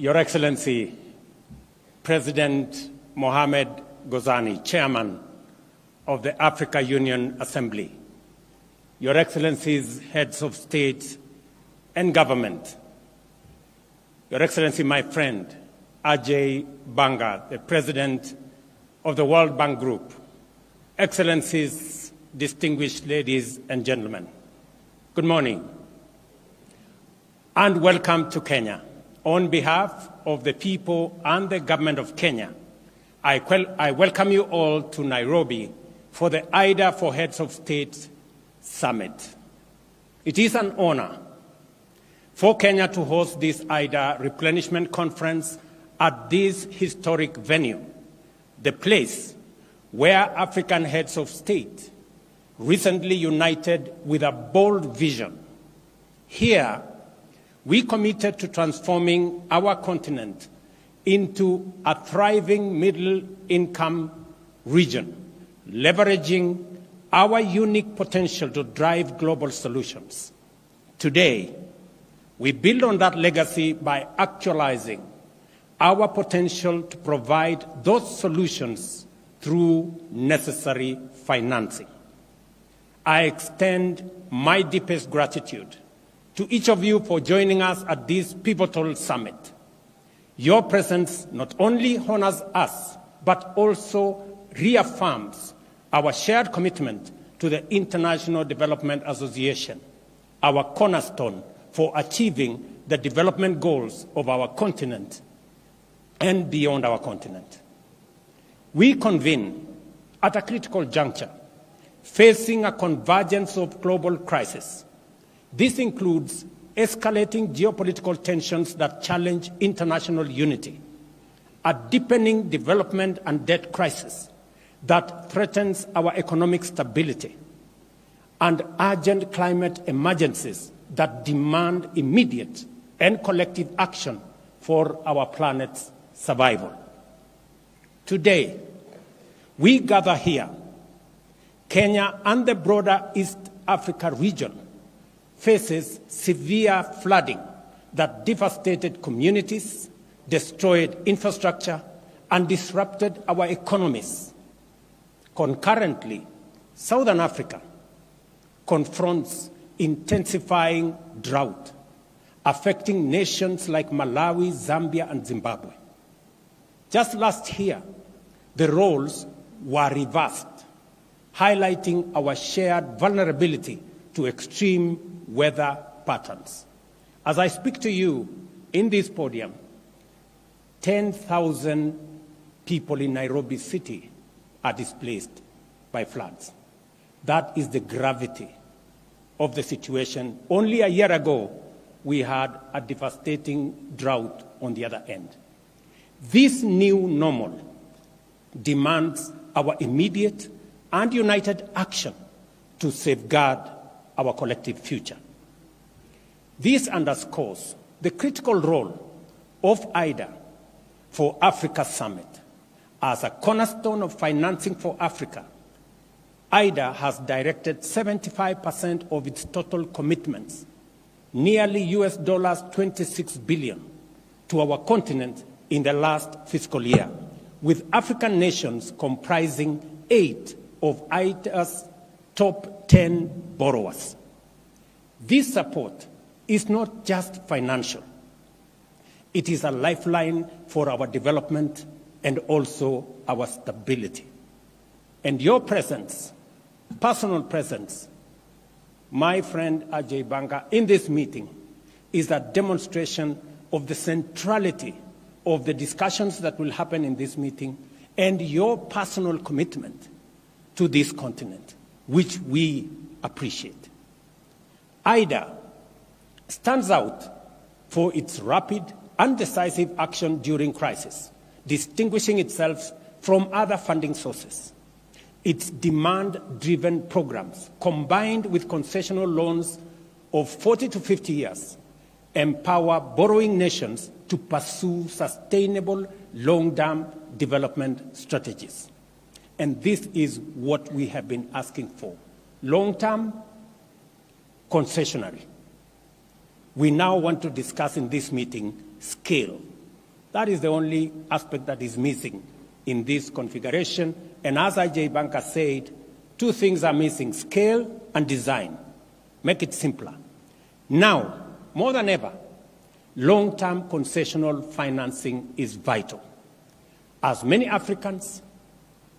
Your Excellency, President Mohamed Ghazani, Chairman of the Africa Union Assembly, Your Excellencies, Heads of State and Government, Your Excellency, my friend, Ajay Banga, the President of the World Bank Group, Excellencies, distinguished ladies and gentlemen, good morning and welcome to Kenya. On behalf of the people and the government of Kenya, I welcome you all to Nairobi for the IDA for Heads of State Summit. It is an honor for Kenya to host this IDA replenishment conference at this historic venue, the place where African heads of state recently united with a bold vision. Here, we committed to transforming our continent into a thriving middle-income region, leveraging our unique potential to drive global solutions. Today, we build on that legacy by actualizing our potential to provide those solutions through necessary financing. I extend my deepest gratitude to each of you for joining us at this pivotal summit. Your presence not only honors us, but also reaffirms our shared commitment to the International Development Association, our cornerstone for achieving the development goals of our continent and beyond our continent. We convene at a critical juncture, facing a convergence of global crises. This includes escalating geopolitical tensions that challenge international unity, a deepening development and debt crisis that threatens our economic stability, and urgent climate emergencies that demand immediate and collective action for our planet's survival. Today, we gather here, Kenya and the broader East Africa region faces severe flooding that devastated communities, destroyed infrastructure, and disrupted our economies. Concurrently, Southern Africa confronts intensifying drought, affecting nations like Malawi, Zambia, and Zimbabwe. Just last year, the roles were reversed, highlighting our shared vulnerability to extreme weather patterns. As I speak to you in this podium, 10,000 people in Nairobi City are displaced by floods. That is the gravity of the situation. Only a year ago, we had a devastating drought on the other end. This new normal demands our immediate and united action to safeguard our collective future. This underscores the critical role of IDA for Africa Summit. As a cornerstone of financing for Africa, IDA has directed 75% of its total commitments, nearly US $26 billion, to our continent in the last fiscal year, with African nations comprising 8 of IDA's top 10 borrowers. This support is not just financial. It is a lifeline for our development and also our stability. And your presence, personal presence, my friend Ajay Banga, in this meeting is a demonstration of the centrality of the discussions that will happen in this meeting and your personal commitment to this continent, which we appreciate. IDA stands out for its rapid and decisive action during crisis, distinguishing itself from other funding sources. Its demand-driven programs, combined with concessional loans of 40 to 50 years, empower borrowing nations to pursue sustainable long-term development strategies. And this is what we have been asking for. Long-term, concessionary. We now want to discuss in this meeting scale, That is the only aspect that is missing in this configuration. And as IJ Banker said, two things are missing: scale and design. Make it simpler. Now, more than ever, long-term concessional financing is vital. As many Africans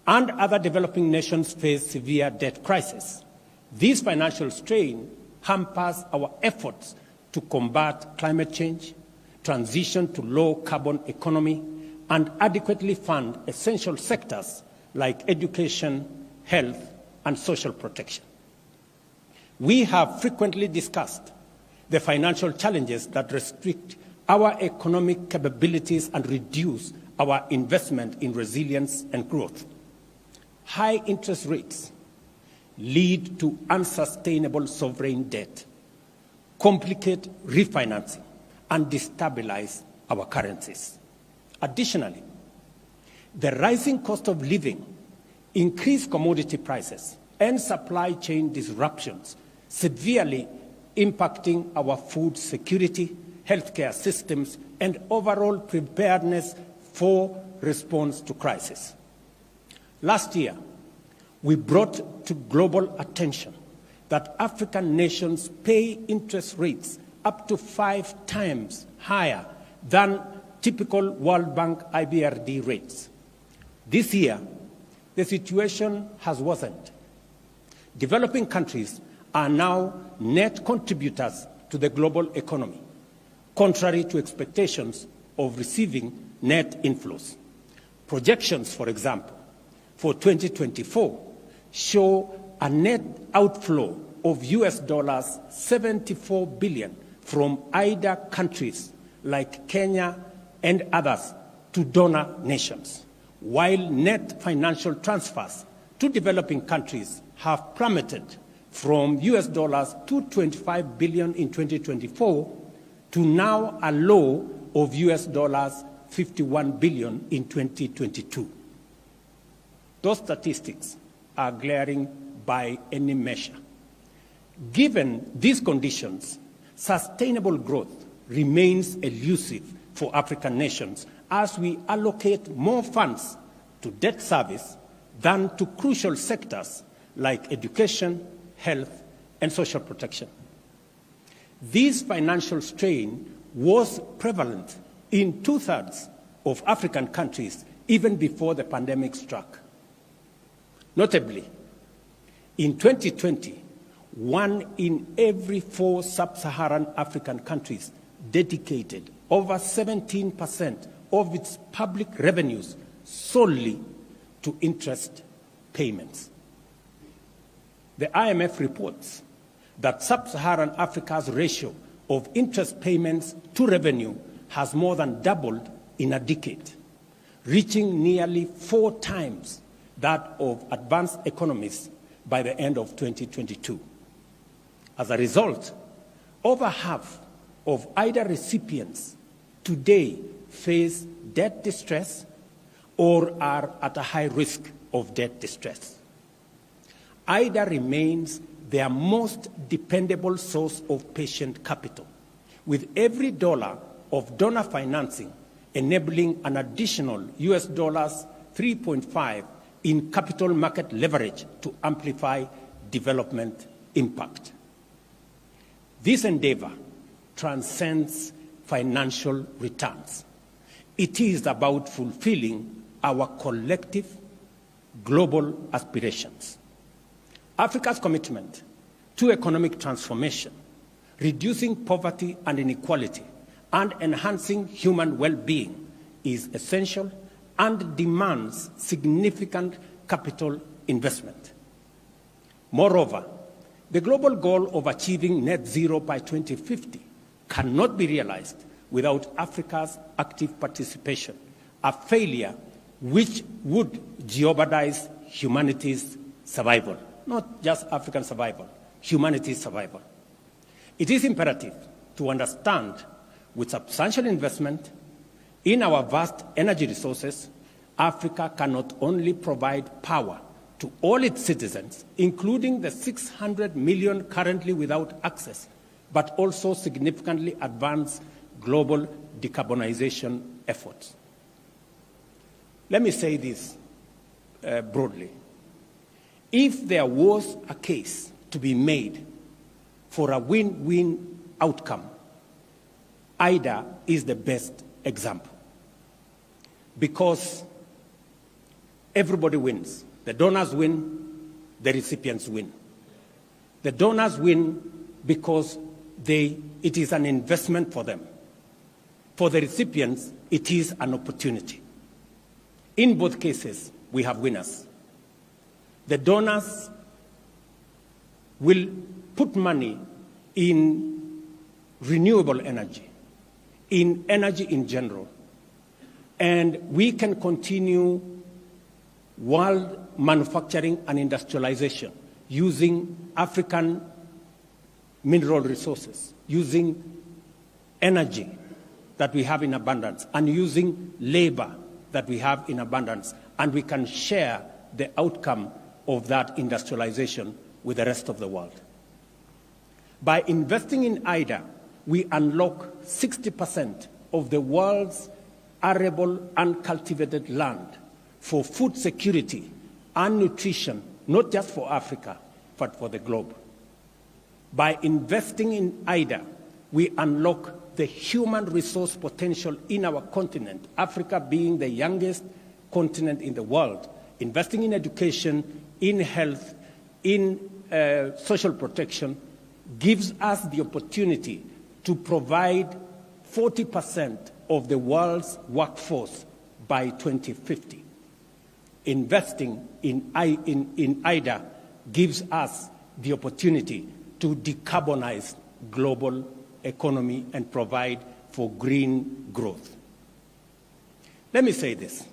and other developing nations face severe debt crisis, this financial strain hampers our efforts to combat climate change, transition to low-carbon economy, and adequately fund essential sectors like education, health, and social protection. We have frequently discussed the financial challenges that restrict our economic capabilities and reduce our investment in resilience and growth. High interest rates lead to unsustainable sovereign debt, complicate refinancing, and destabilize our currencies. Additionally, the rising cost of living, increased commodity prices, and supply chain disruptions severely impacting our food security, healthcare systems, and overall preparedness for response to crisis. Last year, we brought to global attention that African nations pay interest rates up to 5 times higher than typical World Bank IBRD rates. This year, the situation has worsened. Developing countries are now net contributors to the global economy, contrary to expectations of receiving net inflows. Projections, for example, for 2024 show a net outflow of US dollars 74 billion from IDA countries like Kenya and others to donor nations, while net financial transfers to developing countries have plummeted from US dollars 225 billion in 2024 to now a low of US dollars 51 billion in 2022. Those statistics are glaring by any measure. Given these conditions, sustainable growth remains elusive for African nations as we allocate more funds to debt service than to crucial sectors like education, health, and social protection. This financial strain was prevalent in 2/3 of African countries even before the pandemic struck. Notably, in 2020, 1 in every 4 sub-Saharan African countries dedicated over 17% of its public revenues solely to interest payments. The IMF reports that sub-Saharan Africa's ratio of interest payments to revenue has more than doubled in a decade, reaching nearly 4 times that of advanced economies by the end of 2022. As a result, over half of IDA recipients today face debt distress or are at a high risk of debt distress. IDA remains their most dependable source of patient capital, with every dollar of donor financing enabling an additional US dollars 3.5 in capital market leverage to amplify development impact. This endeavor transcends financial returns. It is about fulfilling our collective global aspirations. Africa's commitment to economic transformation, reducing poverty and inequality, and enhancing human well-being is essential and demands significant capital investment. Moreover, the global goal of achieving net zero by 2050 cannot be realized without Africa's active participation, a failure which would jeopardize humanity's survival, not just African survival, humanity's survival. It is imperative to understand with substantial investment in our vast energy resources, Africa can not only provide power to all its citizens, including the 600 million currently without access, but also significantly advance global decarbonization efforts. Let me say this broadly. If there was a case to be made for a win-win outcome, IDA is the best example, because everybody wins. The donors win, the recipients win. The donors win because it is an investment for them. For the recipients, it is an opportunity. In both cases, we have winners. The donors will put money in renewable energy, in energy in general, and we can continue world manufacturing and industrialization using African mineral resources, using energy that we have in abundance, and using labor that we have in abundance, and we can share the outcome of that industrialization with the rest of the world. By investing in IDA, we unlock 60% of the world's arable and cultivated land for food security and nutrition, not just for Africa, but for the globe. By investing in IDA, we unlock the human resource potential in our continent, Africa being the youngest continent in the world. Investing in education, in health, in social protection gives us the opportunity to provide 40% of the world's workforce by 2050. Investing in IDA gives us the opportunity to decarbonize global economy and provide for green growth. Let me say this.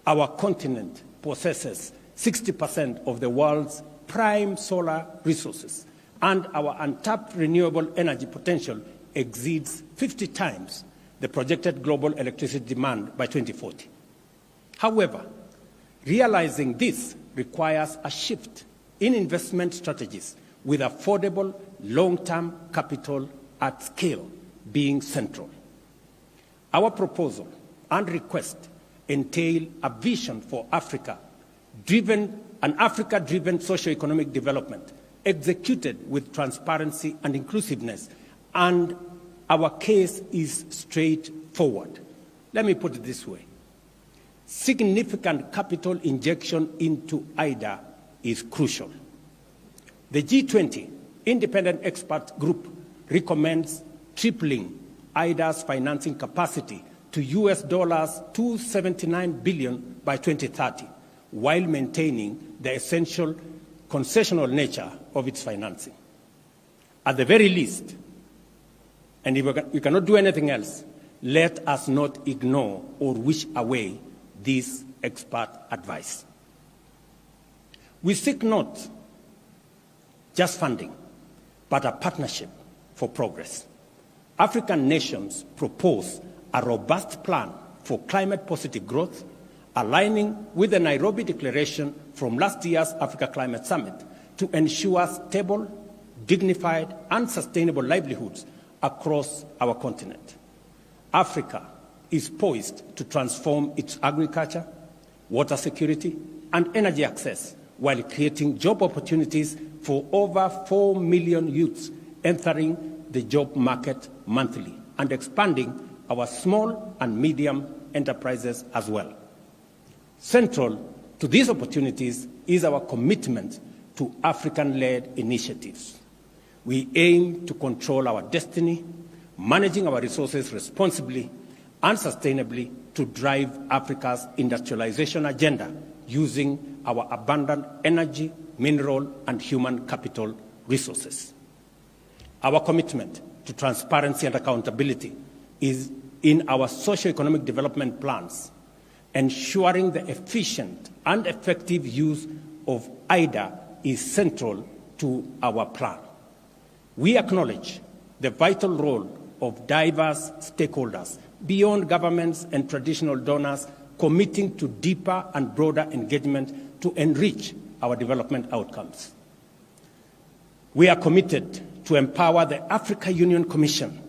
Our continent possesses 60% of the world's prime solar resources, and our untapped renewable energy potential exceeds 50 times the projected global electricity demand by 2040. However, realizing this requires a shift in investment strategies with affordable long-term capital at scale being central. Our proposal and request entail a vision for an Africa-driven socio-economic development executed with transparency and inclusiveness, and our case is straightforward. Let me put it this way. Significant capital injection into IDA is crucial. The G20 independent expert group recommends tripling IDA's financing capacity to US $279 billion by 2030, while maintaining the essential concessional nature of its financing. At the very least, and if we cannot do anything else, let us not ignore or wish away this expert advice. We seek not just funding, but a partnership for progress. African nations propose a robust plan for climate-positive growth, aligning with the Nairobi Declaration from last year's Africa Climate Summit to ensure stable, dignified, and sustainable livelihoods across our continent. Africa is poised to transform its agriculture, water security, and energy access while creating job opportunities for over 4 million youths entering the job market monthly and expanding our small and medium enterprises as well. Central to these opportunities is our commitment to African-led initiatives. We aim to control our destiny, managing our resources responsibly and sustainably to drive Africa's industrialization agenda using our abundant energy, mineral, and human capital resources. Our commitment to transparency and accountability is in our socio-economic development plans, ensuring the efficient and effective use of IDA is central to our plan. We acknowledge the vital role of diverse stakeholders beyond governments and traditional donors committing to deeper and broader engagement to enrich our development outcomes. We are committed to empower the Africa Union Commission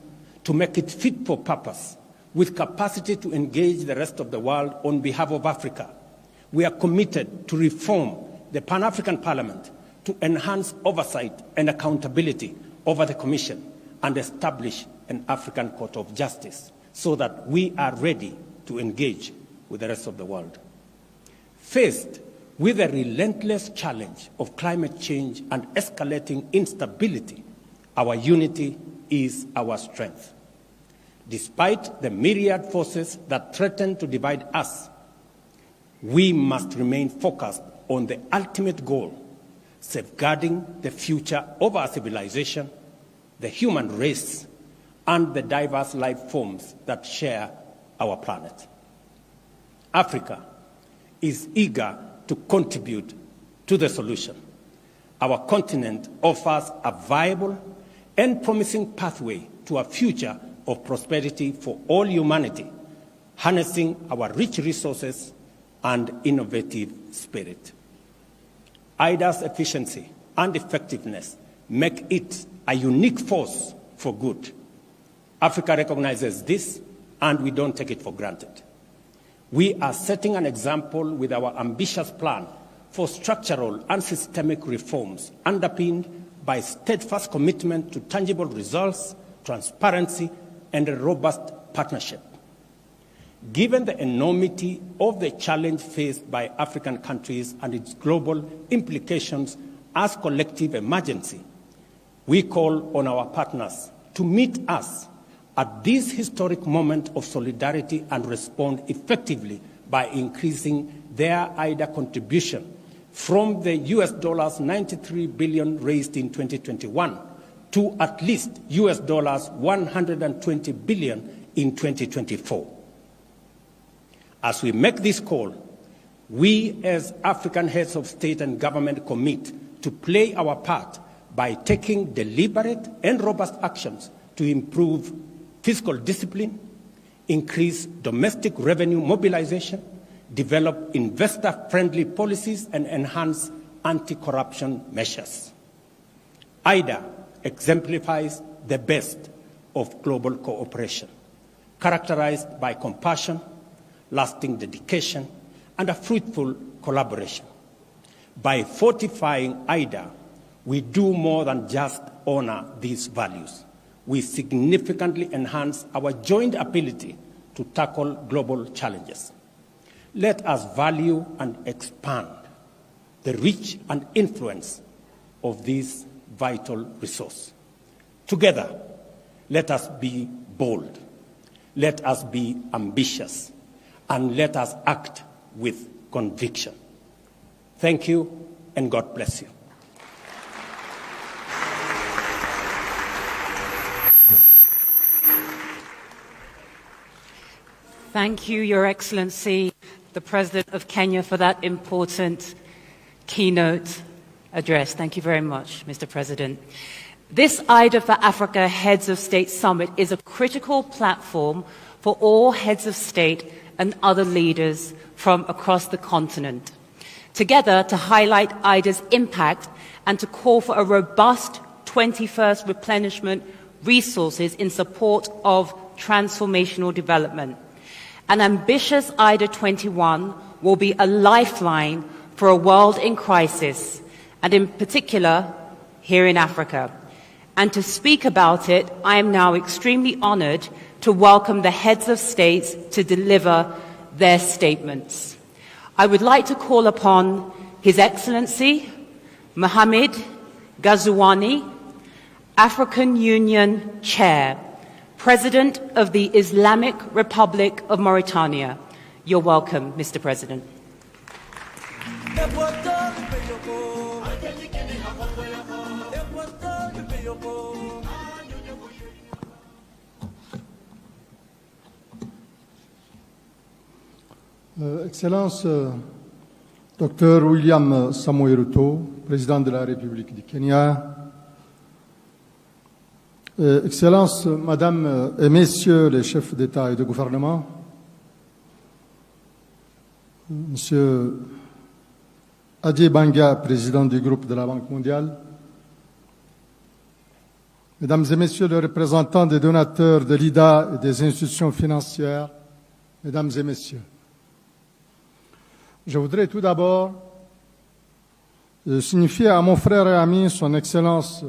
to make it fit for purpose with capacity to engage the rest of the world on behalf of Africa. We are committed to reform the Pan-African Parliament to enhance oversight and accountability over the Commission and establish an African Court of Justice so that we are ready to engage with the rest of the world. Faced with the relentless challenge of climate change and escalating instability, our unity is our strength. Despite the myriad forces that threaten to divide us, we must remain focused on the ultimate goal, safeguarding the future of our civilization, the human race, and the diverse life forms that share our planet. Africa is eager to contribute to the solution. Our continent offers a viable and promising pathway to a future of prosperity for all humanity, harnessing our rich resources and innovative spirit. IDA's efficiency and effectiveness make it a unique force for good. Africa recognizes this, and we don't take it for granted. We are setting an example with our ambitious plan for structural and systemic reforms underpinned by steadfast commitment to tangible results, transparency, and a robust partnership. Given the enormity of the challenge faced by African countries and its global implications as collective emergency, we call on our partners to meet us at this historic moment of solidarity and respond effectively by increasing their IDA contribution from the US $93 billion raised in 2021 to at least US $120 billion in 2024. As we make this call, we as African heads of state and government commit to play our part by taking deliberate and robust actions to improve fiscal discipline, increase domestic revenue mobilization, develop investor-friendly policies, and enhance anti-corruption measures. IDA exemplifies the best of global cooperation, characterized by compassion, lasting dedication, and a fruitful collaboration. By fortifying IDA, we do more than just honor these values. We significantly enhance our joint ability to tackle global challenges. Let us value and expand the reach and influence of this vital resource. Together, let us be bold, let us be ambitious, and let us act with conviction. Thank you, and God bless you. Thank you, Your Excellency, the President of Kenya, for that important keynote address. Thank you very much, Mr. President. This IDA for Africa Heads of State Summit is a critical platform for all heads of state and other leaders from across the continent, together to highlight IDA's impact and to call for a robust 21st replenishment resources in support of transformational development. An ambitious IDA 21 will be a lifeline for a world in crisis, and in particular, here in Africa. And to speak about it, I am now extremely honored to welcome the heads of states to deliver their statements. I would like to call upon His Excellency Mohamed Ghazouani, African Union Chair, President of the Islamic Republic of Mauritania. You're welcome, Mr. President. Excellence, Dr. William Samoei Ruto, Président de la République du Kenya, Excellences, Madame et Messieurs les chefs d'État et de gouvernement, Monsieur Adjé Banga, Président du groupe de la Banque mondiale, Mesdames et Messieurs les représentants des donateurs de l'IDA et des institutions financières, Mesdames et Messieurs, je voudrais tout d'abord signifier à mon frère et ami, son Excellence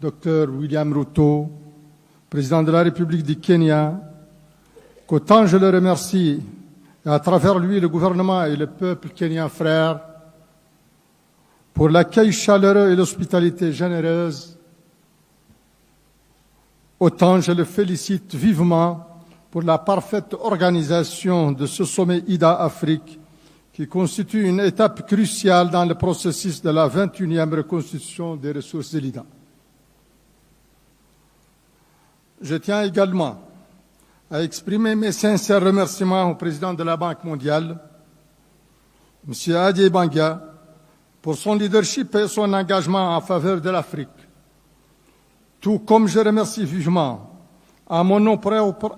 Dr William Ruto, président de la République du Kenya, qu'autant je le remercie, et à travers lui le gouvernement et le peuple kenyan frère, pour l'accueil chaleureux et l'hospitalité généreuse, autant je le félicite vivement pour la parfaite organisation de ce sommet IDA-Afrique qui constitue une étape cruciale dans le processus de la 21e reconstitution des ressources de l'IDA. Je tiens également à exprimer mes sincères remerciements au président de la Banque mondiale, M. Adjei Banga, pour son leadership et son engagement en faveur de l'Afrique. Tout comme je remercie vivement, à mon nom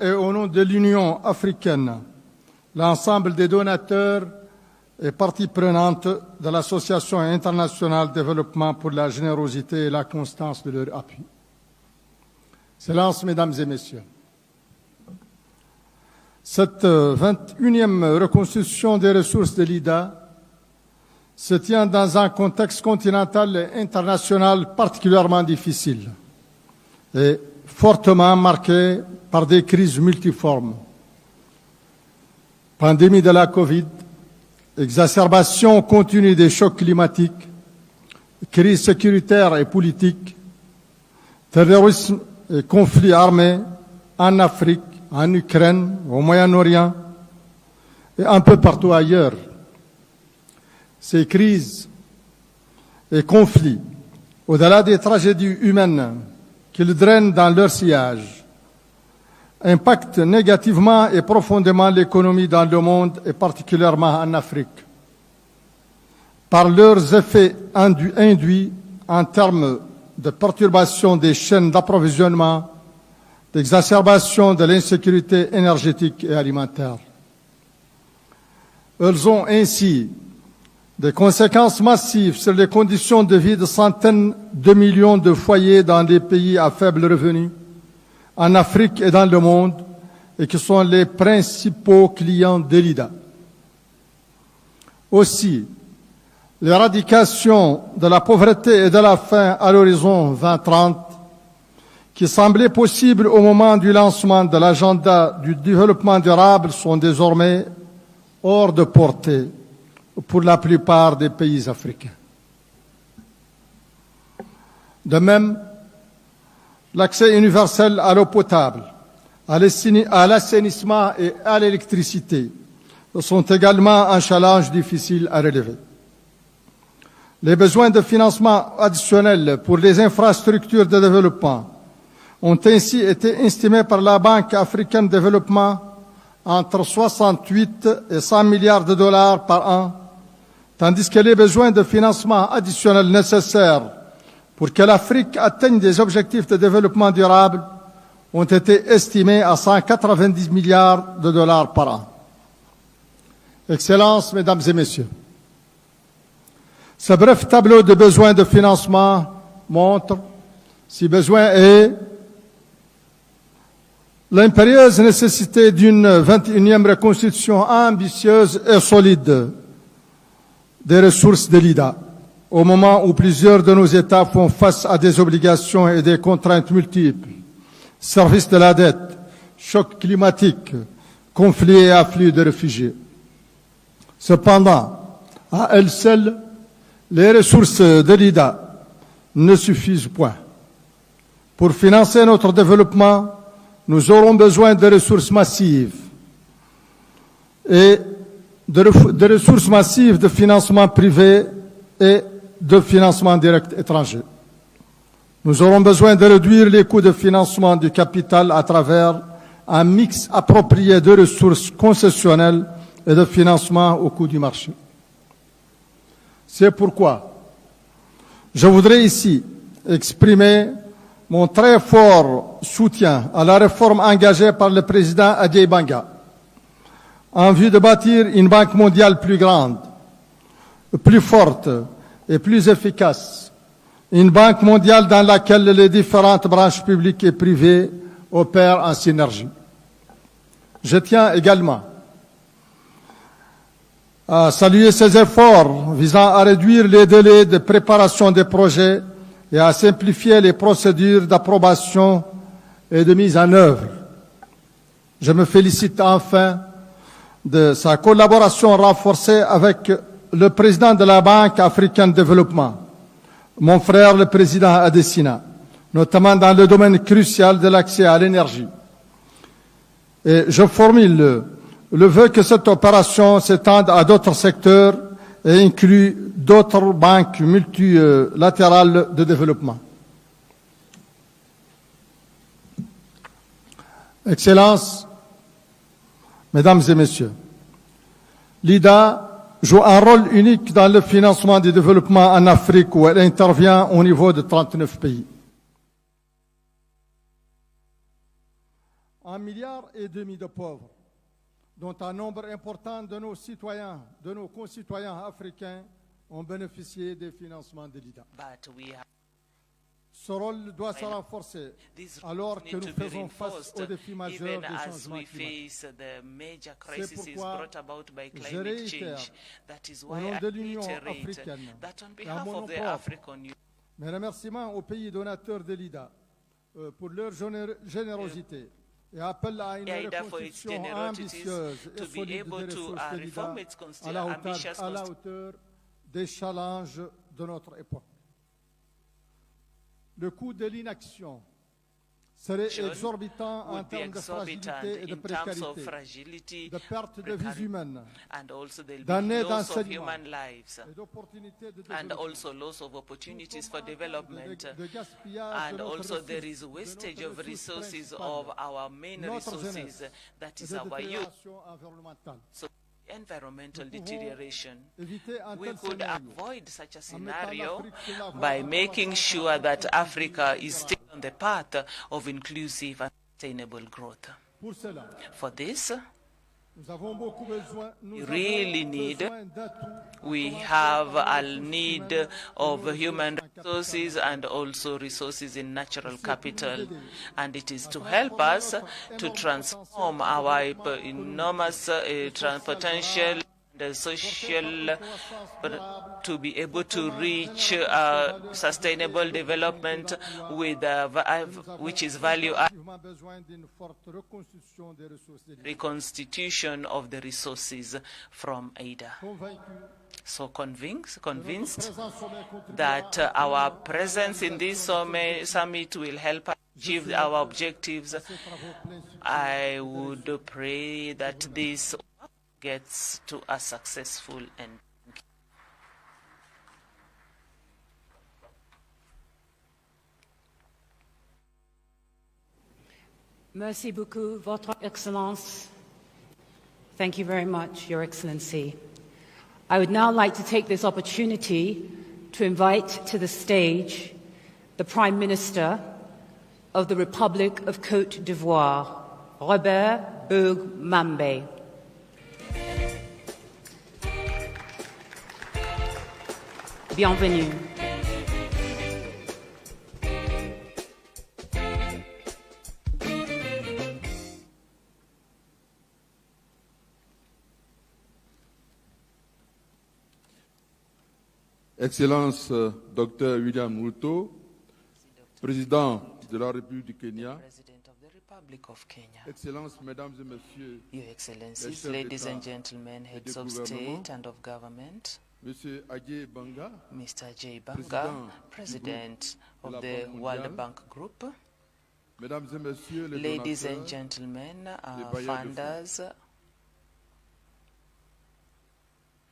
et au nom de l'Union africaine, l'ensemble des donateurs et parties prenantes de l'Association internationale de développement pour la générosité et la constance de leur appui. Excellences, Mesdames et Messieurs, cette 21e reconstitution des ressources de l'IDA se tient dans un contexte continental et international particulièrement difficile et fortement marqué par des crises multiformes. Pandémie de la Covid, exacerbation continue des chocs climatiques, crise sécuritaire et politique, terrorisme et conflits armés en Afrique, en Ukraine, au Moyen-Orient et un peu partout ailleurs. Ces crises et conflits, au-delà des tragédies humaines qu'ils drainent dans leur sillage, impactent négativement et profondément l'économie dans le monde et particulièrement en Afrique, par leurs effets induits en termes de perturbation des chaînes d'approvisionnement, d'exacerbation de l'insécurité énergétique et alimentaire. Elles ont ainsi des conséquences massives sur les conditions de vie de centaines de millions de foyers dans des pays à faible revenu, en Afrique et dans le monde, et qui sont les principaux clients de l'IDA. Aussi, l'éradication de la pauvreté et de la faim à l'horizon 2030, qui semblait possible au moment du lancement de l'agenda du développement durable, sont désormais hors de portée pour la plupart des pays africains. De même, l'accès universel à l'eau potable, à l'assainissement et à l'électricité sont également un challenge difficile à relever. Les besoins de financement additionnels pour les infrastructures de développement ont ainsi été estimés par la Banque africaine de développement entre 68 et 100 milliards de dollars par an, tandis que les besoins de financement additionnels nécessaires pour que l'Afrique atteigne des objectifs de développement durable ont été estimés à 190 milliards de dollars par an. Excellences, Mesdames et Messieurs, ce bref tableau de besoins de financement montre, si besoin est, l'impérieuse nécessité d'une 21e reconstitution ambitieuse et solide des ressources de l'IDA, au moment où plusieurs de nos États font face à des obligations et des contraintes multiples, service de la dette, choc climatique, conflits et afflux de réfugiés. Cependant, à elles seules, les ressources de l'IDA ne suffisent point. Pour financer notre développement, nous aurons besoin de ressources massives et de ressources massives de financement privé et de financement direct étranger. Nous aurons besoin de réduire les coûts de financement du capital à travers un mix approprié de ressources concessionnelles et de financement au coût du marché. C'est pourquoi je voudrais ici exprimer mon très fort soutien à la réforme engagée par le président Adjei Banga en vue de bâtir une banque mondiale plus grande, plus forte et plus efficace, une banque mondiale dans laquelle les différentes branches publiques et privées opèrent en synergie. Je tiens également à saluer ces efforts visant à réduire les délais de préparation des projets et à simplifier les procédures d'approbation et de mise en œuvre. Je me félicite enfin de sa collaboration renforcée avec le président de la Banque africaine de développement, mon frère le président Adesina, notamment dans le domaine crucial de l'accès à l'énergie. Et je formule le vœu que cette opération s'étende à d'autres secteurs et inclue d'autres banques multilatérales de développement. Excellences, Mesdames et Messieurs, l'IDA joue un rôle unique dans le financement du développement en Afrique où elle intervient au niveau de 39 pays. 1,5 milliard de pauvres, dont un nombre important de nos citoyens, de nos concitoyens africains, ont bénéficié des financements de l'IDA. Ce rôle doit se renforcer alors que nous faisons face aux défis majeurs du changement climatique. C'est pourquoi je réitère, au nom de l'Union africaine et à mon nom propre, mes remerciements aux pays donateurs de l'IDA pour leur générosité et appelle à une reconstruction ambitieuse et solide des ressources de l'IDA à la hauteur des challenges de notre époque. Le coût de l'inaction serait exorbitant en termes de fragilité et de précarité, de perte de vies humaines, d'années d'enseignement et d'opportunités de développement, de gaspillage de notre ressources, notre jeunesse et de dégradation environnementale. Environmental deterioration. We could avoid such a scenario by making sure that Africa is still on the path of inclusive and sustainable growth. For this, we have a need of human resources and also resources in natural capital, and it is to help us to transform our enormous potential the social to be able to reach sustainable development with which is value added reconstitution of the resources from AIDA. So convinced that our presence in this summit will help us achieve our objectives. I would pray that this gets to a successful end. Merci beaucoup, Votre Excellence. Thank you very much, Your Excellency. I would now like to take this opportunity to invite to the stage the Prime Minister of the Republic of Côte d'Ivoire, Robert Bourg-Mambe. Bienvenue. Excellence Dr William Ruto, Président de la République du Kenya, Excellences, Mesdames et Messieurs, Your Excellencies, ladies and gentlemen, heads of state and of government, Monsieur Ajay Banga, Mr. Ajay Banga, President of the World Bank Group, Mesdames et Messieurs, les ladies and donateurs, gentlemen, funders.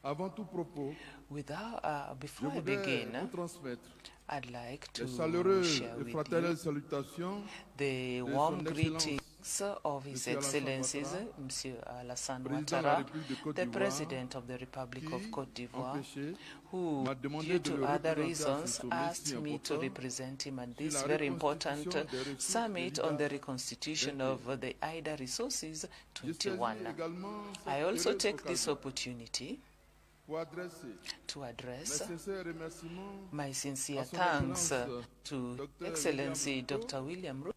Avant tout propos, Before I je voudrais begin, vous transmettre I'd like to les chaleureuses share et with fraternelles you salutations the de warm Son Excellence greetings of His Monsieur Excellencies, Alassane Monsieur Alassane Président de la Ouattara, République de Côte the d'Ivoire, President of the Republic of qui, Côte d'Ivoire, empêché, who, m'a demandé due de to le other représenter à ce reasons, sommet asked si me to important represent him at sur this la very important reconstitution des ressources summit de on the l'IDA reconstitution 21. of the AIDA Resources Je saisis 21. également I cette also heureuse take this occasion opportunity to address my sincere thanks to Excellency Dr. William Ruto,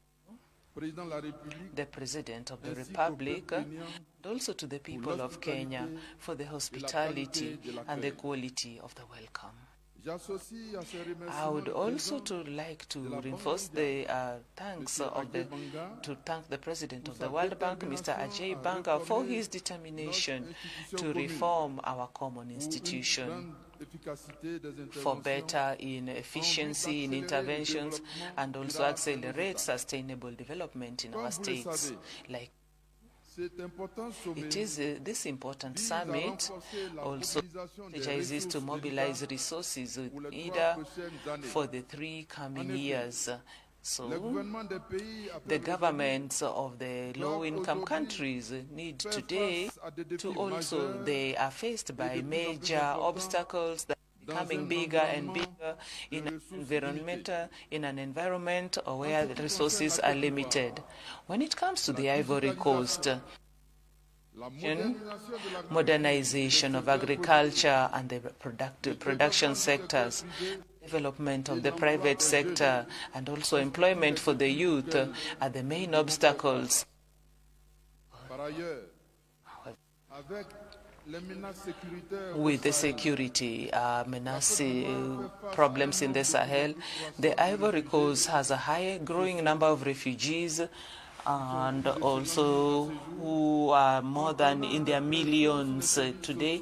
the President of the Republic, and also to the people of Kenya for the hospitality and the quality of the welcome. I would also like to reinforce the thanks to thank the President of the World Bank, Mr. Ajay Banga, for his determination to reform our common institution for better in efficiency in interventions and also accelerate sustainable development in our states. Like it is this important summit also strategizes to mobilize resources either for the 3 coming years. So the governments of the low-income countries need today to also, they are faced by major obstacles that are becoming bigger and bigger in an environment where the resources are limited. When it comes to the Ivory Coast, modernization of agriculture and the production sectors, development of the private sector, and also employment for the youth are the main obstacles. With the security problems in the Sahel, the Ivory Coast has a growing number of refugees, and also who are more than in their millions today,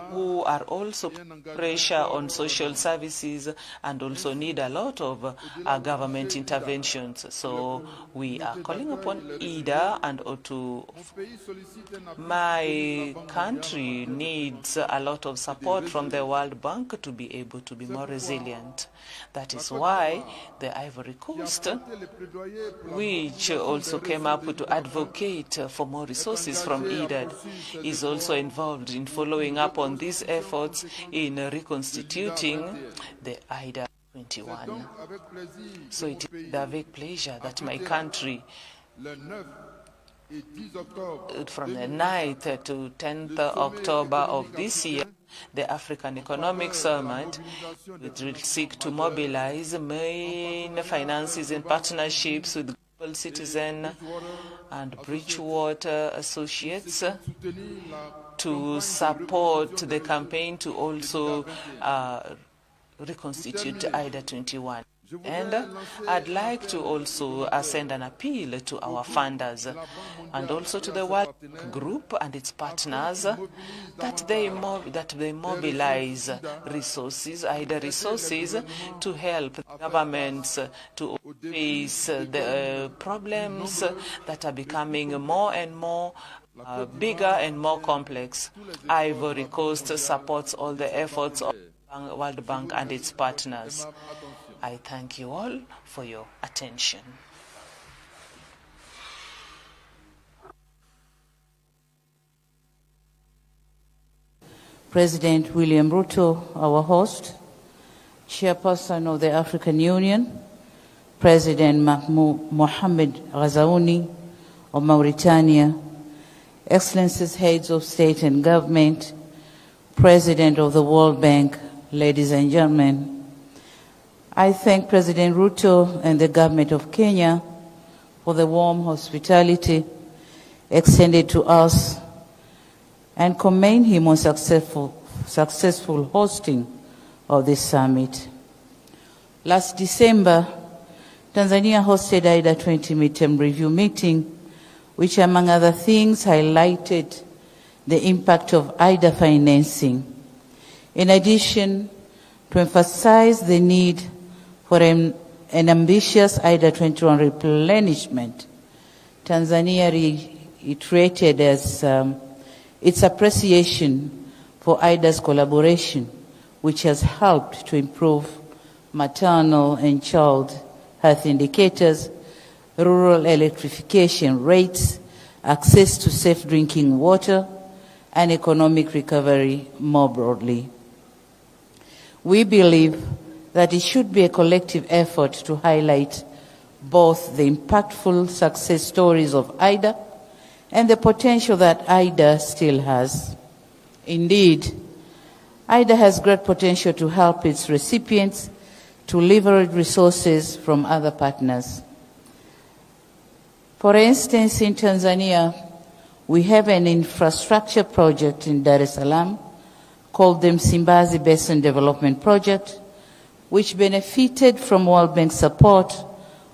who are also pressure on social services and also need a lot of government interventions. So we are calling upon IDA and to my country needs a lot of support from the World Bank to be able to be more resilient. That is why the Ivory Coast, which also came up to advocate for more resources from IDA, is also involved in following up on these efforts in reconstituting the IDA 21. So it is with pleasure that my country, from the 9th to 10th October of this year, the African Economic Summit, which will seek to mobilize main finances and partnerships with Global Citizen and Bridgewater Associates to support the campaign to also reconstitute IDA 21. And I'd like to also send an appeal to our funders and also to the World Group and its partners that they mobilize resources, IDA resources, to help governments to face the problems that are becoming more and more bigger and more complex. Ivory Coast supports all the efforts of the World Bank and its partners. I thank you all for your attention. President William Ruto, our host, Chairperson of the African Union, President Mohamed Ghazouani of Mauritania, Excellencies, Heads of State and Government, President of the World Bank, ladies and gentlemen, I thank President Ruto and the government of Kenya for the warm hospitality extended to us and commend him on successful hosting of this summit. Last December, Tanzania hosted IDA 20 midterm review meeting, which among other things highlighted the impact of IDA financing. In addition, to emphasize the need for an ambitious IDA 21 replenishment, Tanzania reiterated its appreciation for IDA's collaboration, which has helped to improve maternal and child health indicators, rural electrification rates, access to safe drinking water, and economic recovery more broadly. We believe that it should be a collective effort to highlight both the impactful success stories of IDA and the potential that IDA still has. Indeed, IDA has great potential to help its recipients to leverage resources from other partners. For instance, in Tanzania, we have an infrastructure project in Dar es Salaam called the Msimbazi Basin Development Project, which benefited from World Bank support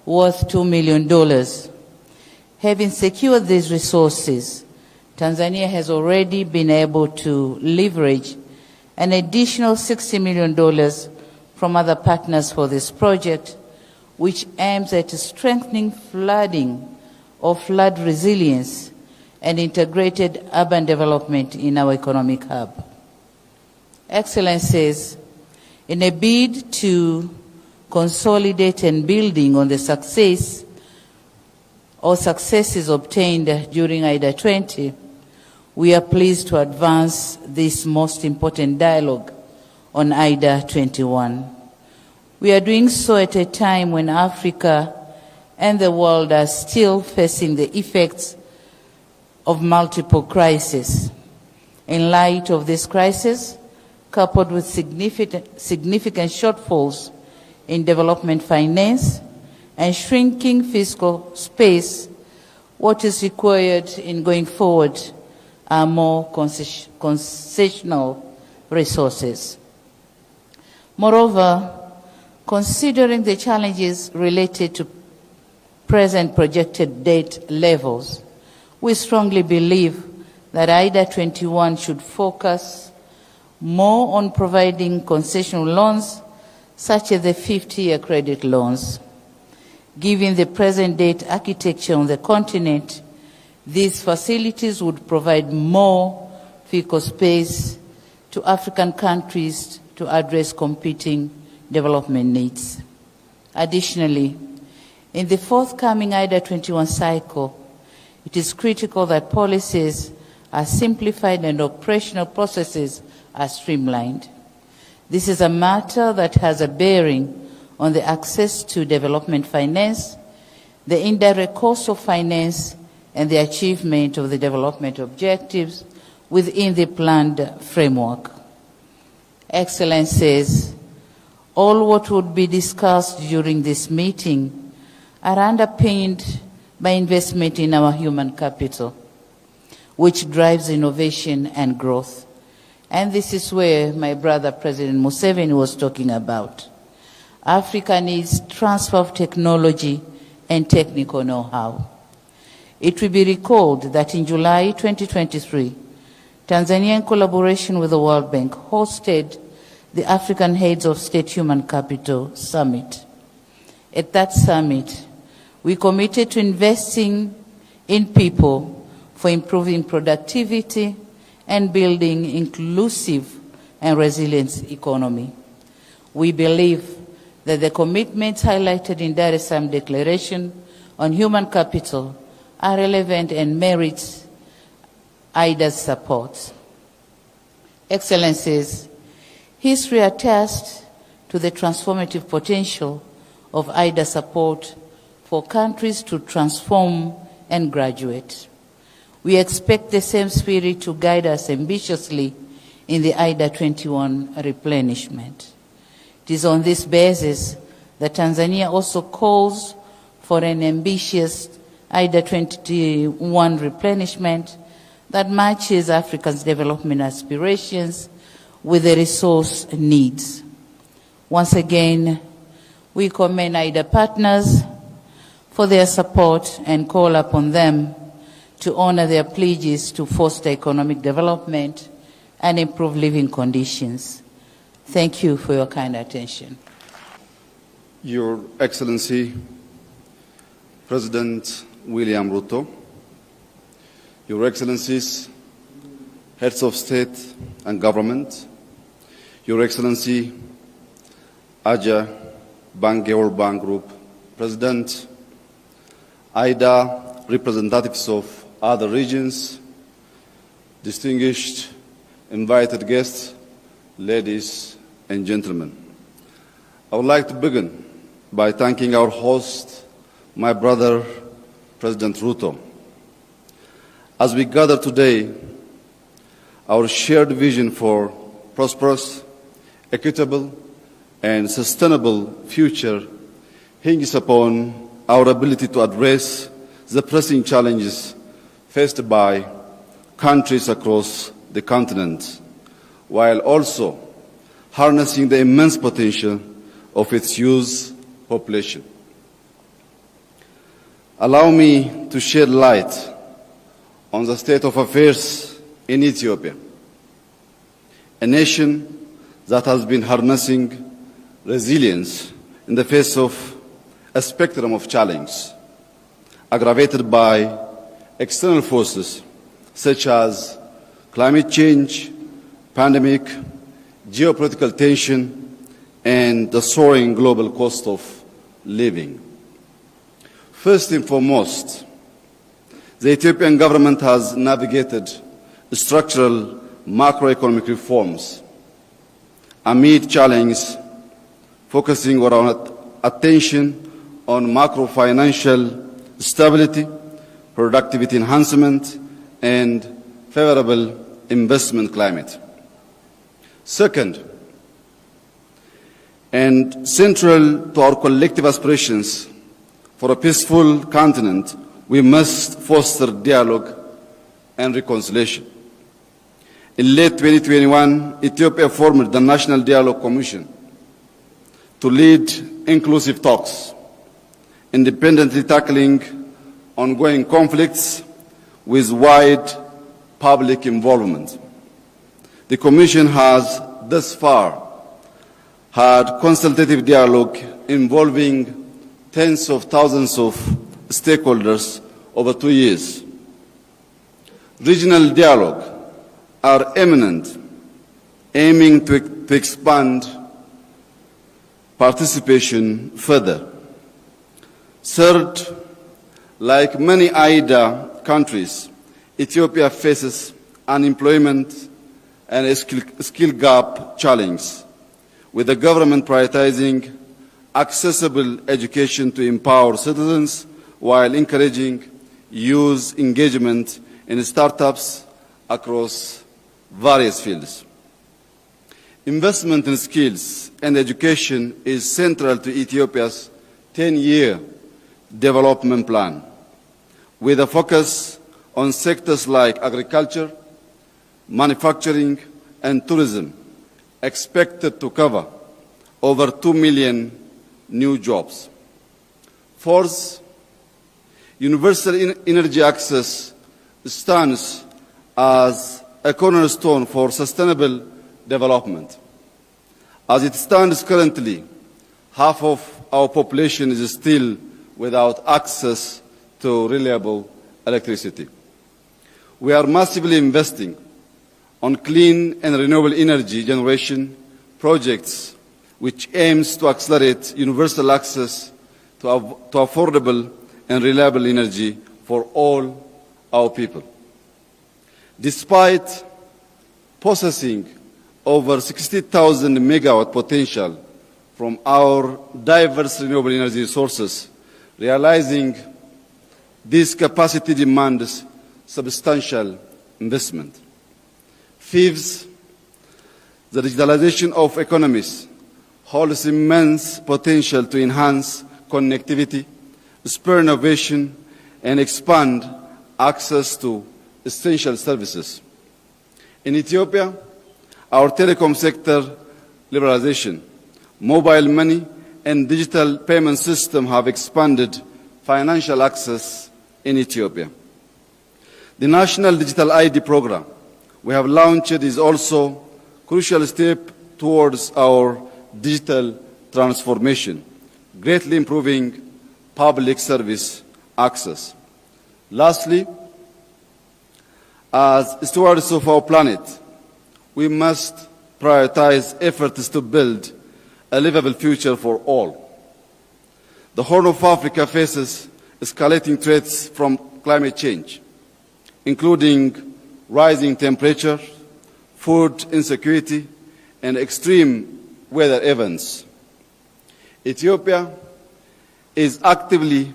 worth $2 million. Having secured these resources, Tanzania has already been able to leverage an additional $60 million from other partners for this project, which aims at strengthening flooding or flood resilience and integrated urban development in our economic hub. Excellencies, in a bid to consolidate and building on the successes obtained during IDA 20, we are pleased to advance this most important dialogue on IDA 21. We are doing so at a time when Africa and the world are still facing the effects of multiple crises. In light of this crisis, coupled with significant shortfalls in development finance and shrinking fiscal space, what is required in going forward are more concessional resources. Moreover, considering the challenges related to present projected debt levels, we strongly believe that IDA 21 should focus more on providing concessional loans, such as the 50-year credit loans. Given the present debt architecture on the continent, these facilities would provide more fiscal space to African countries to address competing development needs. Additionally, in the forthcoming IDA 21 cycle, it is critical that policies are simplified and operational processes are streamlined. This is a matter that has a bearing on the access to development finance, the indirect cost of finance, and the achievement of the development objectives within the planned framework. Excellencies, all what would be discussed during this meeting are underpinned by investment in our human capital, which drives innovation and growth. And this is where my brother President Museveni was talking about. Africa needs transfer of technology and technical know-how. It will be recalled that in July 2023, Tanzania, in collaboration with the World Bank, hosted the African Heads of State Human Capital Summit. At that summit, we committed to investing in people for improving productivity and building inclusive and resilient economy. We believe that the commitments highlighted in Dar es Salaam Declaration on Human Capital are relevant and merit IDA's support. Excellencies, history attests to the transformative potential of IDA support for countries to transform and graduate. We expect the same spirit to guide us ambitiously in the IDA 21 replenishment. It is on this basis that Tanzania also calls for an ambitious IDA 21 replenishment that matches Africa's development aspirations with the resource needs. Once again, we commend IDA partners for their support and call upon them to honor their pledges to foster economic development and improve living conditions. Thank you for your kind attention. Your Excellency, President William Ruto, Your Excellencies, Heads of State and Government, Your Excellency, Aja Bange World Bank Group, President, IDA, representatives of other regions, distinguished invited guests, ladies and gentlemen. I would like to begin by thanking our host, my brother, President Ruto. As we gather today, our shared vision for prosperous, equitable, and sustainable future hinges upon our ability to address the pressing challenges faced by countries across the continent, while also harnessing the immense potential of its youth population. Allow me to shed light on the state of affairs in Ethiopia, a nation that has been harnessing resilience in the face of a spectrum of challenges, aggravated by external forces such as climate change, pandemic, geopolitical tension, and the soaring global cost of living. First and foremost, the Ethiopian government has navigated structural macroeconomic reforms amid challenges, focusing our attention on macro-financial stability, productivity enhancement, and favorable investment climate. Second, and central to our collective aspirations for a peaceful continent, we must foster dialogue and reconciliation. In late 2021, Ethiopia formed the National Dialogue Commission to lead inclusive talks, independently tackling ongoing conflicts with wide public involvement. The Commission has thus far had consultative dialogue involving tens of thousands of stakeholders over 2 years. Regional dialogue are imminent, aiming to expand participation further. Third, like many IDA countries, Ethiopia faces unemployment and a skill gap challenge, with the government prioritizing accessible education to empower citizens while encouraging youth engagement in startups across various fields. Investment in skills and education is central to Ethiopia's 10-year development plan, with a focus on sectors like agriculture, manufacturing, and tourism, expected to cover over 2 million new jobs. Fourth, universal energy access stands as a cornerstone for sustainable development. As it stands currently, half of our population is still without access to reliable electricity. We are massively investing on clean and renewable energy generation projects, which aims to accelerate universal access to affordable and reliable energy for all our people. Despite possessing over 60,000 megawatt potential from our diverse renewable energy sources, realizing this capacity demands substantial investment. Fifth, the digitalization of economies holds immense potential to enhance connectivity, spur innovation, and expand access to essential services. In Ethiopia, our telecom sector liberalization, mobile money, and digital payment system have expanded financial access in Ethiopia. The National Digital ID program we have launched is also a crucial step towards our digital transformation, greatly improving public service access. Lastly, as stewards of our planet, we must prioritize efforts to build a livable future for all. The Horn of Africa faces escalating threats from climate change, including rising temperature, food insecurity, and extreme weather events. Ethiopia is actively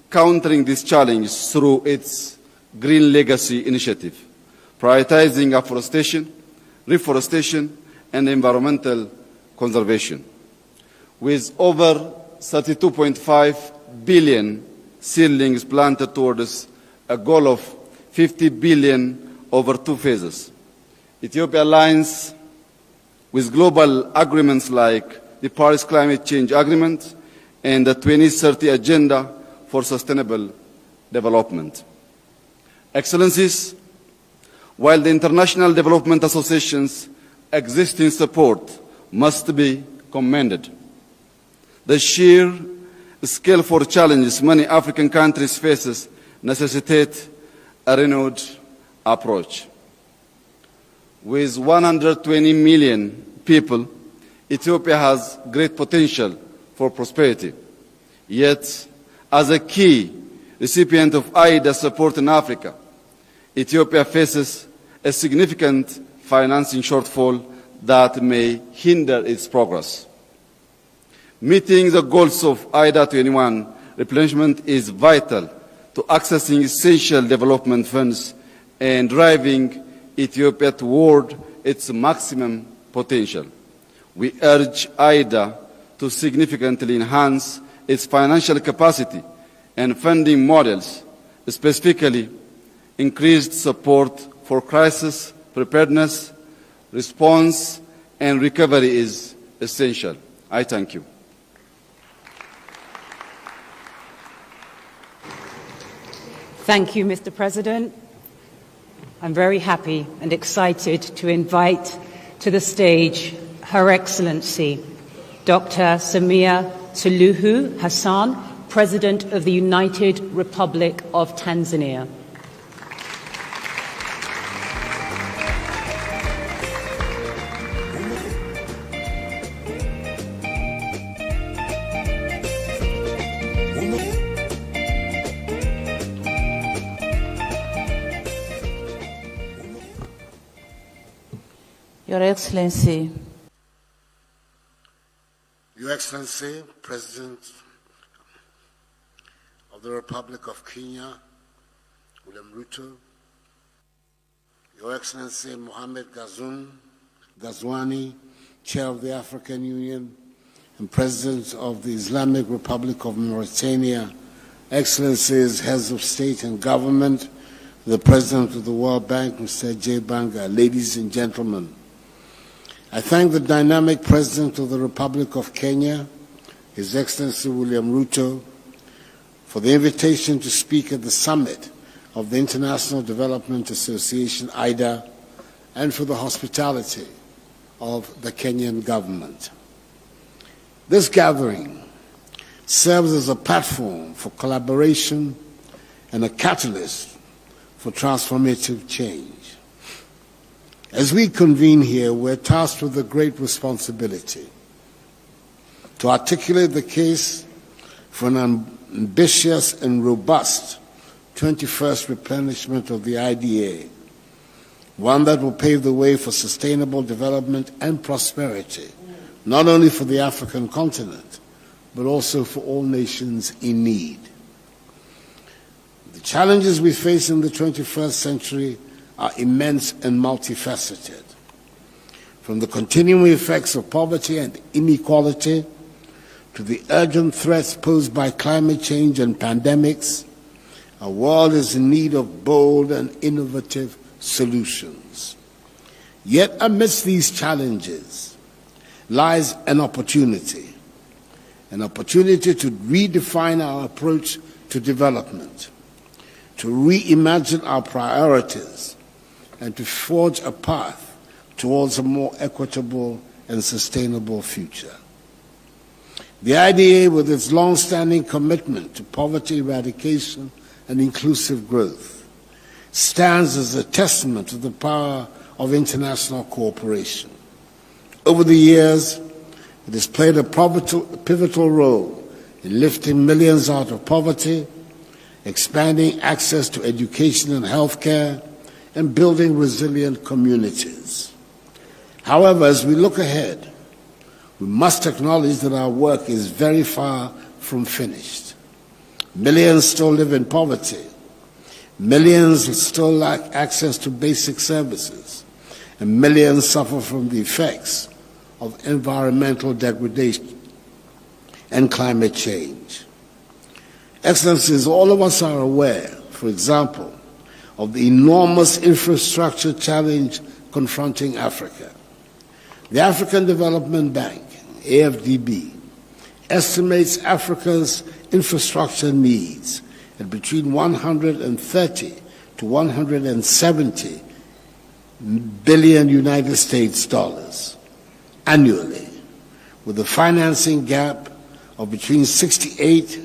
countering this challenge through its Green Legacy initiative, prioritizing afforestation, reforestation, and environmental conservation. With over 32.5 billion seedlings planted towards a goal of 50 billion over 2 phases. Ethiopia aligns with global agreements like the Paris Climate Change Agreement and the 2030 Agenda for Sustainable Development. Excellencies, while the international development associations' existing support must be commended, the sheer scale for challenges many African countries face necessitate a renewed approach. With 120 million people, Ethiopia has great potential for prosperity. Yet, as a key recipient of AIDA support in Africa, Ethiopia faces a significant financing shortfall that may hinder its progress. Meeting the goals of AIDA 21 replenishment is vital to accessing essential development funds and driving Ethiopia toward its maximum potential. We urge AIDA to significantly enhance its financial capacity and funding models, specifically increased support for crisis preparedness, response, and recovery is essential. I thank you. Thank you, Mr. President. I'm very happy and excited to invite to the stage Her Excellency Dr. Samia Suluhu Hassan, President of the United Republic of Tanzania. Your Excellency. Your Excellency, President of the Republic of Kenya, William Ruto, Your Excellency Mohamed Ghazouani, Chair of the African Union and President of the Islamic Republic of Mauritania, Excellencies, Heads of State and Government, the President of the World Bank, Mr. J. Banga, ladies and gentlemen, I thank the dynamic President of the Republic of Kenya, His Excellency William Ruto, for the invitation to speak at the summit of the International Development Association, AIDA, and for the hospitality of the Kenyan government. This gathering serves as a platform for collaboration and a catalyst for transformative change. As we convene here, we're tasked with a great responsibility to articulate the case for an ambitious and robust 21st replenishment of the IDA, one that will pave the way for sustainable development and prosperity, not only for the African continent, but also for all nations in need. The challenges we face in the 21st century are immense and multifaceted. From the continuing effects of poverty and inequality to the urgent threats posed by climate change and pandemics, our world is in need of bold and innovative solutions. Yet amidst these challenges lies an opportunity to redefine our approach to development, to reimagine our priorities, and to forge a path towards a more equitable and sustainable future. The IDA, with its long-standing commitment to poverty eradication and inclusive growth, stands as a testament to the power of international cooperation. Over the years, it has played a pivotal role in lifting millions out of poverty, expanding access to education and healthcare, and building resilient communities. However, as we look ahead, we must acknowledge that our work is very far from finished. Millions still live in poverty. Millions still lack access to basic services. and millions suffer from the effects of environmental degradation and climate change. Excellencies, all of us are aware, for example, of the enormous infrastructure challenge confronting Africa. The African Development Bank, AFDB, estimates Africa's infrastructure needs at between 130 to 170 billion United States dollars annually, with a financing gap of between 68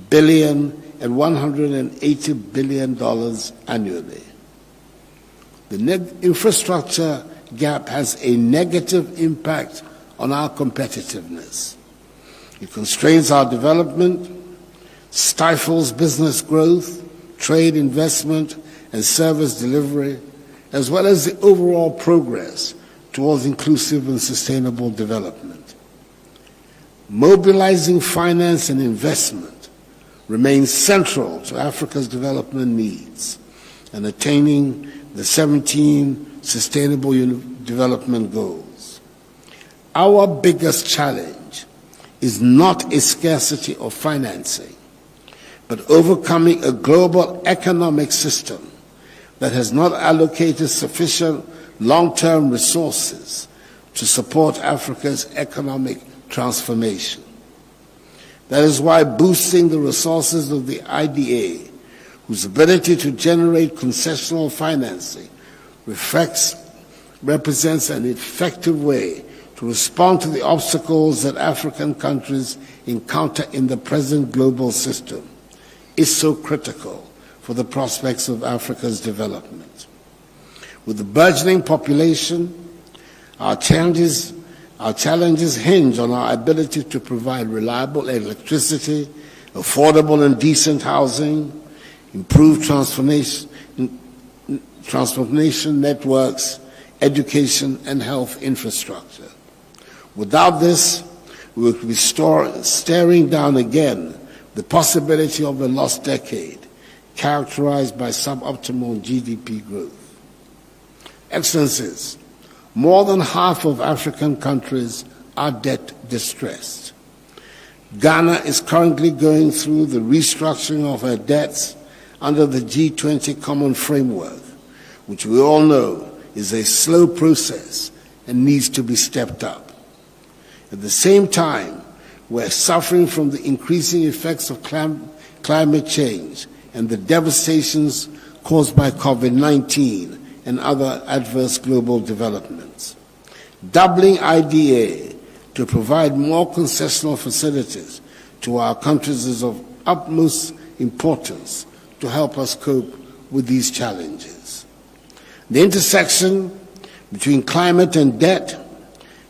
billion and $180 billion annually. The infrastructure gap has a negative impact on our competitiveness. It constrains our development, stifles business growth, trade, investment, and service delivery, as well as the overall progress towards inclusive and sustainable development. Mobilizing finance and investment remains central to Africa's development needs and attaining the 17 Sustainable Development Goals. Our biggest challenge is not a scarcity of financing, but overcoming a global economic system that has not allocated sufficient long-term resources to support Africa's economic transformation. That is why boosting the resources of the IDA, whose ability to generate concessional financing represents an effective way to respond to the obstacles that African countries encounter in the present global system, is so critical for the prospects of Africa's development. With the burgeoning population, our challenges hinge on our ability to provide reliable electricity, affordable and decent housing, improved transportation networks, education, and health infrastructure. Without this, we will be staring down again the possibility of a lost decade characterized by suboptimal GDP growth. Excellencies, more than half of African countries are debt distressed. Ghana is currently going through the restructuring of her debts under the G20 Common Framework, which we all know is a slow process and needs to be stepped up. At the same time, we're suffering from the increasing effects of climate change and the devastations caused by COVID-19 and other adverse global developments. Doubling IDA to provide more concessional facilities to our countries is of utmost importance to help us cope with these challenges. The intersection between climate and debt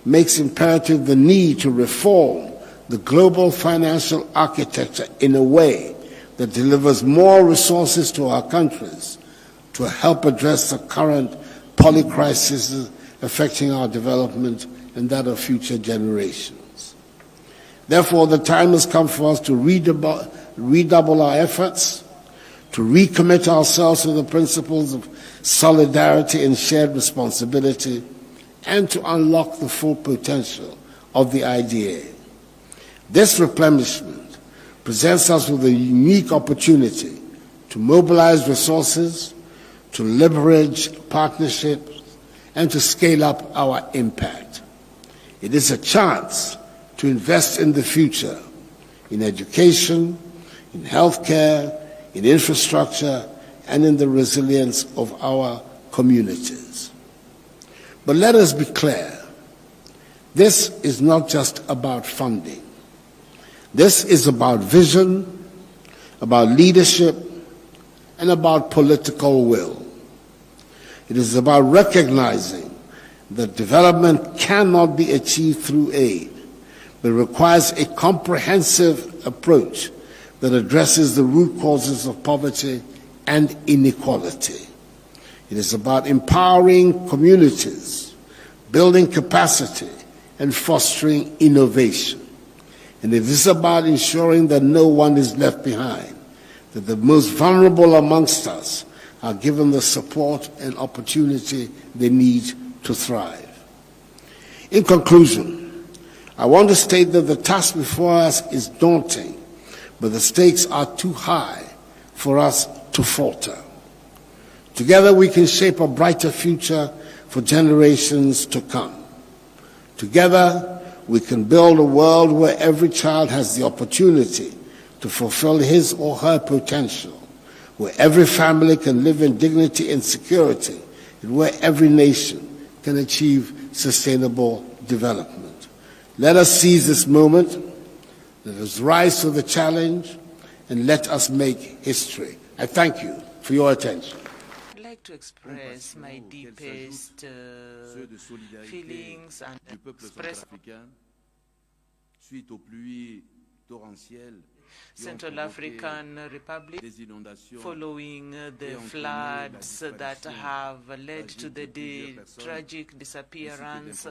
makes imperative the need to reform the global financial architecture in a way that delivers more resources to our countries to help address the current polycrises affecting our development and that of future generations. Therefore, the time has come for us to redouble our efforts, to recommit ourselves to the principles of solidarity and shared responsibility, and to unlock the full potential of the IDA. This replenishment presents us with a unique opportunity to mobilize resources, to leverage partnerships, and to scale up our impact. It is a chance to invest in the future, in education, in healthcare, in infrastructure, and in the resilience of our communities. But let us be clear, this is not just about funding. This is about vision, about leadership, and about political will. It is about recognizing that development cannot be achieved through aid, but requires a comprehensive approach that addresses the root causes of poverty and inequality. It is about empowering communities, building capacity, and fostering innovation. And it is about ensuring that no one is left behind, that the most vulnerable amongst us are given the support and opportunity they need to thrive. In conclusion, I want to state that the task before us is daunting, but the stakes are too high for us to falter. Together we can shape a brighter future for generations to come. Together we can build a world where every child has the opportunity to fulfill his or her potential, where every family can live in dignity and security, and where every nation can achieve sustainable development. Let us seize this moment, let us rise to the challenge, and let us make history. I thank you for your attention. I'd like to express my deepest feelings and express Central African Republic following the floods that have led to the tragic disappearance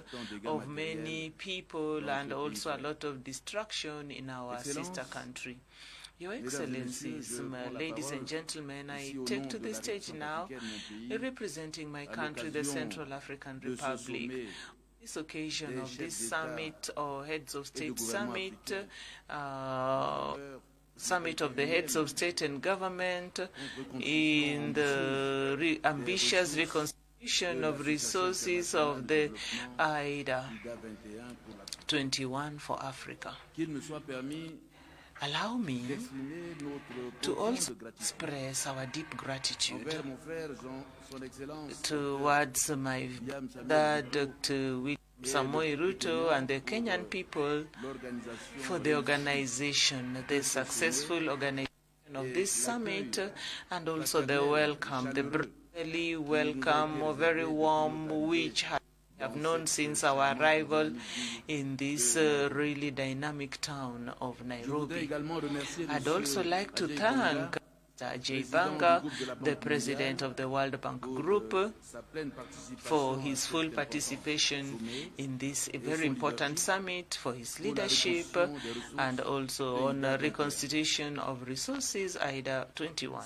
of many people and also a lot of destruction in our sister country. Your Excellencies, ladies and gentlemen, I take to the stage now, representing my country, the Central African Republic. This occasion of this summit or Heads of State Summit, Summit of the Heads of State and Government in the ambitious reconstitution of resources of the IDA 21 for Africa. Allow me to also express our deep gratitude towards my dad, Dr. William Samoei Ruto, and the Kenyan people for the organization, the successful organization of this summit, and also the welcome, the brotherly welcome, very warm, which we have known since our arrival in this really dynamic town of Nairobi. I'd also like to thank Ajay Banga, the president of the World Bank Group, for his full participation in this very important summit, for his leadership, and also on reconstitution of resources, IDA 21.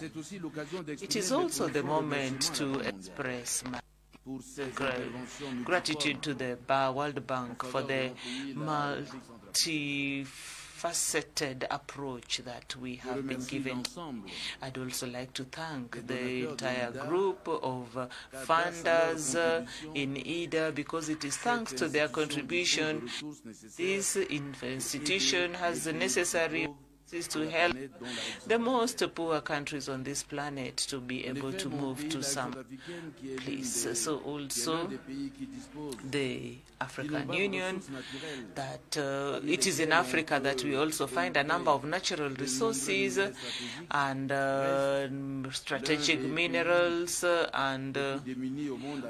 It is also the moment to express my gratitude to the World Bank for the multifaceted approach that we have been given. I'd also like to thank the entire group of funders in IDA, because it is thanks to their contribution this institution has the necessary is to help the most poor countries on this planet to be able to move to some place. So also the African Union, that it is in Africa that we also find a number of natural resources and strategic minerals, and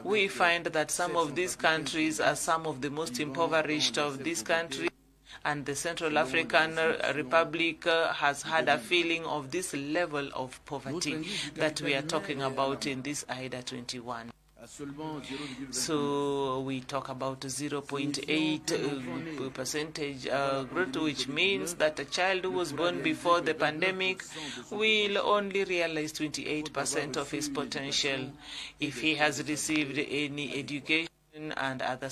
we find that some of these countries are some of the most impoverished of these countries. And the Central African Republic has had a feeling of this level of poverty that we are talking about in this IDA 21. So we talk about 0.8 percentage growth, which means that a child who was born before the pandemic will only realize 28% of his potential if he has received any education and other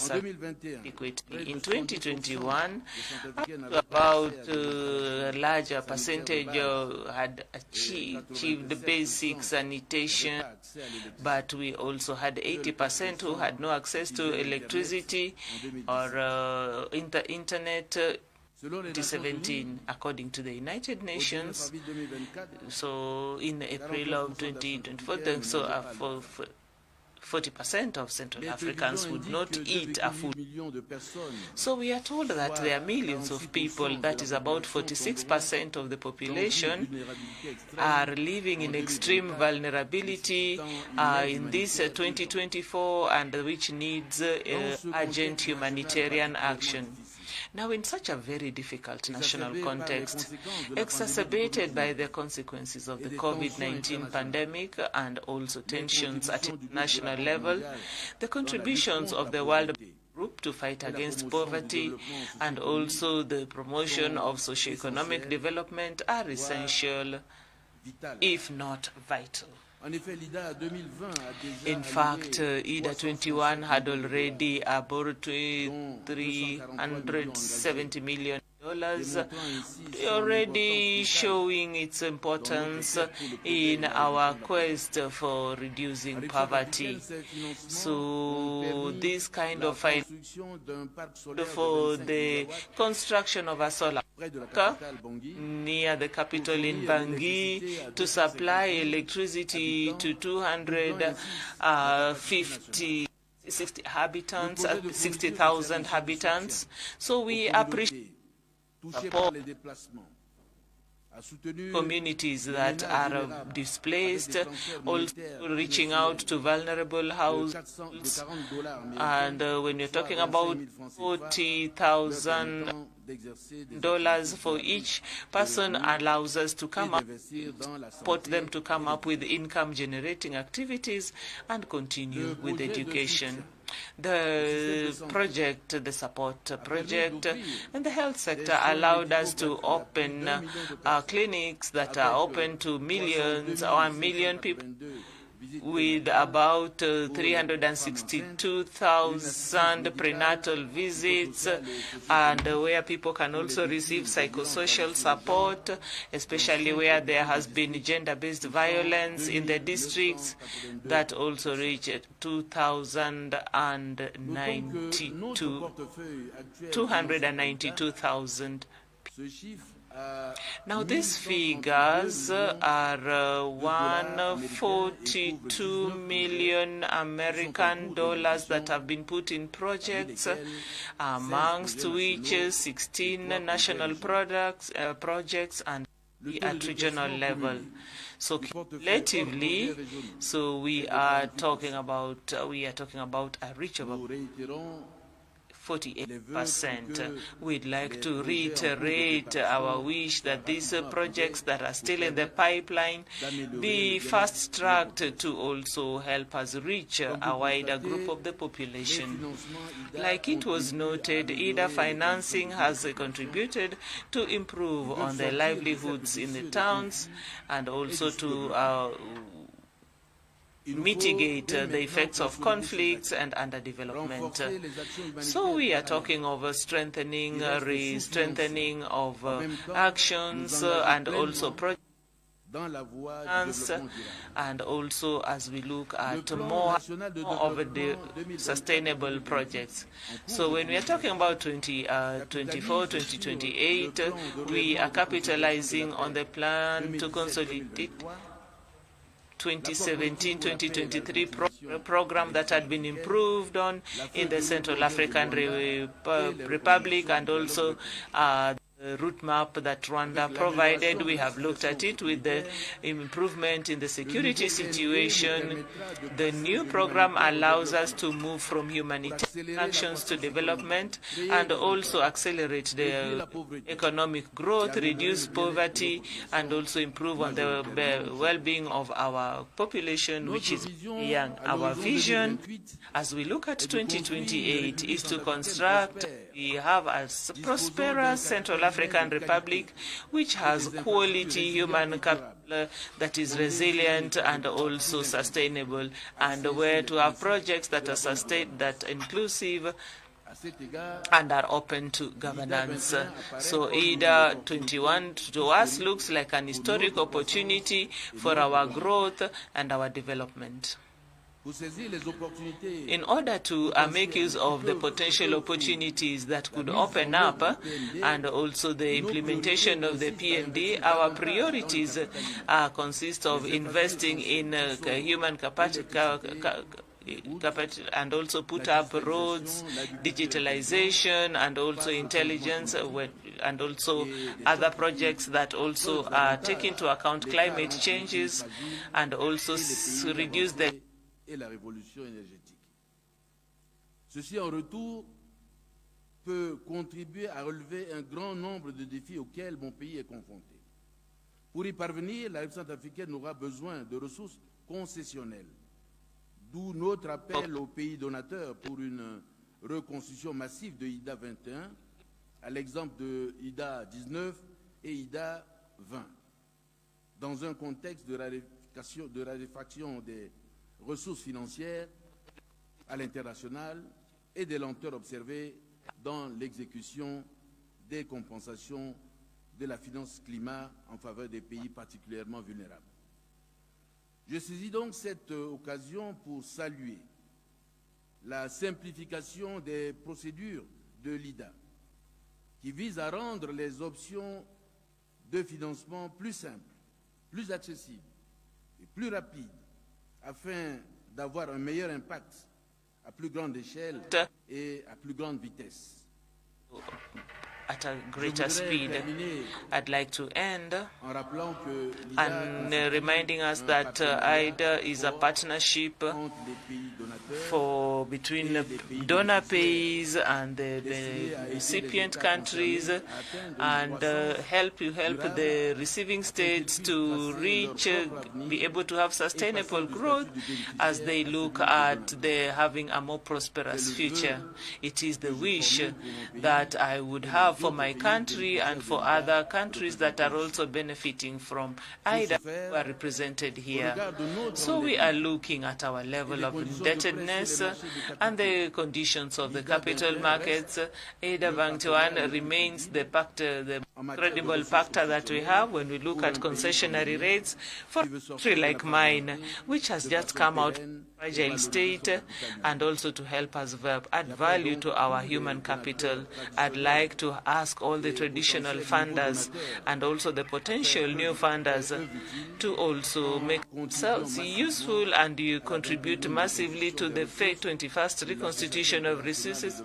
equity. In 2021, about a larger percentage had achieved basic sanitation, but we also had 80% who had no access to electricity or internet. 2017, according to the United Nations. So in April of 2024, so 40% of Central Africans would not eat a food. So we are told that there are millions of people, that is about 46% of the population, are living in extreme vulnerability in this 2024, and which needs urgent humanitarian action. Now, in such a very difficult national context, exacerbated by the consequences of the COVID-19 pandemic and also tensions at international level, the contributions of the World Group to fight against poverty and also the promotion of socio-economic development are essential, if not vital. In fact, IDA 21 had already about $370 million, already showing its importance in our quest for reducing poverty. So this kind of for the construction of a solar park near the capital in Bangui to supply electricity to 60,000 habitants. So we appreciate communities that are displaced, also reaching out to vulnerable households. And when you're talking about $40,000 for each person, allows us to come up, support them to come up with income-generating activities and continue with education. The project, the support project, and the health sector allowed us to open clinics that are open to millions or 1 million people, with about 362,000 prenatal visits, and where people can also receive psychosocial support, especially where there has been gender-based violence in the districts, that also reached 292,000. Now, these figures are 142 million American dollars that have been put in projects, amongst which 16 national projects and at regional level. So cumulatively, we are talking about a reach of 48%. We'd like to reiterate our wish that these projects that are still in the pipeline be fast-tracked to also help us reach a wider group of the population. Like it was noted, IDA financing has contributed to improve on the livelihoods in the towns and also to mitigate the effects of conflicts and underdevelopment. So we are talking of strengthening of actions and also projects, and also as we look at more of the sustainable projects. So when we are talking about 2024-2028, we are capitalizing on the plan to consolidate 2017-2023 program that had been improved on in the Central African Republic, and also the route map that Rwanda provided. We have looked at it with the improvement in the security situation. The new program allows us to move from humanitarian actions to development and also accelerate the economic growth, reduce poverty, and also improve on the well-being of our population, which is young. Our vision, as we look at 2028, is to construct, we have a prosperous Central African Republic which has quality human capital that is resilient and also sustainable, and where to have projects that are inclusive and are open to governance. So IDA 21 to us looks like an historic opportunity for our growth and our development. In order to make use of the potential opportunities that could open up and also the implementation of the PND, our priorities consist of investing in human capacity and also put up roads, digitalization, and also intelligence, and also other projects that also take into account climate changes and also reduce the et la révolution énergétique. Ceci en retour peut contribuer à relever un grand nombre de défis auxquels mon pays est confronté. Pour y parvenir, la République centrafricaine aura besoin de ressources concessionnelles, d'où notre appel aux pays donateurs pour une reconstruction massive de IDA 21, à l'exemple de IDA 19 et IDA 20, dans un contexte de raréfaction des ressources financières à l'international et des lenteurs observées dans l'exécution des compensations de la finance climat en faveur des pays particulièrement vulnérables. Je saisis donc cette occasion pour saluer la simplification des procédures de l'IDA, qui vise à rendre les options de financement plus simples, plus accessibles et plus rapides, afin d'avoir un meilleur impact à plus grande échelle et à plus grande vitesse. At a greater speed. I'd like to end and reminding us that IDA is a partnership between donor pays and the recipient countries, and help the receiving states to be able to have sustainable growth as they look at having a more prosperous future. It is the wish that I would have for my country and for other countries that are also benefiting from IDA who are represented here. So we are looking at our level of indebtedness and the conditions of the capital markets. IDA Bank 1 remains the credible factor that we have when we look at concessionary rates for a country like mine, which has just come out of a fragile state, and also to help us add value to our human capital. I'd like to ask all the traditional funders and also the potential new funders to also make themselves useful and you contribute massively to the 21st reconstitution of resources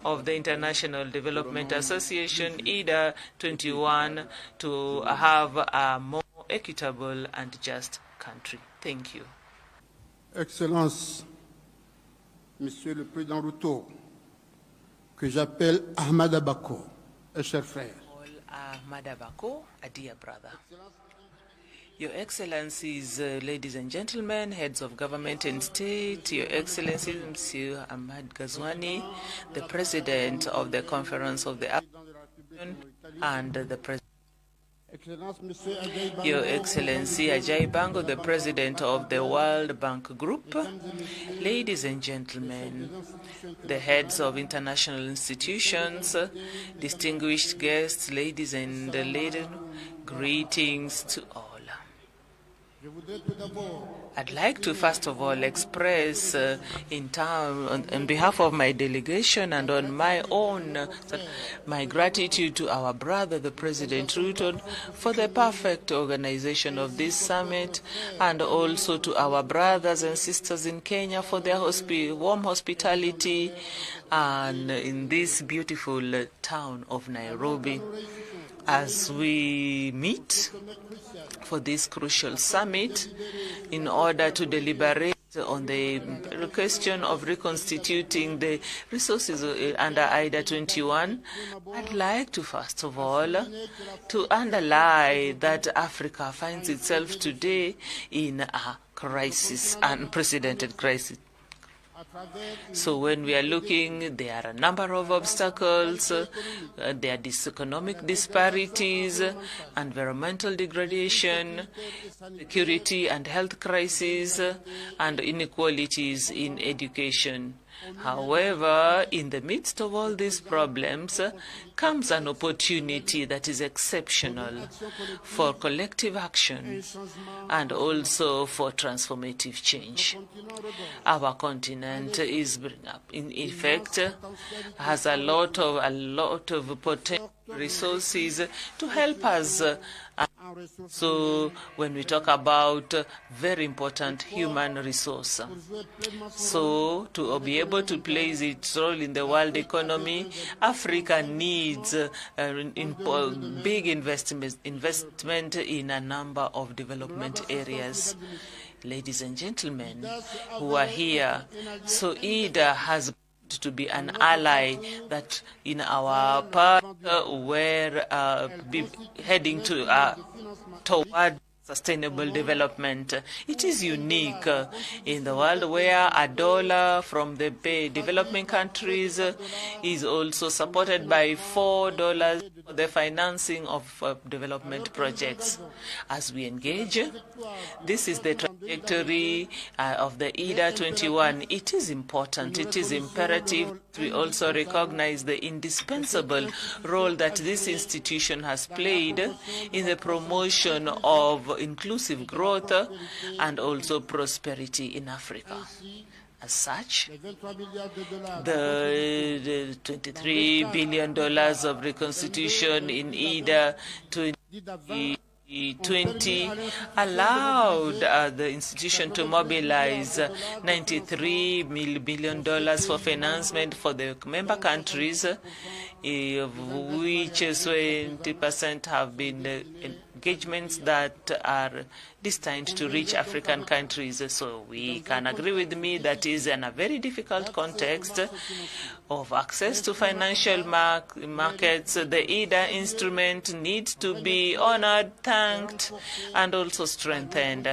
of the International Development Association, IDA 21, to have a more equitable and just country. Thank you. Excellence, Monsieur le Président Ruto, que j'appelle Ahmad Abako, un cher frère. Ahmad Abako, a dear brother. Your Excellencies, ladies and gentlemen, heads of government and state, Your Excellencies, Monsieur Ahmad Ghazouani, the President of the Conference of the African and the President. Your Excellency Ajay Bango, the President of the World Bank Group, ladies and gentlemen, the heads of international institutions, distinguished guests, ladies and ladies, greetings to all. I'd like to first of all express on behalf of my delegation and on my own my gratitude to our brother, the President Ruto, for the perfect organization of this summit, and also to our brothers and sisters in Kenya for their warm hospitality and in this beautiful town of Nairobi. As we meet for this crucial summit in order to deliberate on the question of reconstituting the resources under IDA 21, I'd like to first of all to underline that Africa finds itself today in a crisis, unprecedented crisis. So when we are looking, there are a number of obstacles. There are economic disparities, environmental degradation, security and health crises, and inequalities in education. However, in the midst of all these problems comes an opportunity that is exceptional for collective action and also for transformative change. Our continent is in effect has a lot of potential resources to help us. So when we talk about very important human resource, so to be able to play its role in the world economy, Africa needs big investment in a number of development areas. Ladies and gentlemen who are here, so IDA has to be an ally that in our part we're heading toward sustainable development. It is unique in the world where $1 from the developing countries is also supported by $4 for the financing of development projects. As we engage, this is the trajectory of the IDA 21. It is important, it is imperative. We also recognize the indispensable role that this institution has played in the promotion of inclusive growth and also prosperity in Africa. As such, the $23 billion of reconstitution in IDA 2020 allowed the institution to mobilize $93 billion for financement for the member countries, of which 20% have been engagements that are destined to reach African countries. So we can agree with me that is in a very difficult context of access to financial markets. The IDA instrument needs to be honored, thanked, and also strengthened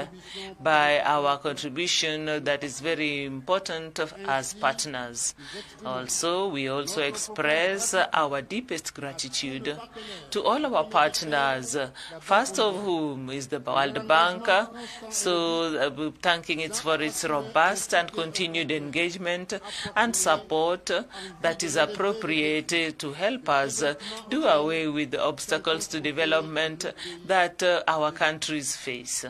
by our contribution that is very important as partners. Also, we also express our deepest gratitude to all our partners, first of whom is the World Bank, so thanking it for its robust and continued engagement and support that is appropriate to help us do away with the obstacles to development that our countries face.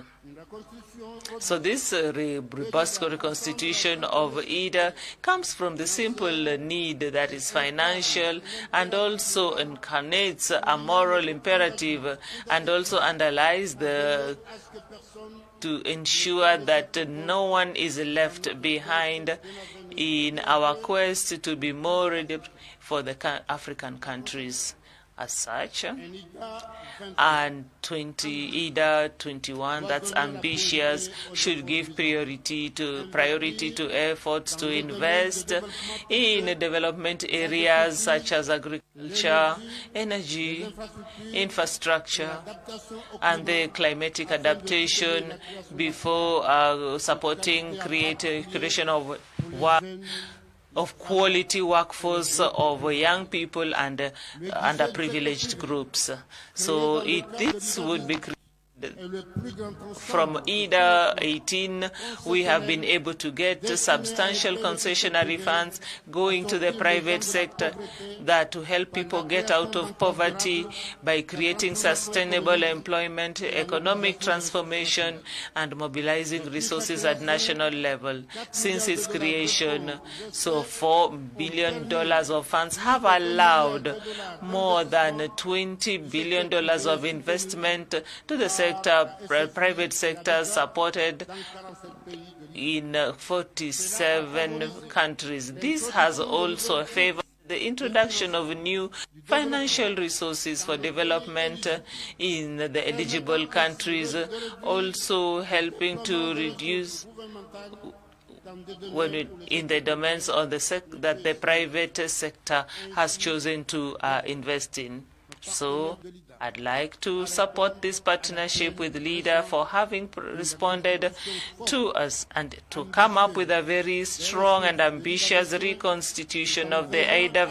So this robust reconstitution of IDA comes from the simple need that is financial and also incarnates a moral imperative and also underlies to ensure that no one is left behind in our quest to be more ready for the African countries. As such, and IDA 21, that's ambitious, should give priority to efforts to invest in development areas such as agriculture, energy, infrastructure, and the climatic adaptation before supporting creation of work, of quality workforce of young people and underprivileged groups. So this would be from IDA 18, we have been able to get substantial concessionary funds going to the private sector that to help people get out of poverty by creating sustainable employment, economic transformation, and mobilizing resources at national level. Since its creation, so $4 billion of funds have allowed more than $20 billion of investment to the private sector supported in 47 countries. This has also favored the introduction of new financial resources for development in the eligible countries, also helping to reduce in the domains of that the private sector has chosen to invest in. So I'd like to support this partnership with LEADER for having responded to us and to come up with a very strong and ambitious reconstitution of the IDA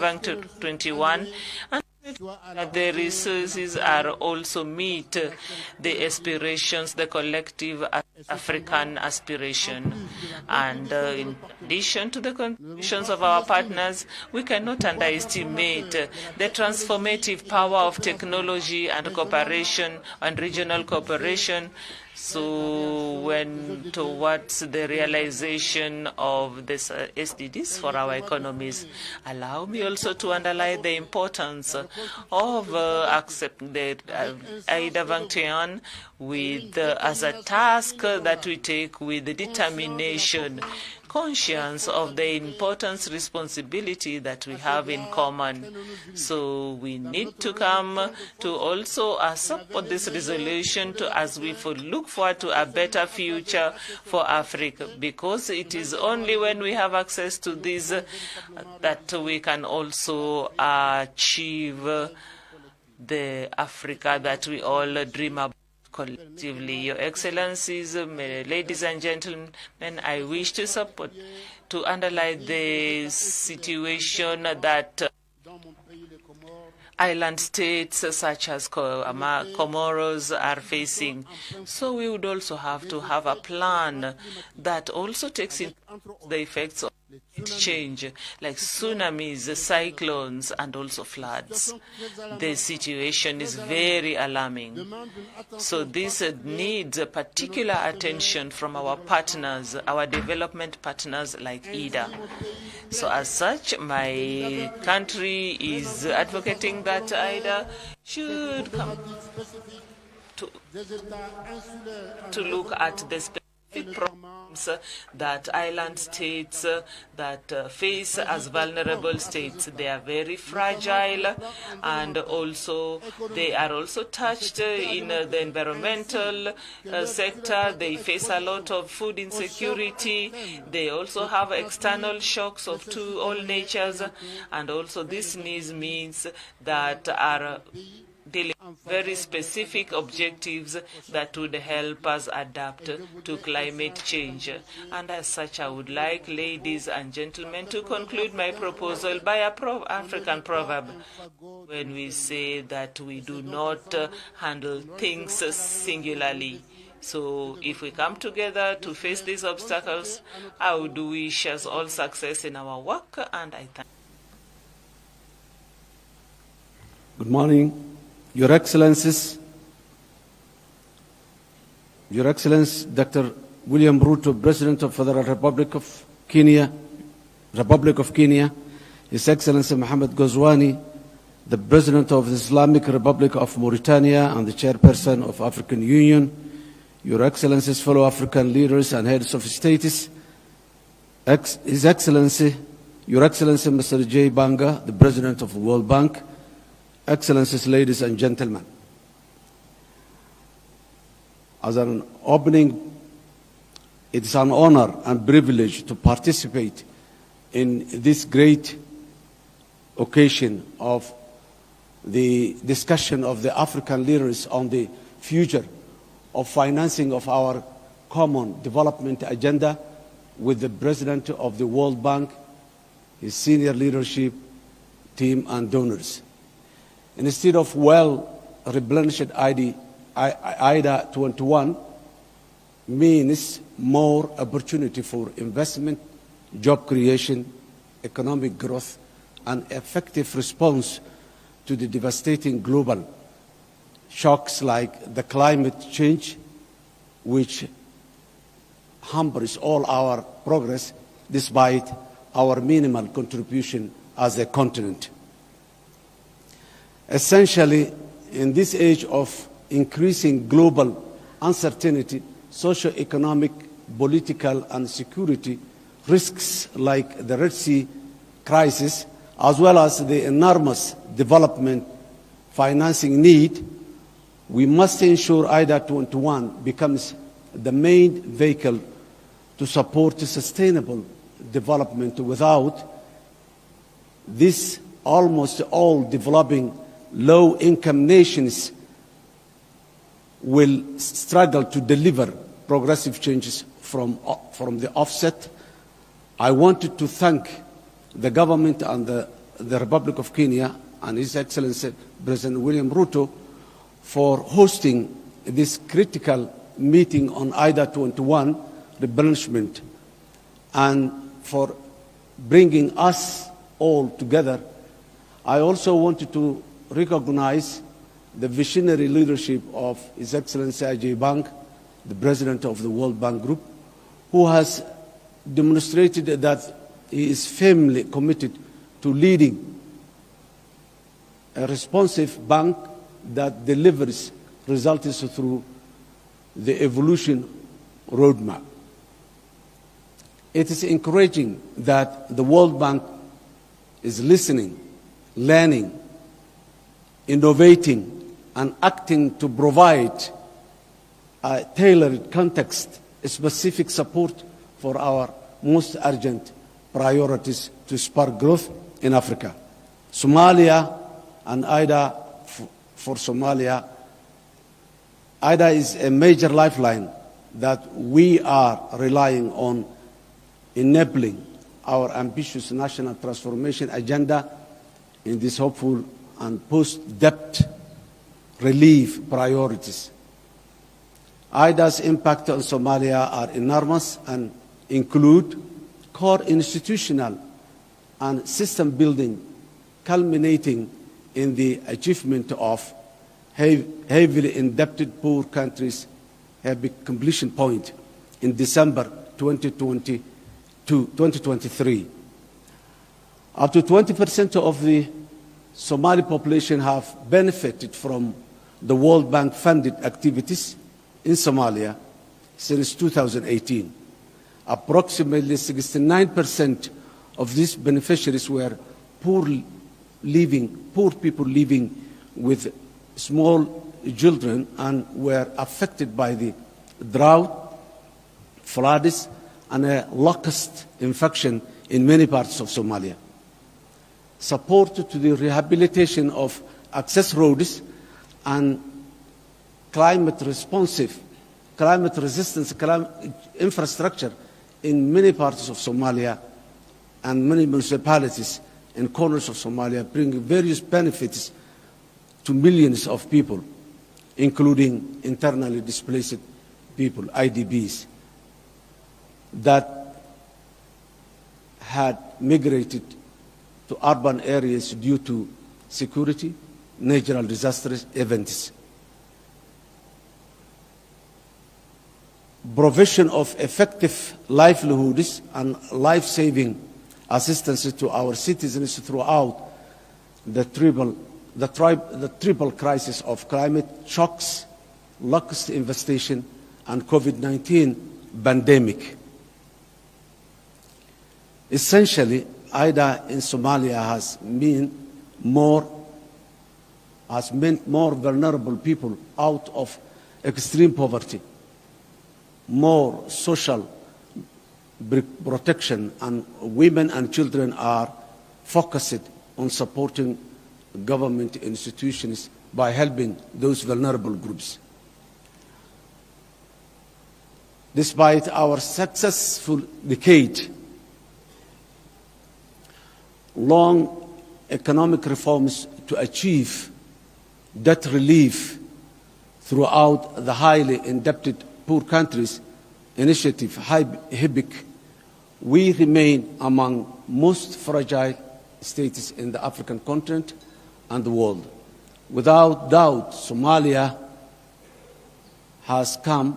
21, and that the resources are also meet the aspirations, the collective African aspiration. And in addition to the contributions of our partners, we cannot underestimate the transformative power of technology and cooperation and regional cooperation. So when towards the realization of this SDGs for our economies, allow me also to underline the importance of accepting the IDA 21 with as a task that we take with determination, conscious of the importance, responsibility that we have in common. So we need to come to also support this resolution as we look forward to a better future for Africa, because it is only when we have access to this that we can also achieve the Africa that we all dream about collectively. Your Excellencies, ladies and gentlemen, I wish to underline the situation that island states such as Comoros are facing. So we would also have to have a plan that also takes into the effects of change, like tsunamis, cyclones, and also floods. The situation is very alarming. So this needs particular attention from our partners, our development partners like IDA. So as such, my country is advocating that IDA should come to look at the specific problems that island states that face as vulnerable states. They are very fragile, and also they are also touched in the environmental sector. They face a lot of food insecurity. They also have external shocks of all natures, and also this means that are dealing with very specific objectives that would help us adapt to climate change. And as such, I would like, ladies and gentlemen, to conclude my proposal by a African proverb when we say that we do not handle things singularly. So if we come together to face these obstacles, I would wish us all success in our work, and I thank you. Good morning. Your Excellencies, Your Excellency Dr. William Ruto, President of Federal Republic of Kenya, His Excellency Mohammed Ghazouani, the President of the Islamic Republic of Mauritania and the Chairperson of African Union, Your Excellencies, fellow African leaders and heads of states, His Excellency, Your Excellency Mr. J. Banga, the President of the World Bank, Excellencies, ladies and gentlemen, as an opening, it is an honor and privilege to participate in this great occasion of the discussion of the African leaders on the future of financing of our common development agenda with the President of the World Bank, his senior leadership team and donors. Instead of well-replenished IDA 21 means more opportunity for investment, job creation, economic growth, and effective response to the devastating global shocks like the climate change, which hampers all our progress despite our minimal contribution as a continent. Essentially, in this age of increasing global uncertainty, socio-economic, political, and security risks like the Red Sea crisis, as well as the enormous development financing need, we must ensure IDA 21 becomes the main vehicle to support sustainable development. Without this, almost all developing low-income nations will struggle to deliver progressive changes from the offset. I wanted to thank the government and the Republic of Kenya and His Excellency President William Ruto for hosting this critical meeting on IDA 21 replenishment and for bringing us all together. I also wanted to recognize the visionary leadership of His Excellency Ajay Bang, the President of the World Bank Group, who has demonstrated that he is firmly committed to leading a responsive bank that delivers results through the evolution roadmap. It is encouraging that the World Bank is listening, learning, innovating, and acting to provide a tailored context-specific support for our most urgent priorities to spark growth in Africa. Somalia and IDA for Somalia IDA is a major lifeline that we are relying on enabling our ambitious national transformation agenda in these hopeful and post-debt relief priorities. IDA's impact on Somalia are enormous and include core institutional and system building, culminating in the achievement of heavily indebted poor countries have a completion point in December 2023. Up to 20% of the Somali population have benefited from the World Bank funded activities in Somalia since 2018. Approximately 69% of these beneficiaries were poor people living with small children and were affected by the drought, floods, and a locust infection in many parts of Somalia. Support to the rehabilitation of access roads and climate resistant infrastructure in many parts of Somalia and many municipalities and corners of Somalia bring various benefits to millions of people, including internally displaced people, IDPs, that had migrated to urban areas due to security, natural disasters, events. Provision of effective livelihoods and life-saving assistance to our citizens throughout the triple crisis of climate shocks, locust infestation, and COVID-19 pandemic. Essentially, IDA in Somalia has meant more vulnerable people out of extreme poverty, more social protection, and women and children are focused on supporting government institutions by helping those vulnerable groups. Despite our successful decade, long economic reforms to achieve debt relief throughout the highly indebted poor countries initiative, HIBIC, we remain among most fragile states in the African continent and the world. Without doubt, Somalia has come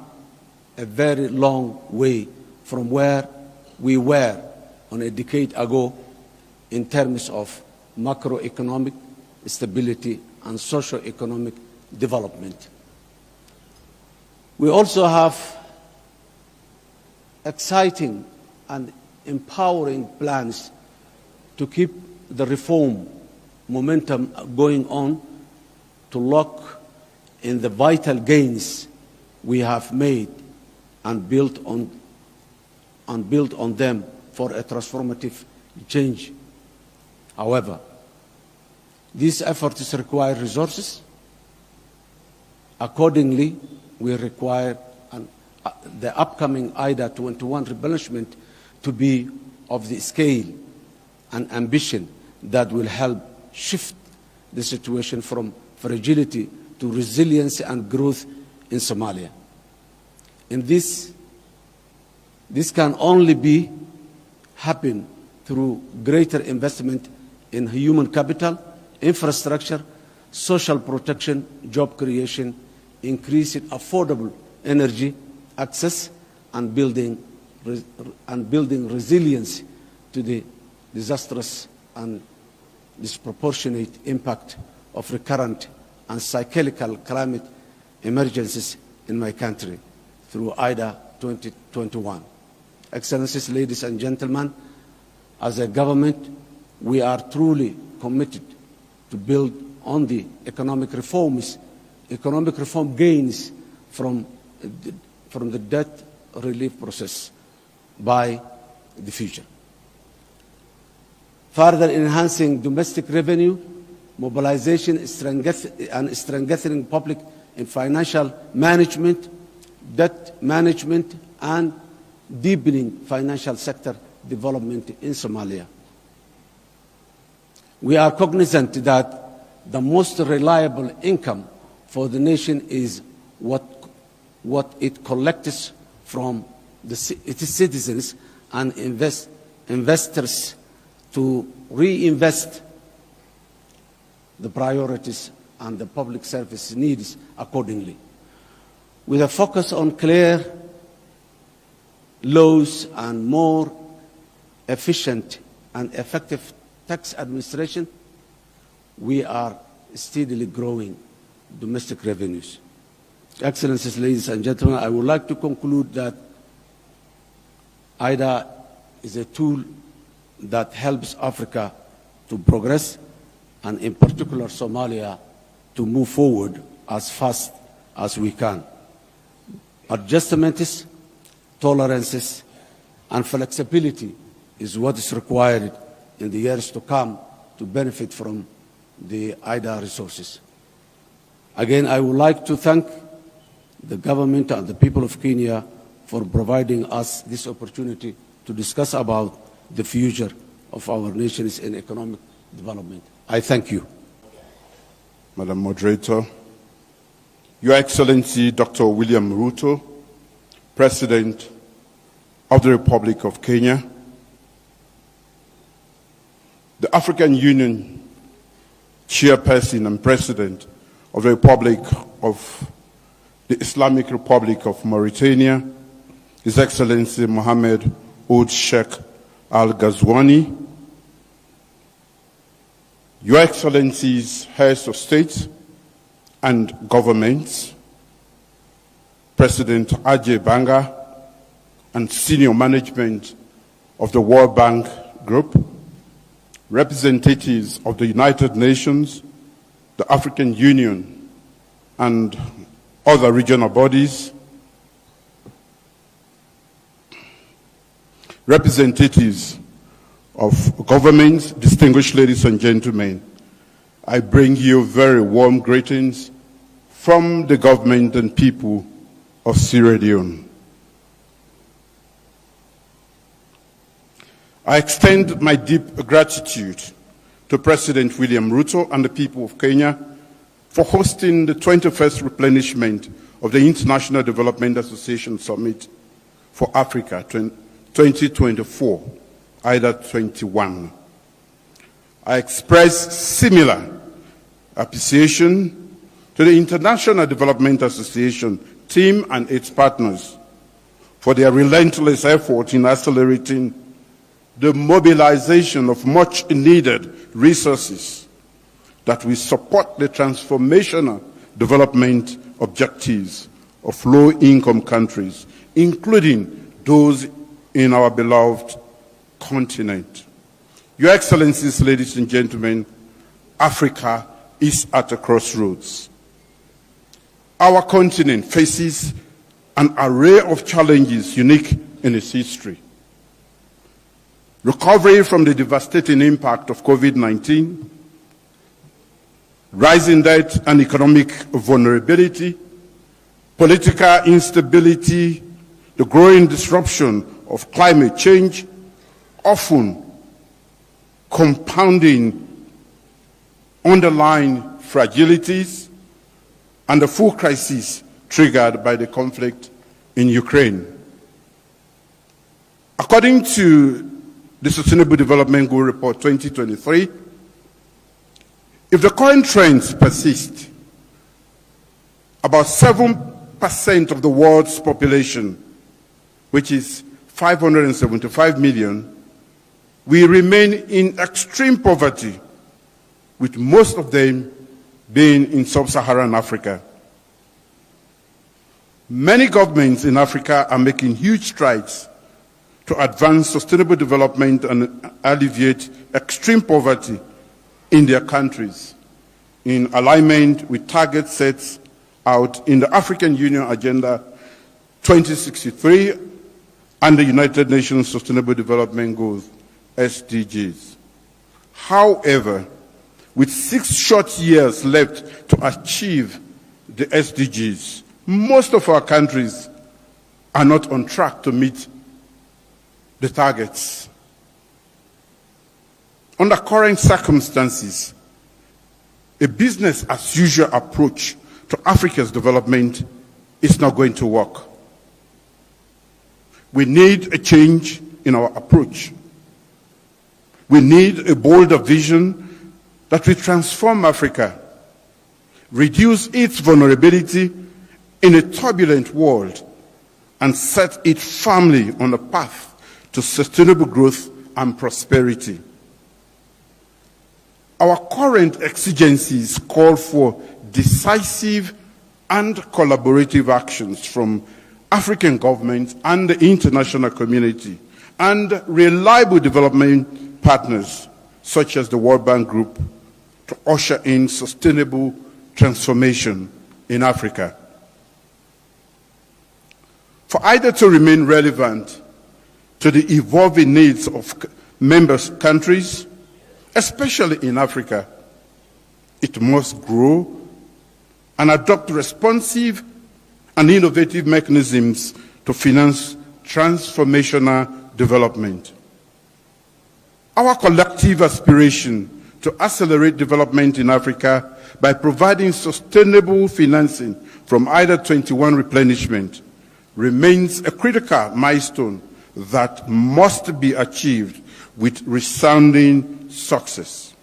a very long way from where we were on a decade ago in terms of macroeconomic stability and socio-economic development. We also have exciting and empowering plans to keep the reform momentum going on, to lock in the vital gains we have made and build on them for a transformative change. However, these efforts require resources. Accordingly, we require the upcoming IDA 21 replenishment to be of the scale and ambition that will help shift the situation from fragility to resilience and growth in Somalia. And this can only happen through greater investment in human capital, infrastructure, social protection, job creation, increasing affordable energy access, and building resilience to the disastrous and disproportionate impact of recurrent and cyclical climate emergencies in my country through IDA 2021. Excellencies, ladies and gentlemen, as a government, we are truly committed to build on the economic reform gains from the debt relief process by the future. Further enhancing domestic revenue, mobilization and strengthening public in financial management, debt management, and deepening financial sector development in Somalia. We are cognizant that the most reliable income for the nation is what it collects from its citizens and investors to reinvest the priorities and the public service needs accordingly. With a focus on clear laws and more efficient and effective tax administration, we are steadily growing domestic revenues. Excellencies, ladies and gentlemen, I would like to conclude that IDA is a tool that helps Africa to progress, and in particular Somalia to move forward as fast as we can. Adjustments, tolerances, and flexibility is what is required in the years to come to benefit from the IDA resources. Again, I would like to thank the government and the people of Kenya for providing us this opportunity to discuss about the future of our nations in economic development. I thank you. Madam Moderator, Your Excellency Dr. William Ruto, President of the Republic of Kenya, the African Union Chairperson and President of the Republic of the Islamic Republic of Mauritania, His Excellency Mohammed Ould Sheikh Al Ghazouani, Your Excellencies, Heads of State and Governments, President Ajay Banga, and senior management of the World Bank Group, representatives of the United Nations, the African Union, and other regional bodies, representatives of governments, distinguished ladies and gentlemen, I bring you very warm greetings from the government and people of Sierra Leone. I extend my deep gratitude to President William Ruto and the people of Kenya for hosting the 21st replenishment of the International Development Association Summit for Africa 2024, IDA 21. I express similar appreciation to the International Development Association team and its partners for their relentless effort in accelerating the mobilization of much needed resources that will support the transformational development objectives of low-income countries, including those in our beloved continent. Your Excellencies, ladies and gentlemen, Africa is at a crossroads. Our continent faces an array of challenges unique in its history. Recovery from the devastating impact of COVID-19, rising debt and economic vulnerability, political instability, the growing disruption of climate change, often compounding underlying fragilities, and the full crisis triggered by the conflict in Ukraine. According to the Sustainable Development Goal Report 2023, if the current trends persist, about 7% of the world's population, which is 575 million, will remain in extreme poverty, with most of them being in sub-Saharan Africa. Many governments in Africa are making huge strides to advance sustainable development and alleviate extreme poverty in their countries, in alignment with targets set out in the African Union Agenda 2063 and the United Nations Sustainable Development Goals, SDGs. However, with 6 short years left to achieve the SDGs, most of our countries are not on track to meet the targets. Under current circumstances, a business as usual approach to Africa's development is not going to work. We need a change in our approach. We need a bolder vision that will transform Africa, reduce its vulnerability in a turbulent world, and set it firmly on a path to sustainable growth and prosperity. Our current exigencies call for decisive and collaborative actions from African governments and the international community, and reliable development partners such as the World Bank Group to usher in sustainable transformation in Africa. For either to remain relevant to the evolving needs of member countries, especially in Africa, it must grow and adopt responsive and innovative mechanisms to finance transformational development. Our collective aspiration to accelerate development in Africa by providing sustainable financing from either 21 replenishment remains a critical milestone that must be achieved with resounding success.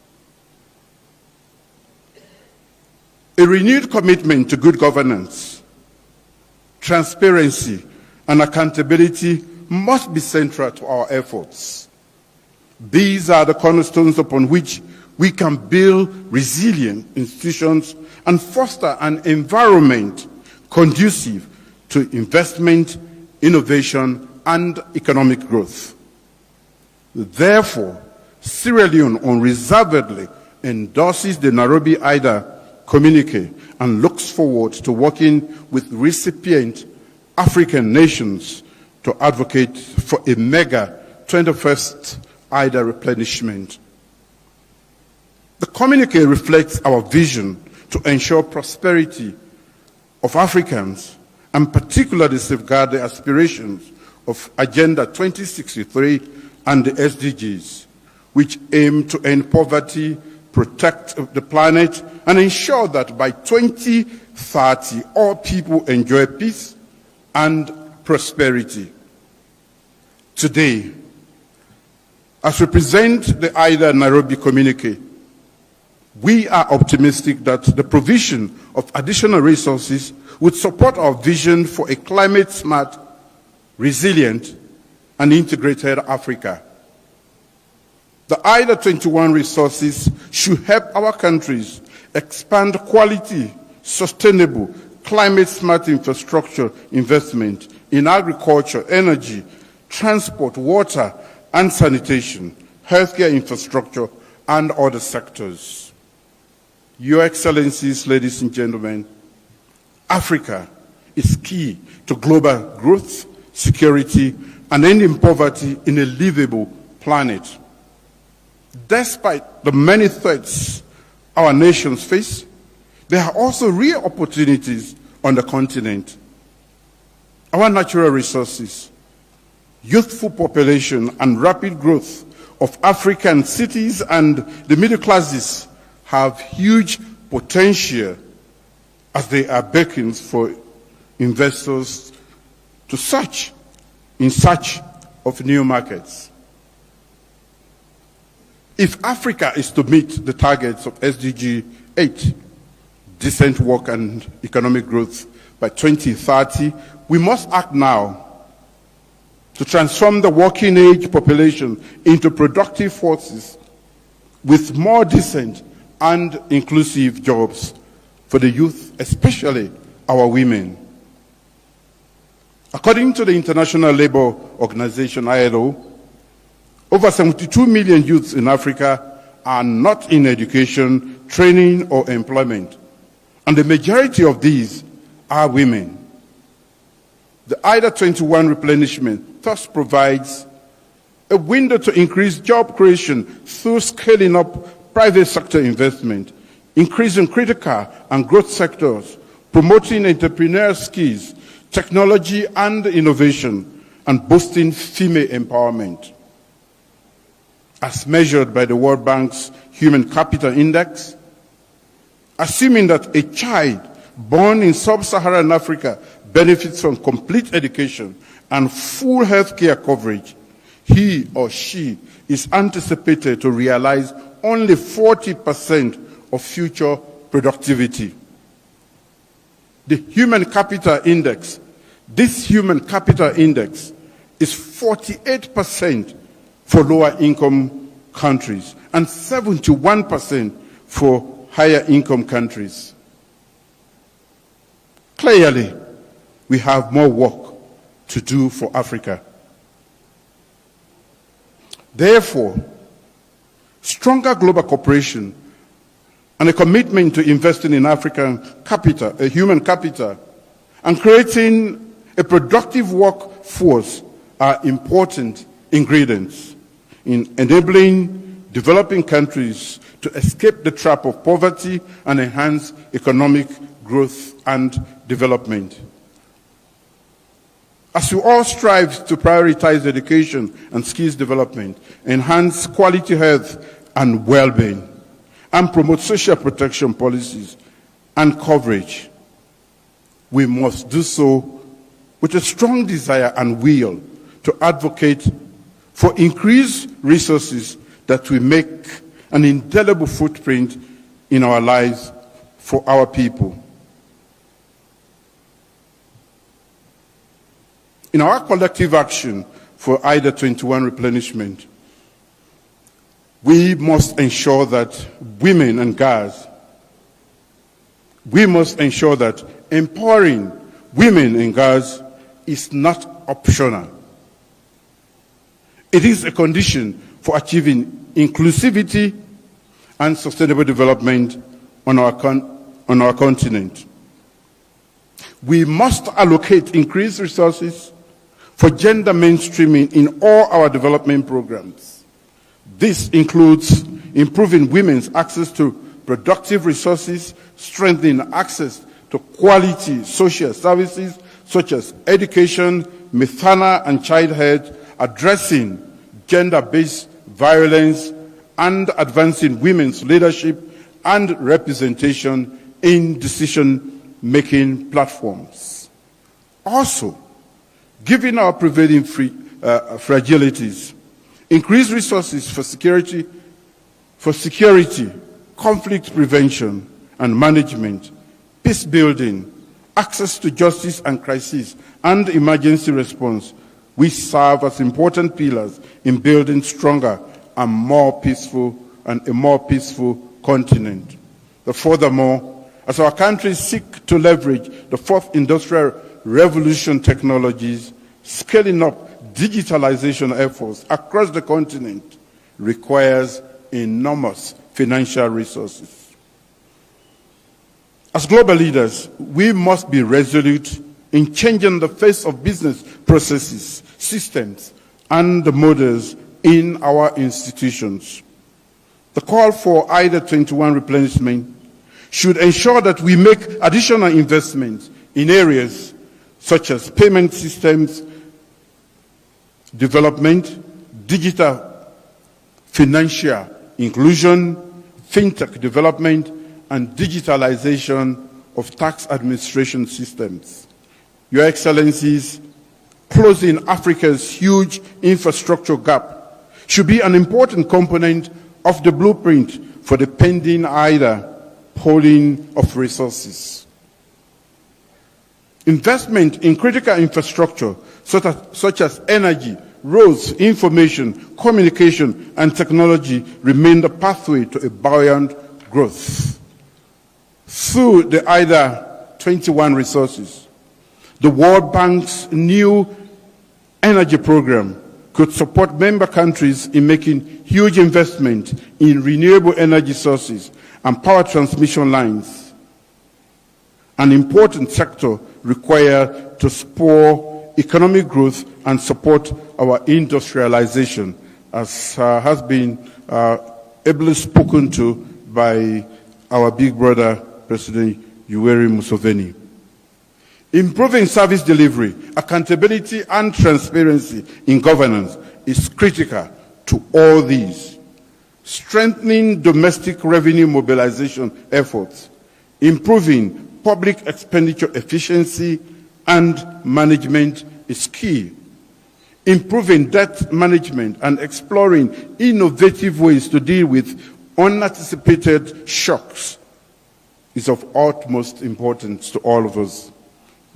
A renewed commitment to good governance, transparency, and accountability must be central to our efforts. These are the cornerstones upon which we can build resilient institutions and foster an environment conducive to investment, innovation, and economic growth. Therefore, Sierra Leone unreservedly endorses the Nairobi IDA communique and looks forward to working with recipient African nations to advocate for a mega 21st IDA replenishment. The communique reflects our vision to ensure prosperity of Africans and particularly safeguard the aspirations of Agenda 2063 and the SDGs, which aim to end poverty, protect the planet, and ensure that by 2030 all people enjoy peace and prosperity. Today, as we present the IDA Nairobi communique, we are optimistic that the provision of additional resources would support our vision for a climate-smart, resilient, and integrated Africa. The IDA 21 resources should help our countries expand quality, sustainable, climate-smart infrastructure investment in agriculture, energy, transport, water, and sanitation, healthcare infrastructure, and other sectors. Your Excellencies, ladies and gentlemen, Africa is key to global growth, security, and ending poverty in a livable planet. Despite the many threats our nations face, there are also real opportunities on the continent. Our natural resources, youthful population, and rapid growth of African cities and the middle classes have huge potential as they are beckons for investors to search in search of new markets. If Africa is to meet the targets of SDG 8, decent work and economic growth, by 2030, we must act now to transform the working age population into productive forces with more decent and inclusive jobs for the youth, especially our women. According to the International Labour Organization, ILO, over 72 million youths in Africa are not in education, training, or employment, and the majority of these are women. The IDA 21 replenishment thus provides a window to increase job creation through scaling up private sector investment, increasing critical and growth sectors, promoting entrepreneurial skills, technology and innovation, and boosting female empowerment. As measured by the World Bank's Human Capital Index, assuming that a child born in sub-Saharan Africa benefits from complete education and full health care coverage, he or she is anticipated to realize only 40% of future productivity. The Human Capital Index, this Human Capital Index is 48% for lower income countries and 71% for higher income countries. Clearly, we have more work to do for Africa. Therefore, stronger global cooperation and a commitment to investing in African capital, human capital, and creating a productive workforce are important ingredients in enabling developing countries to escape the trap of poverty and enhance economic growth and development. As we all strive to prioritize education and skills development, enhance quality health and well-being, and promote social protection policies and coverage, we must do so with a strong desire and will to advocate for increased resources that will make an indelible footprint in our lives for our people. In our collective action for IDA 21 replenishment, we must ensure that women and girls, we must ensure that empowering women and girls is not optional. It is a condition for achieving inclusivity and sustainable development on our continent. We must allocate increased resources for gender mainstreaming in all our development programs. This includes improving women's access to productive resources, strengthening access to quality social services such as education, maternal and child health, addressing gender-based violence, and advancing women's leadership and representation in decision-making platforms. Also, given our prevailing fragilities, increased resources for security, conflict prevention and management, peace building, access to justice and crisis, and emergency response, which serve as important pillars in building stronger and a more peaceful continent. But furthermore, as our countries seek to leverage the fourth industrial revolution technologies, scaling up digitalization efforts across the continent requires enormous financial resources. As global leaders, we must be resolute in changing the face of business processes, systems, and the models in our institutions. The call for IDA 21 replenishment should ensure that we make additional investments in areas such as payment systems development, digital financial inclusion, fintech development, and digitalization of tax administration systems. Your Excellencies, closing Africa's huge infrastructure gap should be an important component of the blueprint for the pending IDA pooling of resources. Investment in critical infrastructure such as energy, roads, information, communication, and technology remain the pathway to a buoyant growth. Through the IDA 21 resources, the World Bank's new energy program could support member countries in making huge investment in renewable energy sources and power transmission lines, an important sector required to spur economic growth and support our industrialization, as has been ably spoken to by our big brother, President Yoweri Museveni. Improving service delivery, accountability and transparency in governance is critical to all these. Strengthening domestic revenue mobilization efforts, improving public expenditure efficiency and management is key. Improving debt management and exploring innovative ways to deal with unanticipated shocks is of utmost importance to all of us.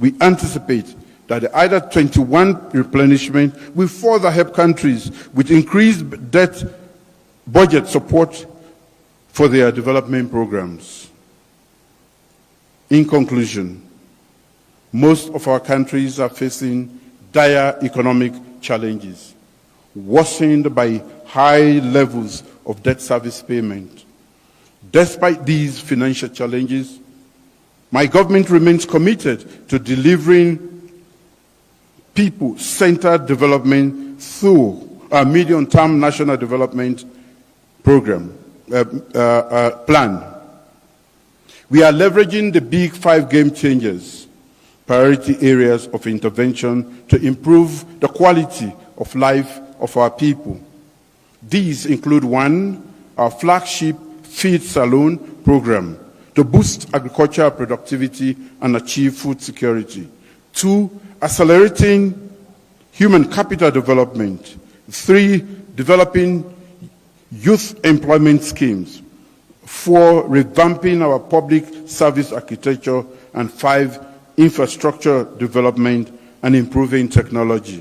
We anticipate that the IDA 21 replenishment will further help countries with increased debt budget support for their development programs. In conclusion, most of our countries are facing dire economic challenges, worsened by high levels of debt service payment. Despite these financial challenges, my government remains committed to delivering people-centered development through our medium-term national development program plan. We are leveraging the big 5 game changers, priority areas of intervention to improve the quality of life of our people. These include 1, our flagship Feed Saloon program to boost agricultural productivity and achieve food security. 2, accelerating human capital development. 3, developing youth employment schemes. 4, revamping our public service architecture. And 5, infrastructure development and improving technology.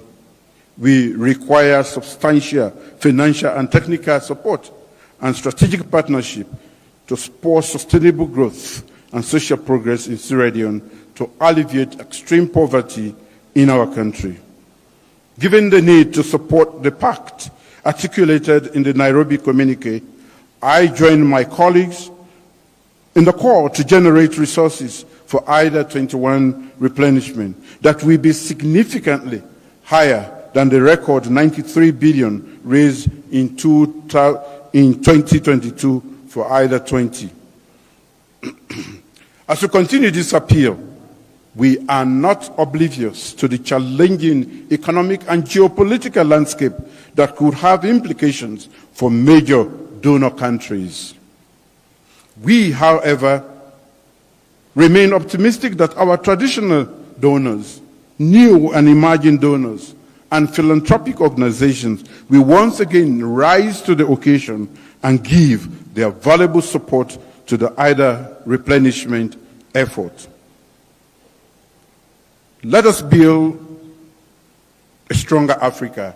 We require substantial financial and technical support and strategic partnership to spur sustainable growth and social progress in Sierra Leone to alleviate extreme poverty in our country. Given the need to support the pact articulated in the Nairobi communique, I join my colleagues in the call to generate resources for IDA 21 replenishment that will be significantly higher than the record 93 billion raised in 2022 for IDA 20. As we continue this appeal, we are not oblivious to the challenging economic and geopolitical landscape that could have implications for major donor countries. We, however, remain optimistic that our traditional donors, new and emerging donors, and philanthropic organizations will once again rise to the occasion and give their valuable support to the IDA replenishment effort. Let us build a stronger Africa,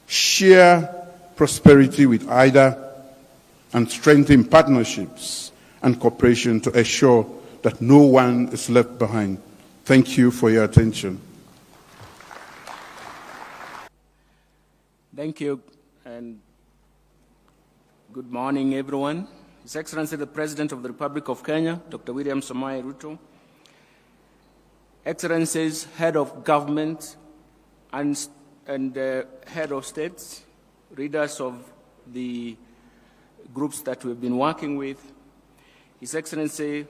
share prosperity with IDA, and strengthen partnerships and cooperation to ensure that no one is left behind. Thank you for your attention. Thank you, and good morning, everyone. His Excellency, the President of the Republic of Kenya, Dr. William Samoei Ruto, Excellencies, Head of Government and Head of States, leaders of the groups that we've been working with, His Excellency,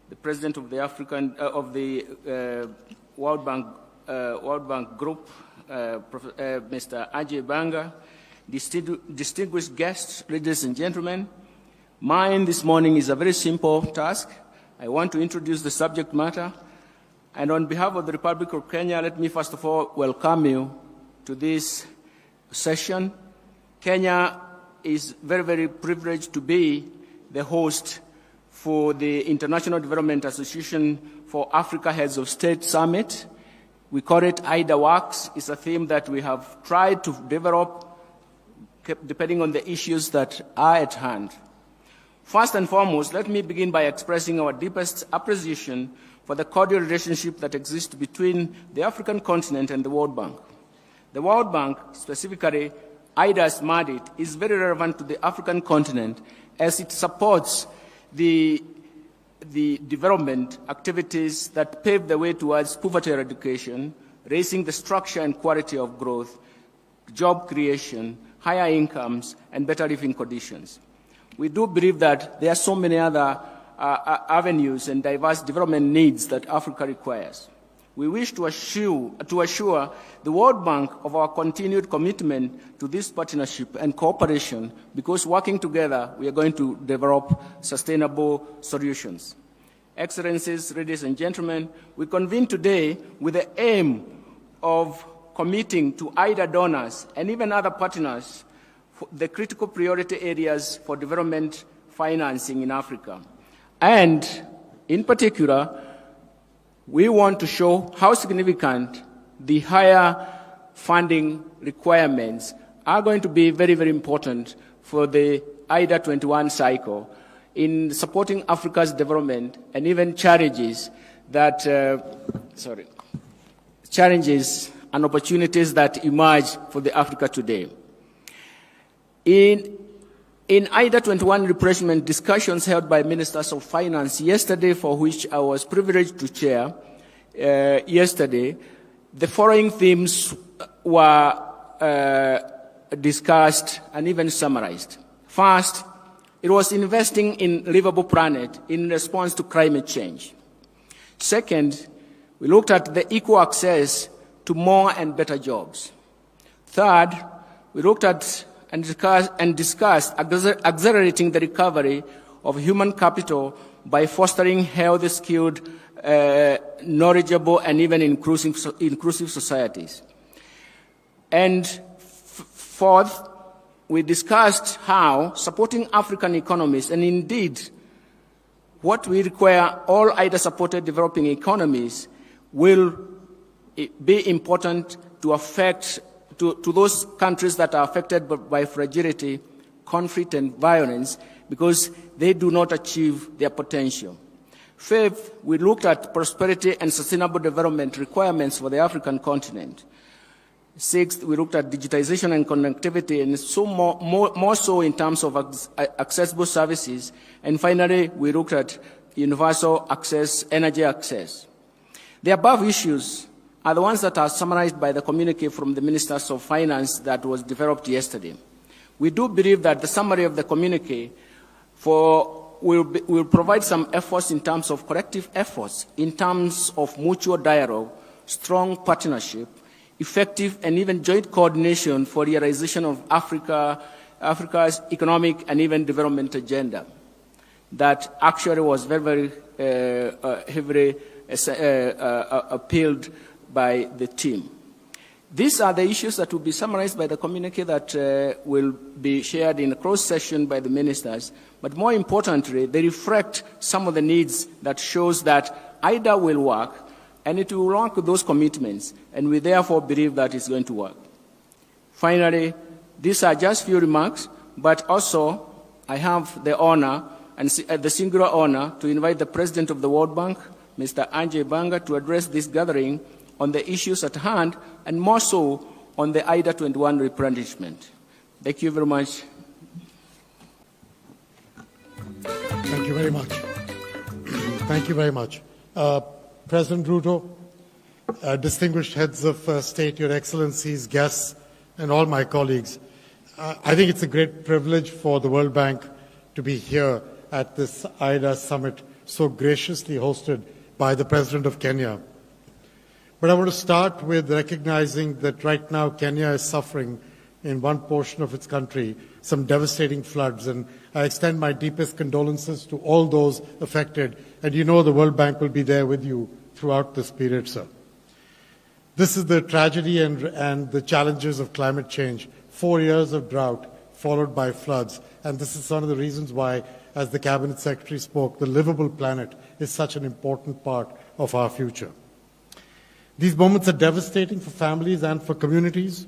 the President of the World Bank Group, Mr. Ajay Banga, distinguished guests, ladies and gentlemen. Mine this morning is a very simple task. I want to introduce the subject matter, and on behalf of the Republic of Kenya, let me first of all welcome you to this session. Kenya is very, very privileged to be the host for the International Development Association for Africa Heads of State Summit. We call it IDA Works. It's a theme that we have tried to develop depending on the issues that are at hand. First and foremost, let me begin by expressing our deepest appreciation for the cordial relationship that exists between the African continent and the World Bank. The World Bank, specifically IDA's mandate, is very relevant to the African continent as it supports the development activities that pave the way towards poverty eradication, raising the structure and quality of growth, job creation, higher incomes, and better living conditions. We do believe that there are so many other avenues and diverse development needs that Africa requires. we wish to assure the World Bank of our continued commitment to this partnership and cooperation, because working together, we are going to develop sustainable solutions. Excellencies, ladies and gentlemen, we convene today with the aim of committing to IDA donors and even other partners the critical priority areas for development financing in Africa. And in particular, we want to show how significant the higher funding requirements are going to be very, very important for the IDA 21 cycle in supporting Africa's development and even challenges that, challenges and opportunities that emerge for the Africa today. In IDA 21 refreshment discussions held by ministers of finance yesterday, for which I was privileged to chair yesterday, the following themes were discussed and even summarized. First, it was investing in a livable planet in response to climate change. Second, we looked at the equal access to more and better jobs. Third, we looked at and discussed accelerating the recovery of human capital by fostering healthy, skilled, knowledgeable, and even inclusive societies. And fourth, we discussed how supporting African economies, and indeed what we require all IDA-supported developing economies, will be important to affect to those countries that are affected by fragility, conflict, and violence, because they do not achieve their potential. Fifth, we looked at prosperity and sustainable development requirements for the African continent. Sixth, we looked at digitization and connectivity, and so more so in terms of accessible services. And finally, we looked at universal access, energy access. The above issues are the ones that are summarized by the communique from the Ministers of Finance that was developed yesterday. We do believe that the summary of the communique will provide some efforts in terms of collective efforts, in terms of mutual dialogue, strong partnership, effective and even joint coordination for realization of Africa's economic and even development agenda. That actually was very, very heavily appealed by the team. These are the issues that will be summarized by the communique that will be shared in a closed session by the ministers. But more importantly, they reflect some of the needs that shows that IDA will work, and it will work with those commitments, and we therefore believe that it's going to work. Finally, these are just few remarks, but also I have the honor and the singular honor to invite the President of the World Bank, Mr. Ajay Banga, to address this gathering on the issues at hand, and more so on the IDA 21 replenishment. Thank you very much. Thank you very much. Thank you very much. President Ruto, distinguished heads of state, Your Excellencies, guests, and all my colleagues, I think it's a great privilege for the World Bank to be here at this IDA summit, so graciously hosted by the President of Kenya. But I want to start with recognizing that right now Kenya is suffering in one portion of its country some devastating floods, and I extend my deepest condolences to all those affected, and you know the World Bank will be there with you throughout this period, sir. This is the tragedy and the challenges of climate change. 4 years of drought followed by floods, and this is one of the reasons why, as the Cabinet Secretary spoke, the livable planet is such an important part of our future. These moments are devastating for families and for communities.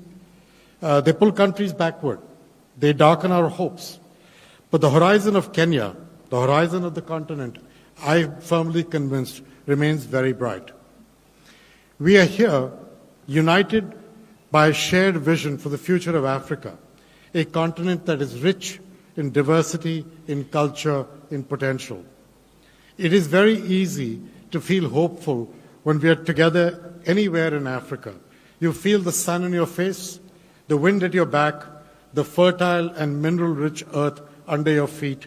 They pull countries backward. They darken our hopes. But the horizon of Kenya, the horizon of the continent, I'm firmly convinced, remains very bright. We are here united by a shared vision for the future of Africa, a continent that is rich in diversity, in culture, in potential. It is very easy to feel hopeful when we are together anywhere in Africa. You feel the sun in your face, the wind at your back, the fertile and mineral-rich earth under your feet,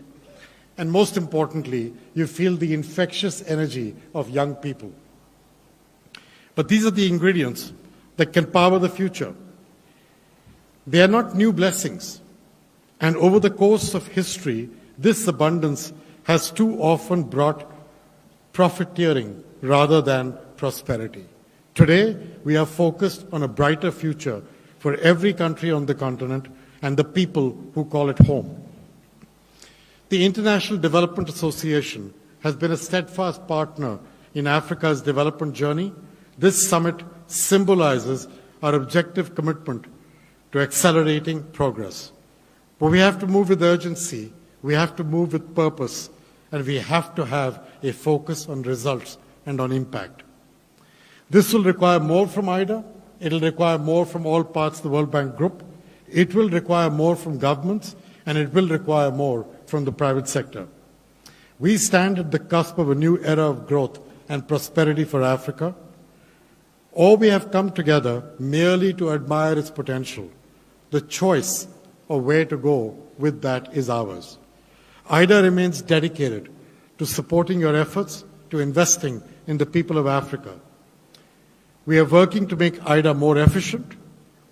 and most importantly, you feel the infectious energy of young people. But these are the ingredients that can power the future. They are not new blessings. And over the course of history, this abundance has too often brought profiteering rather than prosperity. Today, we are focused on a brighter future for every country on the continent and the people who call it home. The International Development Association has been a steadfast partner in Africa's development journey. This summit symbolizes our objective commitment to accelerating progress. But we have to move with urgency, we have to move with purpose, and we have to have a focus on results and on impact. This will require more from IDA, it will require more from all parts of the World Bank Group, it will require more from governments, and it will require more from the private sector. We stand at the cusp of a new era of growth and prosperity for Africa, or we have come together merely to admire its potential. The choice of where to go with that is ours. IDA remains dedicated to supporting your efforts, to investing in the people of Africa. We are working to make IDA more efficient.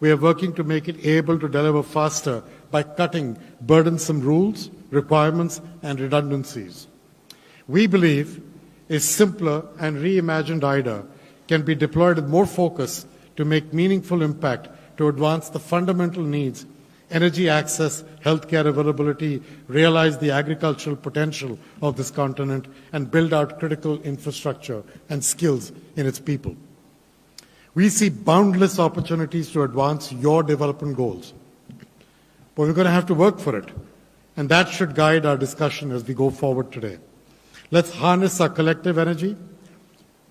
We are working to make it able to deliver faster by cutting burdensome rules, requirements, and redundancies. We believe a simpler and reimagined IDA can be deployed with more focus to make meaningful impact to advance the fundamental needs, energy access, healthcare availability, realize the agricultural potential of this continent, and build out critical infrastructure and skills in its people. We see boundless opportunities to advance your development goals, but we're going to have to work for it, and that should guide our discussion as we go forward today. Let's harness our collective energy,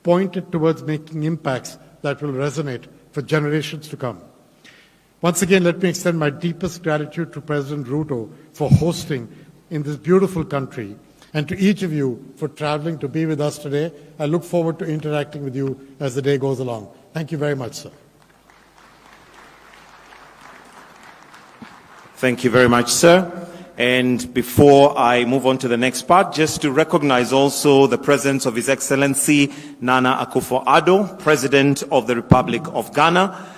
point it towards making impacts that will resonate for generations to come. Once again, let me extend my deepest gratitude to President Ruto for hosting in this beautiful country, and to each of you for traveling to be with us today. I look forward to interacting with you as the day goes along. Thank you very much, sir. Thank you very much, sir. And before I move on to the next part, just to recognize also the presence of His Excellency Nana Akufo-Addo, President of the Republic of Ghana.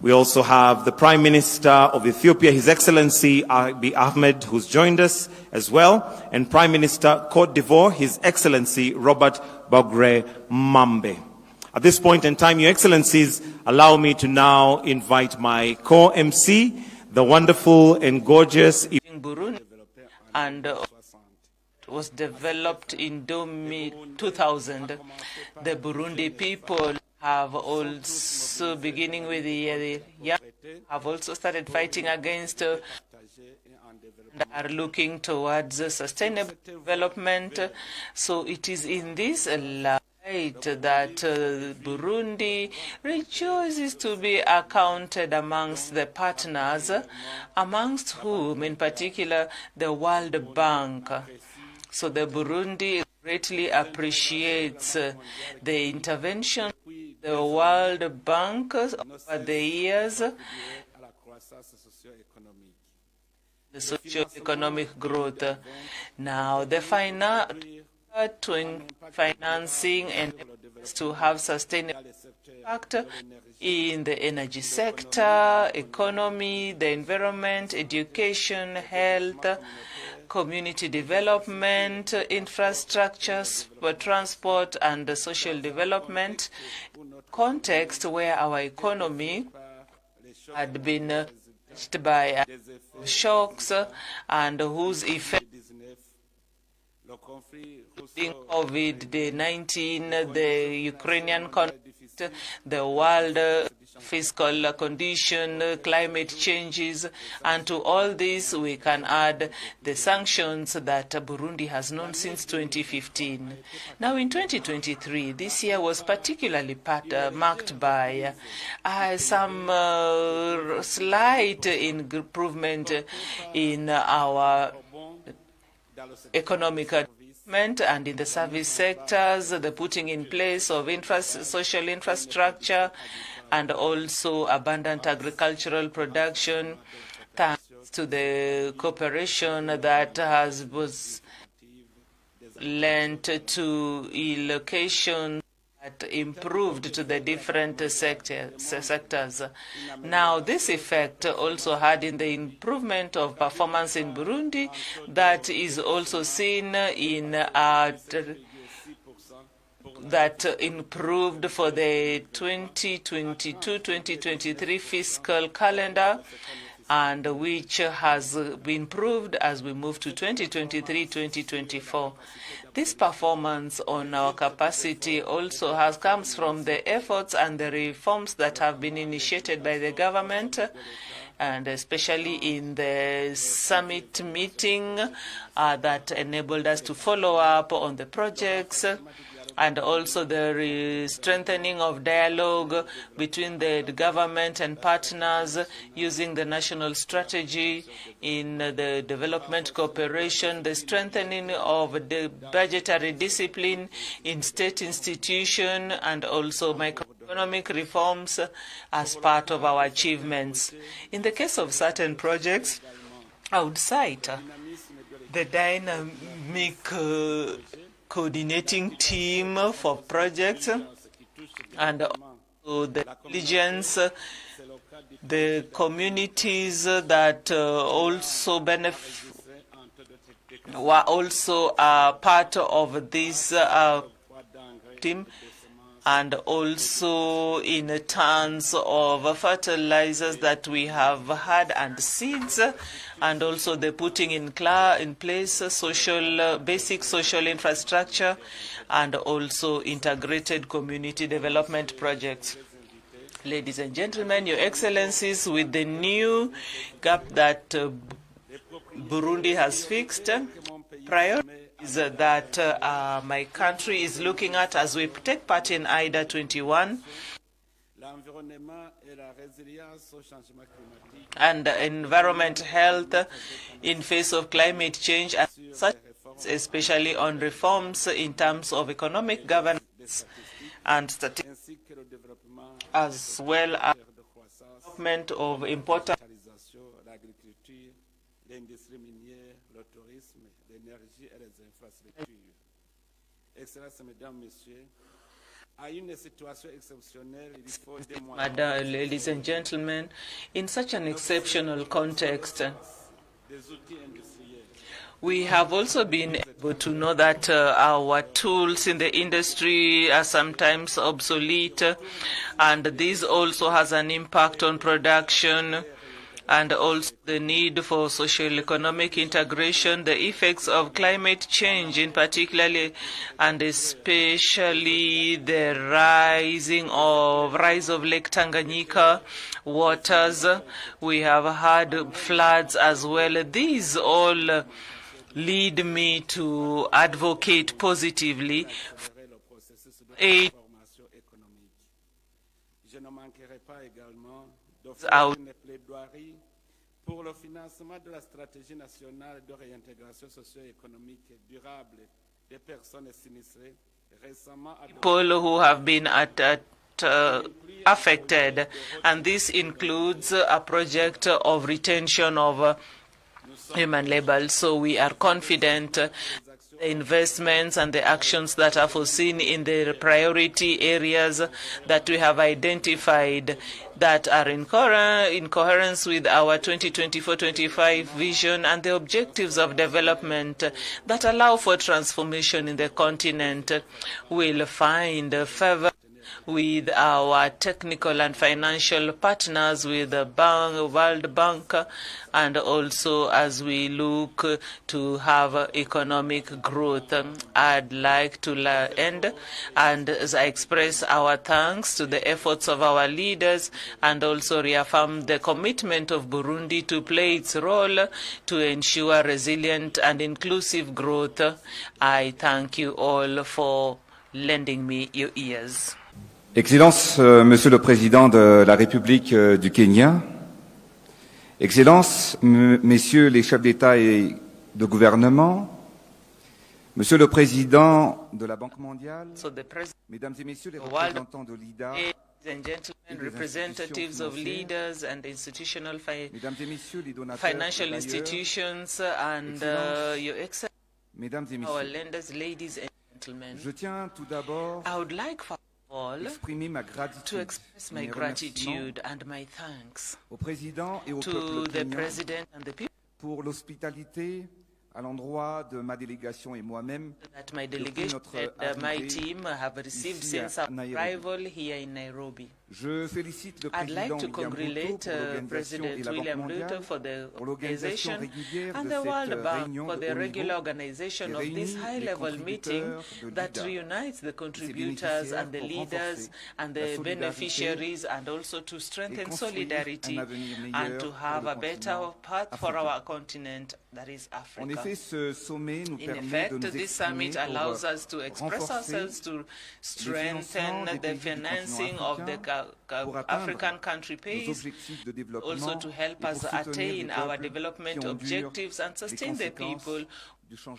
We also have the Prime Minister of Ethiopia, His Excellency Abiy Ahmed, who's joined us as well, and Prime Minister Cote d'Ivoire, His Excellency Robert Bogre Mambe. At this point in time, Your Excellencies, allow me to now invite my co-MC, the wonderful and gorgeous Burundi, and was developed in 2000. The Burundi people have also, beginning with the young, have also started fighting against and are looking towards sustainable development. So it is in this light that Burundi rejoices to be accounted amongst the partners, amongst whom, in particular, the World Bank. So the Burundi greatly appreciates the intervention of the World Bank over the years, the socio-economic growth. Now, the financing and to have sustainable impact in the energy sector, economy, the environment, education, health, community development, infrastructures for transport and social development, context where our economy had been touched by shocks and whose effect COVID-19, the Ukrainian conflict, the world fiscal condition, climate changes, and to all this we can add the sanctions that Burundi has known since 2015. Now in 2023, this year was particularly marked by some slight improvement in our economic development and in the service sectors, the putting in place of social infrastructure, and also abundant agricultural production, thanks to the cooperation that was lent to location that improved to the different sectors. Now, this effect also had in the improvement of performance in Burundi that is also seen in that improved for the 2022-2023 fiscal calendar, and which has been improved as we move to 2023-2024. This performance on our capacity also comes from the efforts and the reforms that have been initiated by the government, and especially in the summit meeting that enabled us to follow up on the projects, and also the strengthening of dialogue between the government and partners using the national strategy in the development cooperation, the strengthening of the budgetary discipline in state institutions, and also microeconomic reforms as part of our achievements. In the case of certain projects, I would cite the dynamic coordinating team for projects, and also the diligence, the communities that also were also part of this team, and also in terms of fertilizers that we have had and seeds, and also the putting in place basic social infrastructure, and also integrated community development projects. Ladies and gentlemen, Your Excellencies, with the new gap that Burundi has fixed, priorities that my country is looking at as we take part in IDA 21, and environment health in face of climate change, and such, especially on reforms in terms of economic governance and statistics, as well as development of important Ladies and gentlemen, in such an exceptional context, we have also been able to know that our tools in the industry are sometimes obsolete, and this also has an impact on production, and also the need for social economic integration, the effects of climate change in particular, and especially the rise of Lake Tanganyika waters. We have had floods as well. These all lead me to advocate positively for aid out pour le financement de la stratégie nationale de réintégration socio-économique durable des personnes sinistrées récemment people who have been affected, and this includes a project of retention of human labor. So we are confident the investments and the actions that are foreseen in the priority areas that we have identified that are in coherence with our 2024-25 vision and the objectives of development that allow for transformation in the continent will find favor with our technical and financial partners, with the World Bank, and also as we look to have economic growth. I'd like to end and as I express our thanks to the efforts of our leaders, and also reaffirm the commitment of Burundi to play its role to ensure resilient and inclusive growth. I thank you all for lending me your ears. Excellences, Monsieur le Président de la République du Kenya, Excellences, Messieurs les chefs d'État et de gouvernement, Monsieur le Président de la Banque mondiale, Mesdames et Messieurs les représentants de l'IDA, and gentlemen, representatives of leaders and institutional financial institutions, and Your Excellency, our lenders, ladies and gentlemen, je tiens tout d'abord I would like all to express my gratitude and my thanks to the President and the people pour l'hospitalité à l'endroit de ma délégation et moi-même that my delegation and my team have received since our arrival here in Nairobi. Je félicite le I'd like to président congratulate President William Ruto for the organization and the World Bank for the regular organization of this high-level meeting that reunites the contributors and the leaders and the beneficiaries, and also to strengthen solidarity and to have a better path for our continent, that is Africa. In effect, this summit allows us to express ourselves, to strengthen the financing of the African country pays, also to help us attain our development objectives and sustain the people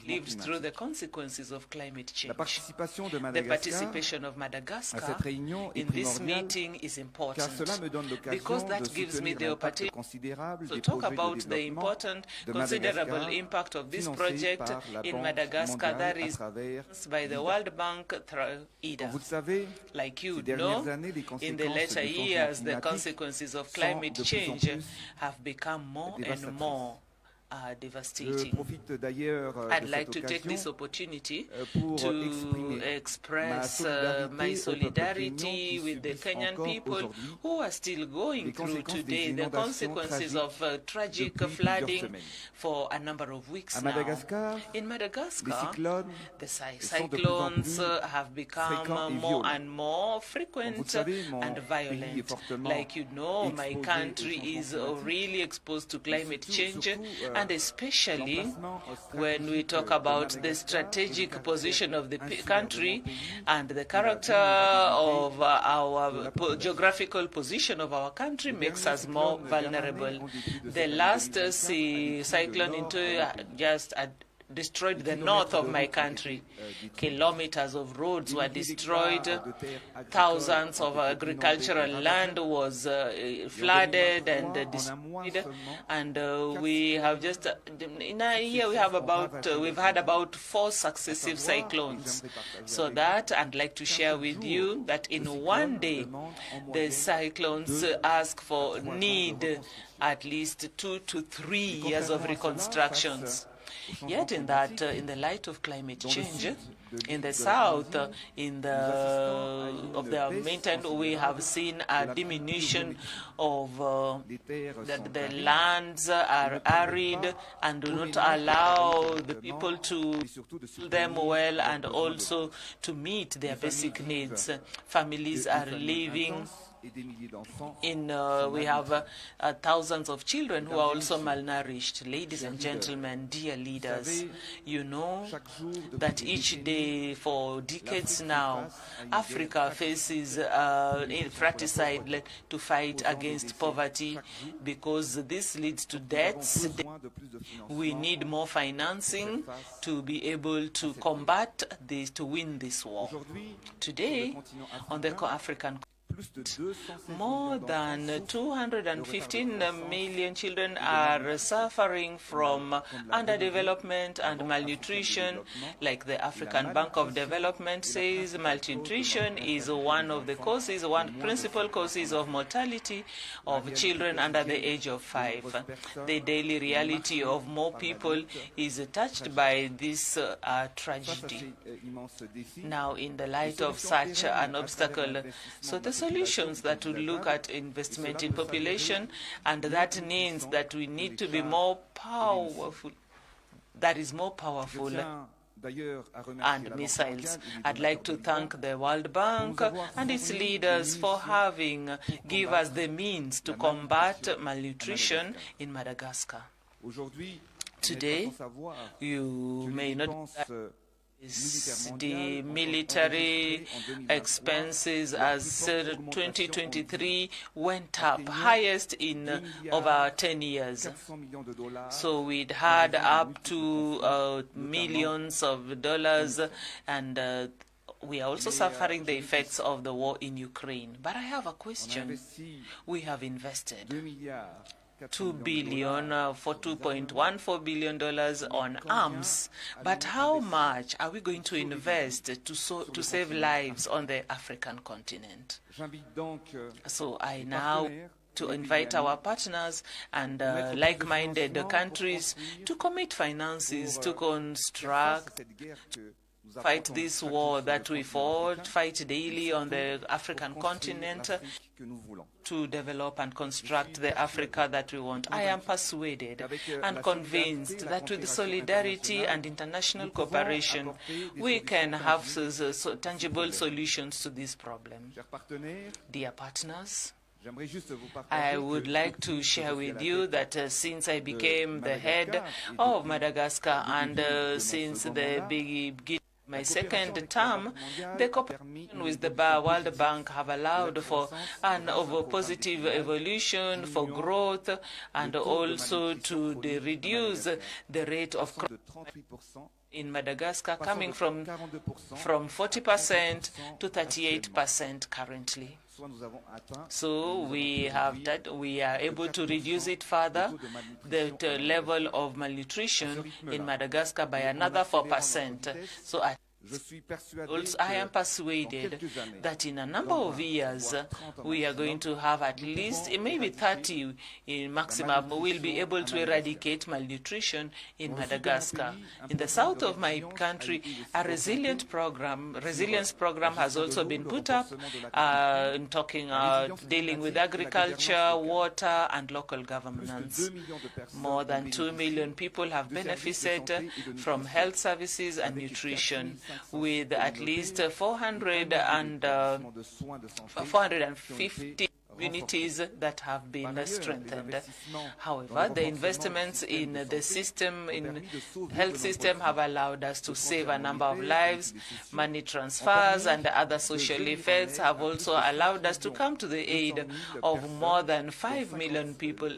lived through the consequences of climate change. The participation of Madagascar in this meeting is important because that gives me the opportunity to talk about the important, considerable impact of this project in Madagascar that is by the World Bank through IDA. Like you know, in the later years, the consequences of climate change have become more and more devastating. I'd like to take this opportunity to express my solidarity with the Kenyan people who are still going through today the consequences of tragic flooding for a number of weeks now. In Madagascar, the cyclones have become more and more frequent and violent. Like you know, my country is really exposed to climate change, and especially when we talk about the strategic position of the country and the character of our geographical position of our country makes us more vulnerable. The last cyclone into just destroyed the north of my country. Kilometers of roads were destroyed. Thousands of agricultural land was flooded and destroyed. And we have just, in a year, we've had about 4 successive cyclones. So that I'd like to share with you that in one day, the cyclones need at least 2 to 3 years of reconstructions. Yet in the light of climate change, in the south, of the mountain, we have seen a diminution of the lands are arid and do not allow the people to do them well and also to meet their basic needs. Families are living we have thousands of children who are also malnourished. Ladies and gentlemen, dear leaders, you know that each day for decades now, Africa faces fratricide to fight against poverty because this leads to deaths. We need more financing to be able to combat this, to win this war. Today, on the African continent, more than 215 million children are suffering from underdevelopment and malnutrition. Like the African Bank of Development says, malnutrition is one of the causes, one principal causes of mortality of children under the age of 5. The daily reality of more people is touched by this tragedy. Now, in the light of such an obstacle, so the solutions that would look at investment in population, and that means that we need to be more powerful, that is more powerful and missiles. I'd like to thank the World Bank and its leaders for having given us the means to combat malnutrition in Madagascar. Today, you may not the military expenses as 2023 went up, highest in over 10 years. So we'd had up to millions of dollars, and we are also suffering the effects of the war in Ukraine. But I have a question. We have invested $2 billion for $2.14 billion on arms. But how much are we going to invest to save lives on the African continent? So I now to invite our partners and like-minded countries to commit finances to construct, fight this war that we fought, fight daily on the African continent, to develop and construct the Africa that we want. I am persuaded and convinced that with solidarity and international cooperation, we can have tangible solutions to this problem. Dear partners, I would like to share with you that since I became the head of Madagascar and since the beginning my second term, the cooperation with the World Bank have allowed for an positive evolution, for growth, and also to reduce the rate of crime in Madagascar, coming from 40% to 38% currently. So we are able to reduce it further, the level of malnutrition in Madagascar by another 4%. So I am persuaded that in a number of years we are going to have at least maybe 30 in maximum. We'll be able to eradicate malnutrition in Madagascar. In the south of my country, a resilience program has also been put up, dealing with agriculture, water, and local governance. More than 2 million people have benefited from health services and nutrition, with at least 450 communities that have been strengthened. However, the investments in the system, in health system, have allowed us to save a number of lives. Money transfers and other social effects have also allowed us to come to the aid of more than 5 million people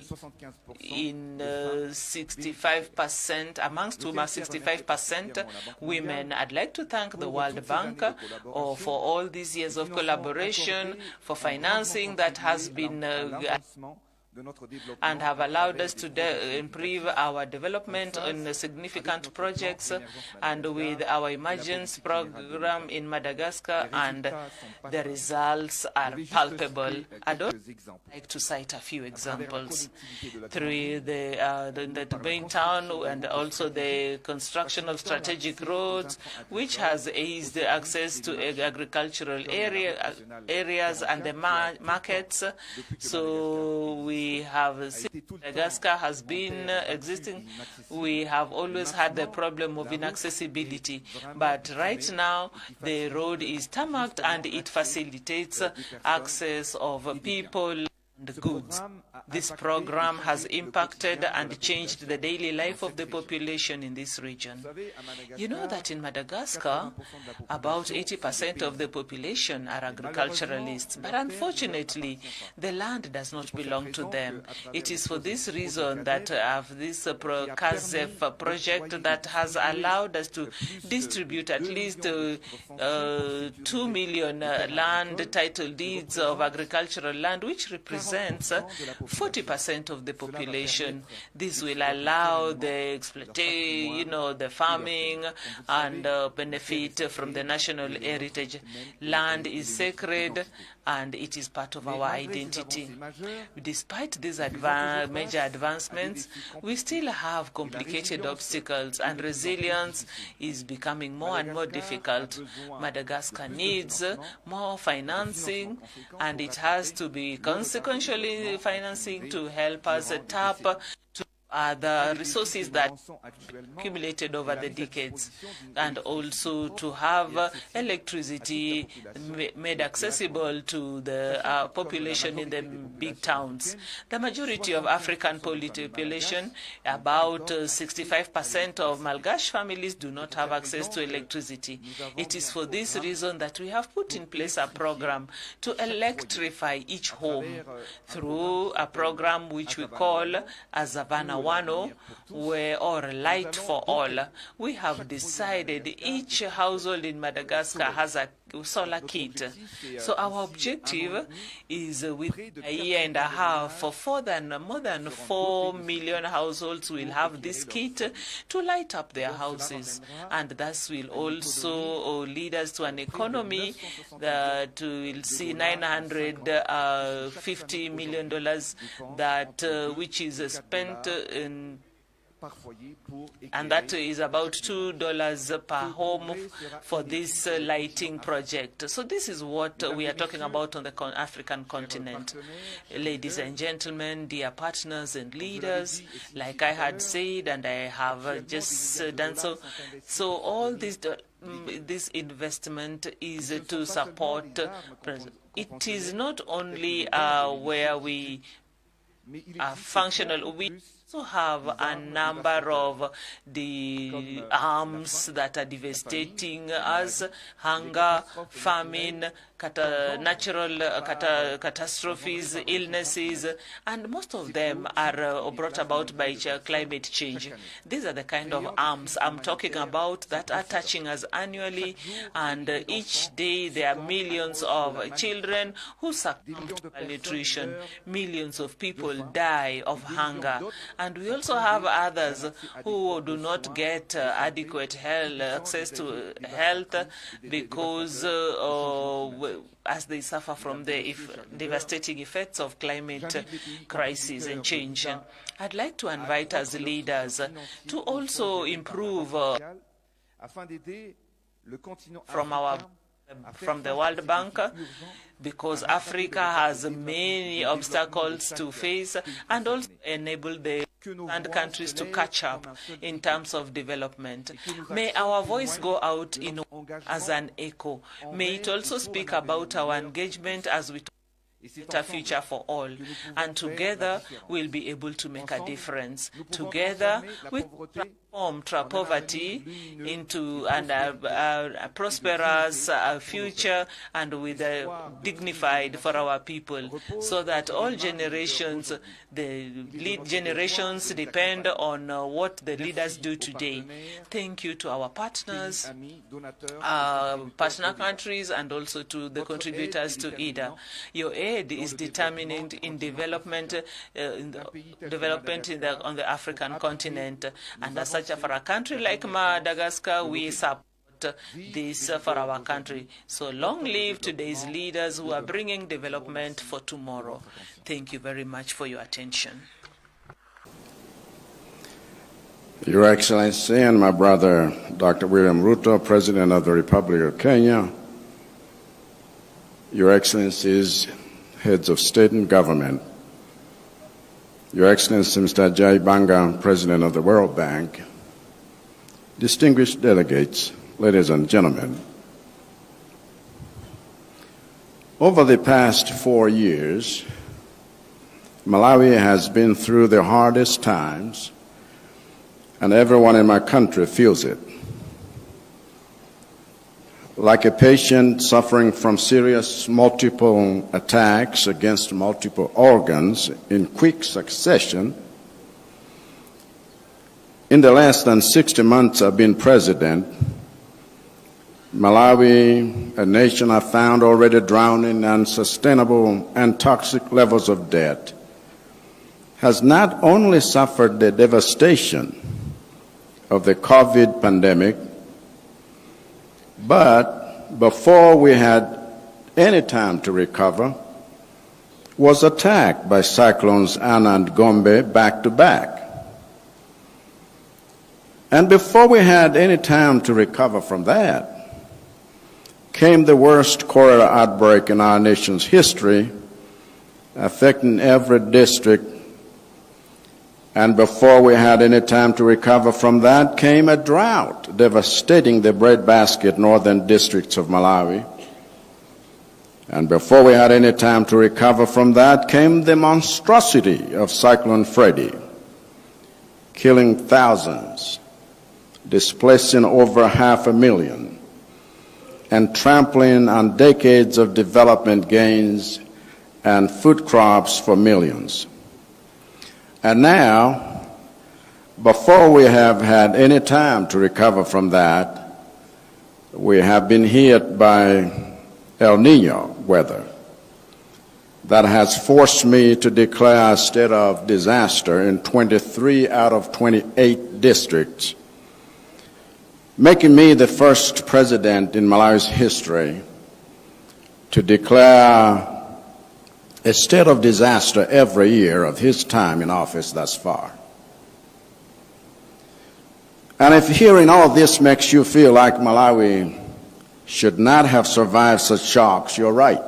in 65%, amongst whom are 65% women. I'd like to thank the World Bank for all these years of collaboration, for financing that has been and have allowed us to improve our development on significant projects, and with our emergence program in Madagascar, and the results are palpable. I'd like to cite a few examples. Through the main town and also the construction of strategic roads, which has eased access to agricultural areas and the markets. So we have Madagascar has been existing. We have always had the problem of inaccessibility, but right now the road is tarmacked and it facilitates access of people and goods. This program has impacted and changed the daily life of the population in this region. You know that in Madagascar, about 80% of the population are agriculturalists, but unfortunately, the land does not belong to them. It is for this reason that I have this CASEF project that has allowed us to distribute at least 2 million land title deeds of agricultural land, which represents 40% of the population. This will allow the exploitation, the farming, and benefit from the national heritage. Land is sacred, and it is part of our identity. Despite these major advancements, we still have complicated obstacles, and resilience is becoming more and more difficult. Madagascar needs more financing, and it has to be consequentially financing to help us tap the resources that accumulated over the decades, and also to have electricity made accessible to the population in the big towns. The majority of African population, about 65% of Malgache families, do not have access to electricity. It is for this reason that we have put in place a program to electrify each home through a program which we call Azavana Wano, or Light for All. We have decided each household in Madagascar has solar kit. So our objective is within a year and a half for more than 4 million households will have this kit to light up their houses, and thus will also lead us to an economy that will see $950 million that which is spent in, and that is about $2 per home for this lighting project. So this is what we are talking about on the African continent. Ladies and gentlemen, dear partners and leaders, like I had said, and I have just done so. So all this investment is to support. It is not only where we are functional. We also have a number of the harms that are devastating us: hunger, famine, natural catastrophes, illnesses, and most of them are brought about by climate change. These are the kind of harms I'm talking about that are touching us annually, and each day there are millions of children who succumb to malnutrition. Millions of people die of hunger. And we also have others who do not get adequate access to health because as they suffer from the devastating effects of climate crisis and change. I'd like to invite us leaders to also improve from the World Bank, because Africa has many obstacles to face, and also enable the countries to catch up in terms of development. May our voice go out as an echo. May it also speak about our engagement as we a future for all, and together we'll be able to make a difference. Together we transform poverty into a prosperous future, and with a dignified for our people, so that all generations, the lead generations, depend on what the leaders do today. Thank you to our partners, partner countries, and also to the contributors to IDA. Your aid is determinant in development, on the African continent, and as such, for a country like Madagascar, we support this for our country. So long live today's leaders who are bringing development for tomorrow. Thank you very much for your attention. Your Excellency and my brother, Dr. William Ruto, President of the Republic of Kenya, Your Excellencies, heads of state and government, Your Excellency Mr. Ajay Banga, President of the World Bank, distinguished delegates, ladies and gentlemen. Over the past 4 years, Malawi has been through the hardest times, and everyone in my country feels it. Like a patient suffering from serious multiple attacks against multiple organs in quick succession, in the less than 60 months I've been president, Malawi, a nation I found already drowning in unsustainable and toxic levels of debt, has not only suffered the devastation of the COVID pandemic, but before we had any time to recover, was attacked by cyclones Ana and Gombe back to back. And before we had any time to recover from that, came the worst cholera outbreak in our nation's history, affecting every district. And before we had any time to recover from that, came a drought devastating the breadbasket northern districts of Malawi. And before we had any time to recover from that, came the monstrosity of Cyclone Freddy, killing thousands, displacing over 500,000, and trampling on decades of development gains and food crops for millions. And now, before we have had any time to recover from that, we have been hit by El Nino weather that has forced me to declare a state of disaster in 23 out of 28 districts, making me the first president in Malawi's history to declare a state of disaster every year of his time in office thus far. And if hearing all this makes you feel like Malawi should not have survived such shocks, you're right.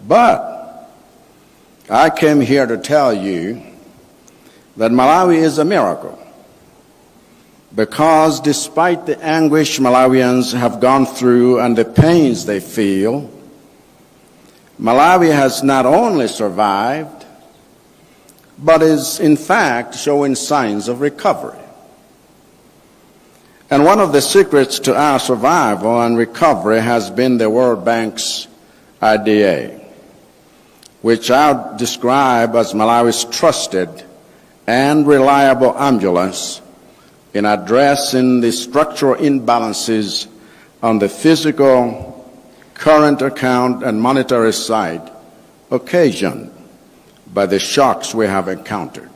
But I came here to tell you that Malawi is a miracle, because despite the anguish Malawians have gone through and the pains they feel, Malawi has not only survived, but is in fact showing signs of recovery. And one of the secrets to our survival and recovery has been the World Bank's IDA, which I'll describe as Malawi's trusted and reliable ambulance in addressing the structural imbalances on the physical, current account, and monetary side occasioned by the shocks we have encountered.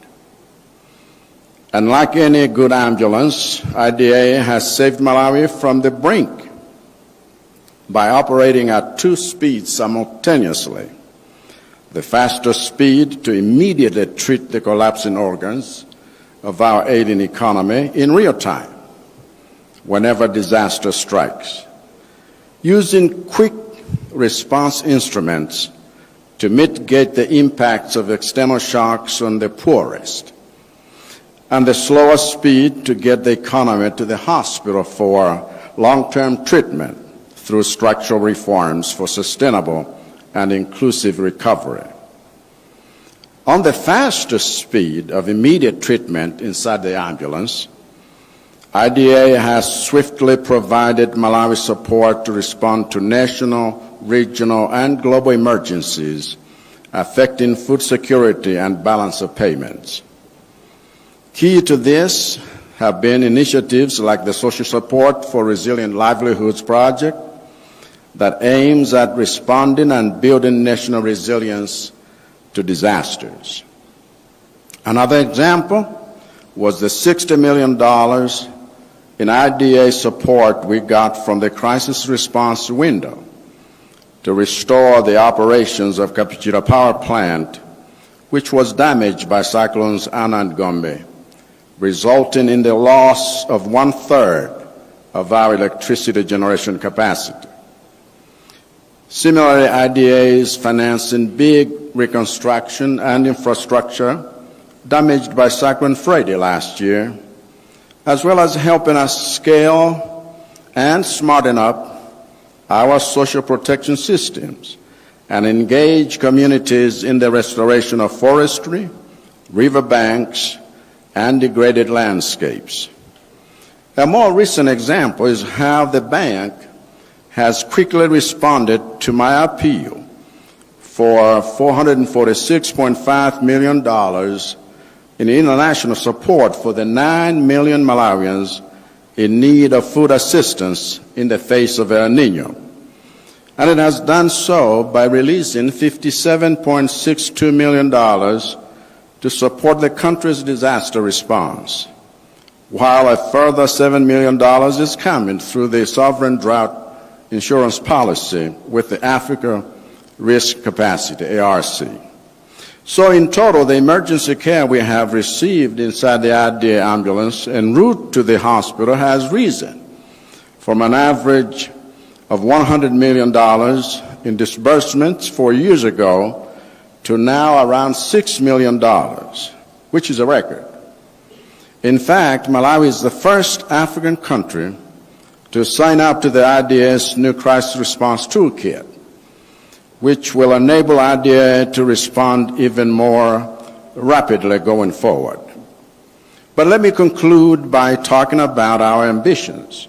And like any good ambulance, IDA has saved Malawi from the brink by operating at 2 speeds simultaneously. The faster speed to immediately treat the collapsing organs of our ailing economy in real time whenever disaster strikes, using quick response instruments to mitigate the impacts of external shocks on the poorest, and the slower speed to get the economy to the hospital for long-term treatment through structural reforms for sustainable and inclusive recovery. On the faster speed of immediate treatment inside the ambulance, IDA has swiftly provided Malawi support to respond to national, regional, and global emergencies affecting food security and balance of payments. Key to this have been initiatives like the Social Support for Resilient Livelihoods Project that aims at responding and building national resilience to disasters. Another example was the $60 million in IDA support we got from the crisis response window to restore the operations of Capichira Power Plant, which was damaged by cyclones Ana and Gombe, resulting in the loss of 1/3 of our electricity generation capacity. Similarly, IDA is financing big reconstruction and infrastructure damaged by Cyclone Freddy last year, as well as helping us scale and smarten up our social protection systems and engage communities in the restoration of forestry, riverbanks, and degraded landscapes. A more recent example is how the bank has quickly responded to my appeal for $446.5 million in international support for the 9 million Malawians in need of food assistance in the face of El Nino. And it has done so by releasing $57.62 million to support the country's disaster response, while a further $7 million is coming through the sovereign drought insurance policy with the Africa Risk Capacity, ARC. So in total, the emergency care we have received inside the IDA ambulance en route to the hospital has risen from an average of $100 million in disbursements 4 years ago to now around $6 million, which is a record. In fact, Malawi is the first African country to sign up to the IDA's new crisis response toolkit, which will enable IDA to respond even more rapidly going forward. But let me conclude by talking about our ambitions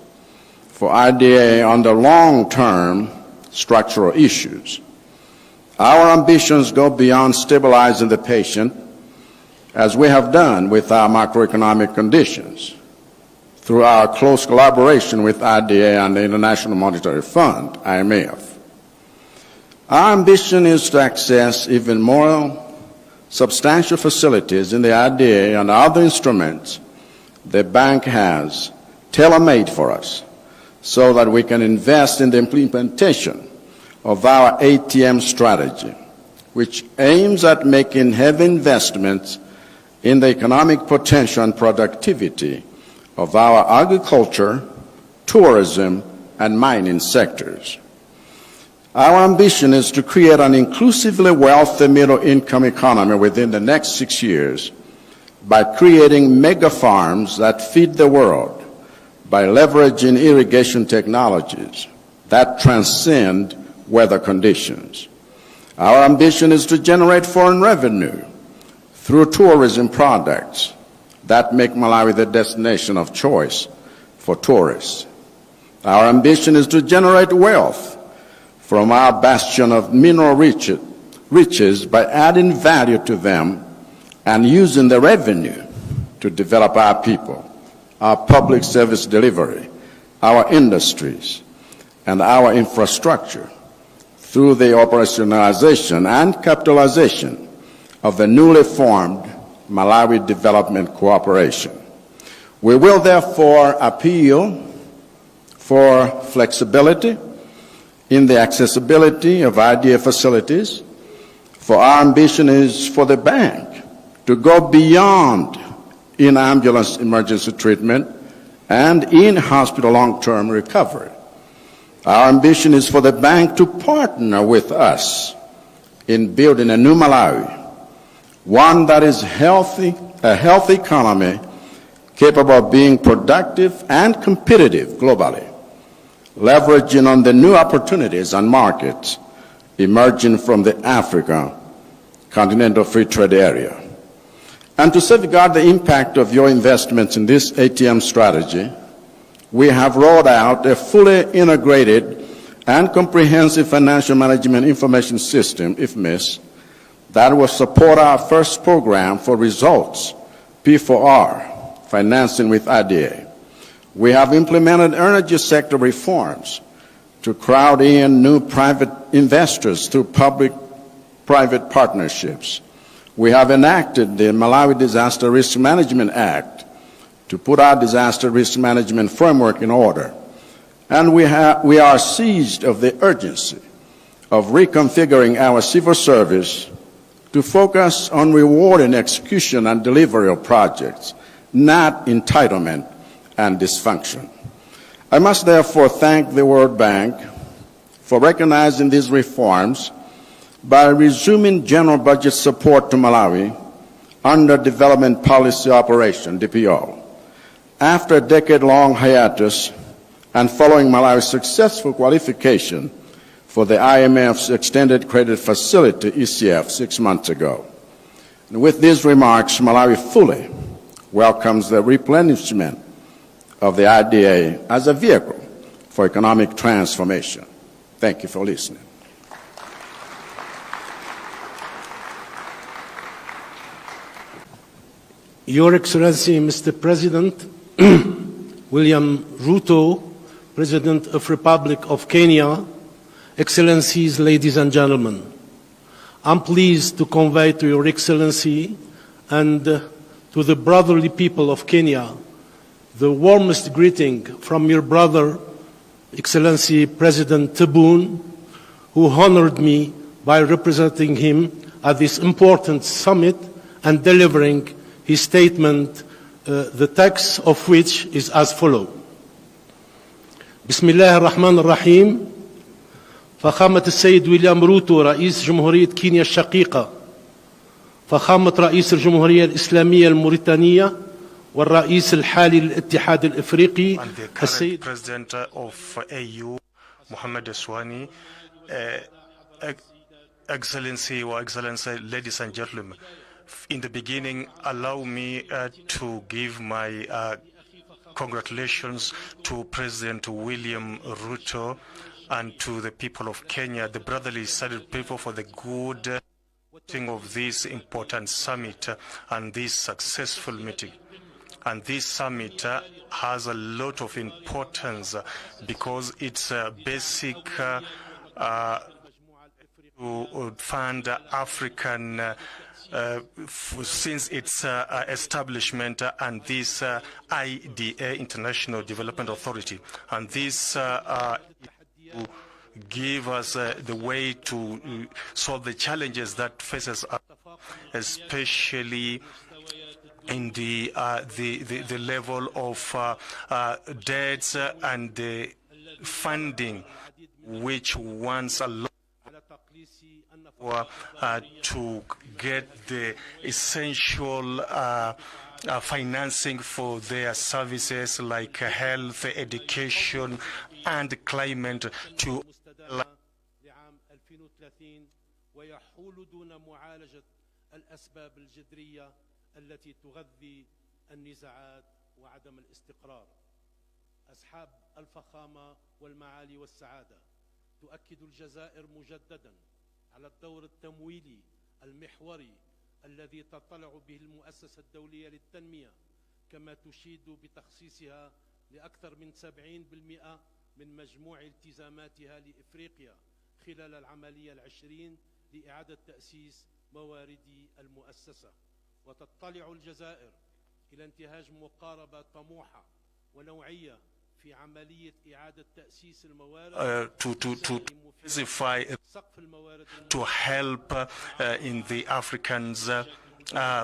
for IDA on the long-term structural issues. Our ambitions go beyond stabilizing the patient, as we have done with our macroeconomic conditions. through our close collaboration with IDA and the International Monetary Fund, IMF. Our ambition is to access even more substantial facilities in the IDA and other instruments the bank has tailor-made for us so that we can invest in the implementation of our ATM strategy, which aims at making heavy investments in the economic potential and productivity of our agriculture, tourism, and mining sectors. Our ambition is to create an inclusively wealthy middle-income economy within the next 6 years by creating mega farms that feed the world, by leveraging irrigation technologies that transcend weather conditions. Our ambition is to generate foreign revenue through tourism products that make Malawi the destination of choice for tourists. Our ambition is to generate wealth from our bastion of mineral riches by adding value to them and using the revenue to develop our people, our public service delivery, our industries, and our infrastructure through the operationalization and capitalization of the newly formed Malawi Development Cooperation. We will therefore appeal for flexibility in the accessibility of IDA facilities, for our ambition is for the bank to go beyond in-ambulance emergency treatment and in-hospital long-term recovery. Our ambition is for the bank to partner with us in building a new Malawi, one that is healthy, a healthy economy capable of being productive and competitive globally, leveraging on the new opportunities and markets emerging from the Africa Continental Free Trade Area. And to safeguard the impact of your investments in this ATM strategy, we have rolled out a fully integrated and comprehensive financial management information system, IFMIS, that will support our first program for results, P4R, financing with IDA. We have implemented energy sector reforms to crowd in new private investors through public-private partnerships. We have enacted the Malawi Disaster Risk Management Act to put our disaster risk management framework in order. And we are seized of the urgency of reconfiguring our civil service to focus on rewarding execution and delivery of projects, not entitlement and dysfunction. I must therefore thank the World Bank for recognizing these reforms by resuming general budget support to Malawi under Development Policy Operation, DPO. After a decade-long hiatus and following Malawi's successful qualification for the IMF's Extended Credit Facility, ECF, 6 months ago. And with these remarks, Malawi fully welcomes the replenishment of the IDA as a vehicle for economic transformation. Thank you for listening. Your Excellency, Mr. President, William Ruto, President of Republic of Kenya, Excellencies, ladies and gentlemen, I'm pleased to convey to Your Excellency and to the brotherly people of Kenya the warmest greeting from your brother, Excellency President Tebboune, who honored me by representing him at this important summit and delivering his statement, the text of which is as follows. Bismillah ar-Rahman ar-Rahim. فخامة السيد ويليام روتو رئيس جمهورية كينيا الشقيقة، فخامة رئيس الجمهورية الإسلامية الموريتانية والرئيس الحالي للاتحاد الإفريقي السيد President of AU Mohamed Eswani, Excellency or Excellency, ladies and gentlemen, in the beginning, allow me to give my congratulations to President William Ruto and to the people of Kenya, the brotherly sided people, for the good thing of this important summit and this successful meeting. And this summit has a lot of importance because it's basic to fund African since its establishment and this IDA, International Development Authority. And this give us the way to solve the challenges that faces us, especially in the level of debts and the funding, which once a lot to get the essential financing for their services like health, education, and climate to ويحول دون معالجة الأسباب الجذرية التي تغذي النزاعات وعدم الاستقرار. أصحاب الفخامة والمعالي والسعادة، تؤكد الجزائر مجددا على الدور التمويلي المحوري الذي تطلع به المؤسسة الدولية للتنمية، كما تشيد بتخصيصها لأكثر من 70% من مجموع التزاماتها لإفريقيا خلال العملية العشرين لإعادة تأسيس موارد المؤسسة. وتطلع الجزائر إلى انتهاج مقاربة طموحة ونوعية في عملية إعادة تأسيس الموارد to help in the Africans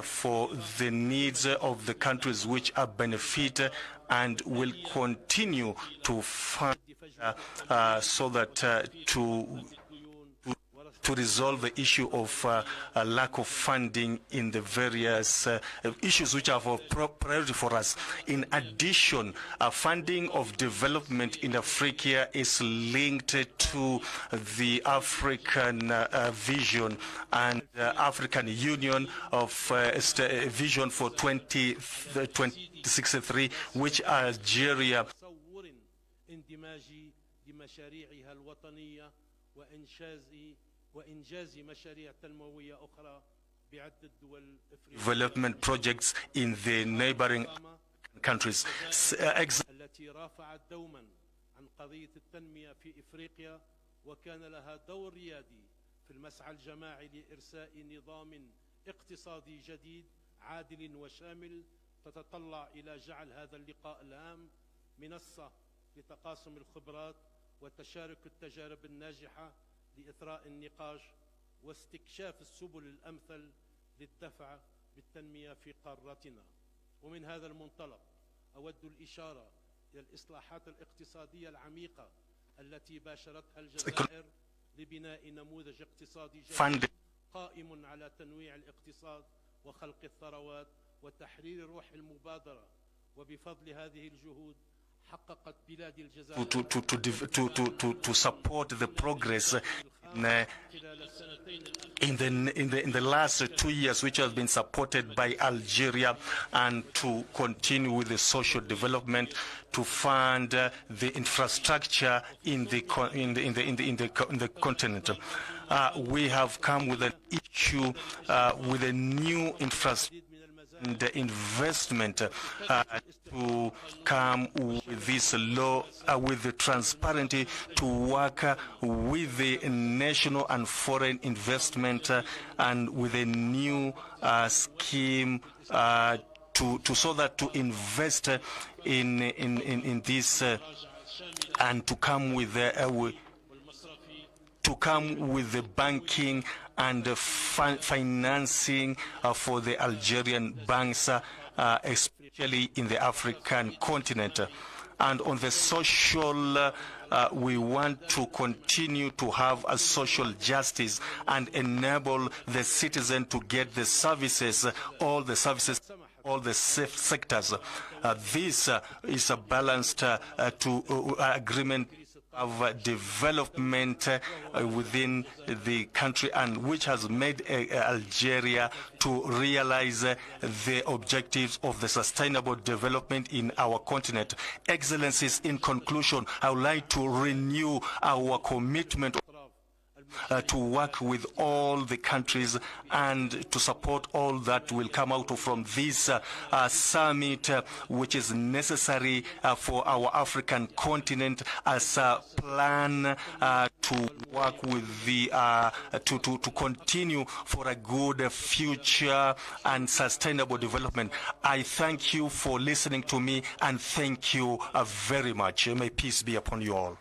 for the needs of the countries which are benefit and will continue to fund so that to resolve the issue of a lack of funding in the various issues which are of priority for us. In addition, funding of development in Africa is linked to the African vision and African Union of vision for 2063, which Algeria وإنجاز مشاريع تنموية أخرى بعدة دول development projects in the neighboring countries. التي رافعت دوما عن قضية التنمية في إفريقيا وكان لها دور ريادي في المسعى الجماعي لإرساء نظام اقتصادي جديد عادل وشامل تتطلع إلى جعل هذا اللقاء الهام منصة لتقاسم الخبرات وتشارك التجارب الناجحة لإثراء النقاش واستكشاف السبل الأمثل للدفع بالتنمية في قارتنا. ومن هذا المنطلق أود الإشارة إلى الإصلاحات الاقتصادية العميقة التي باشرتها الجزائر لبناء نموذج اقتصادي جديد قائم على تنويع الاقتصاد وخلق الثروات وتحرير روح المبادرة. وبفضل هذه الجهود حققت بلاد الجزائر to support the progress in the last 2 years, which has been supported by Algeria, and to continue with the social development, to fund the infrastructure in the continent. We have come with an issue with a new infrastructure and the investment to come with this law, with the transparency, to work with the national and foreign investment and with a new scheme so that to invest in this and to come with the banking and the financing for the Algerian banks, especially in the African continent. And on the social, we want to continue to have a social justice and enable the citizen to get the services, all the sectors. This is a balanced agreement of development within the country, and which has made Algeria to realize the objectives of the sustainable development in our continent. Excellencies, in conclusion, I would like to renew our commitment to work with all the countries and to support all that will come out from this summit, which is necessary for our African continent as a plan to work with the to continue for a good future and sustainable development. I thank you for listening to me, and thank you very much. May peace be upon you all.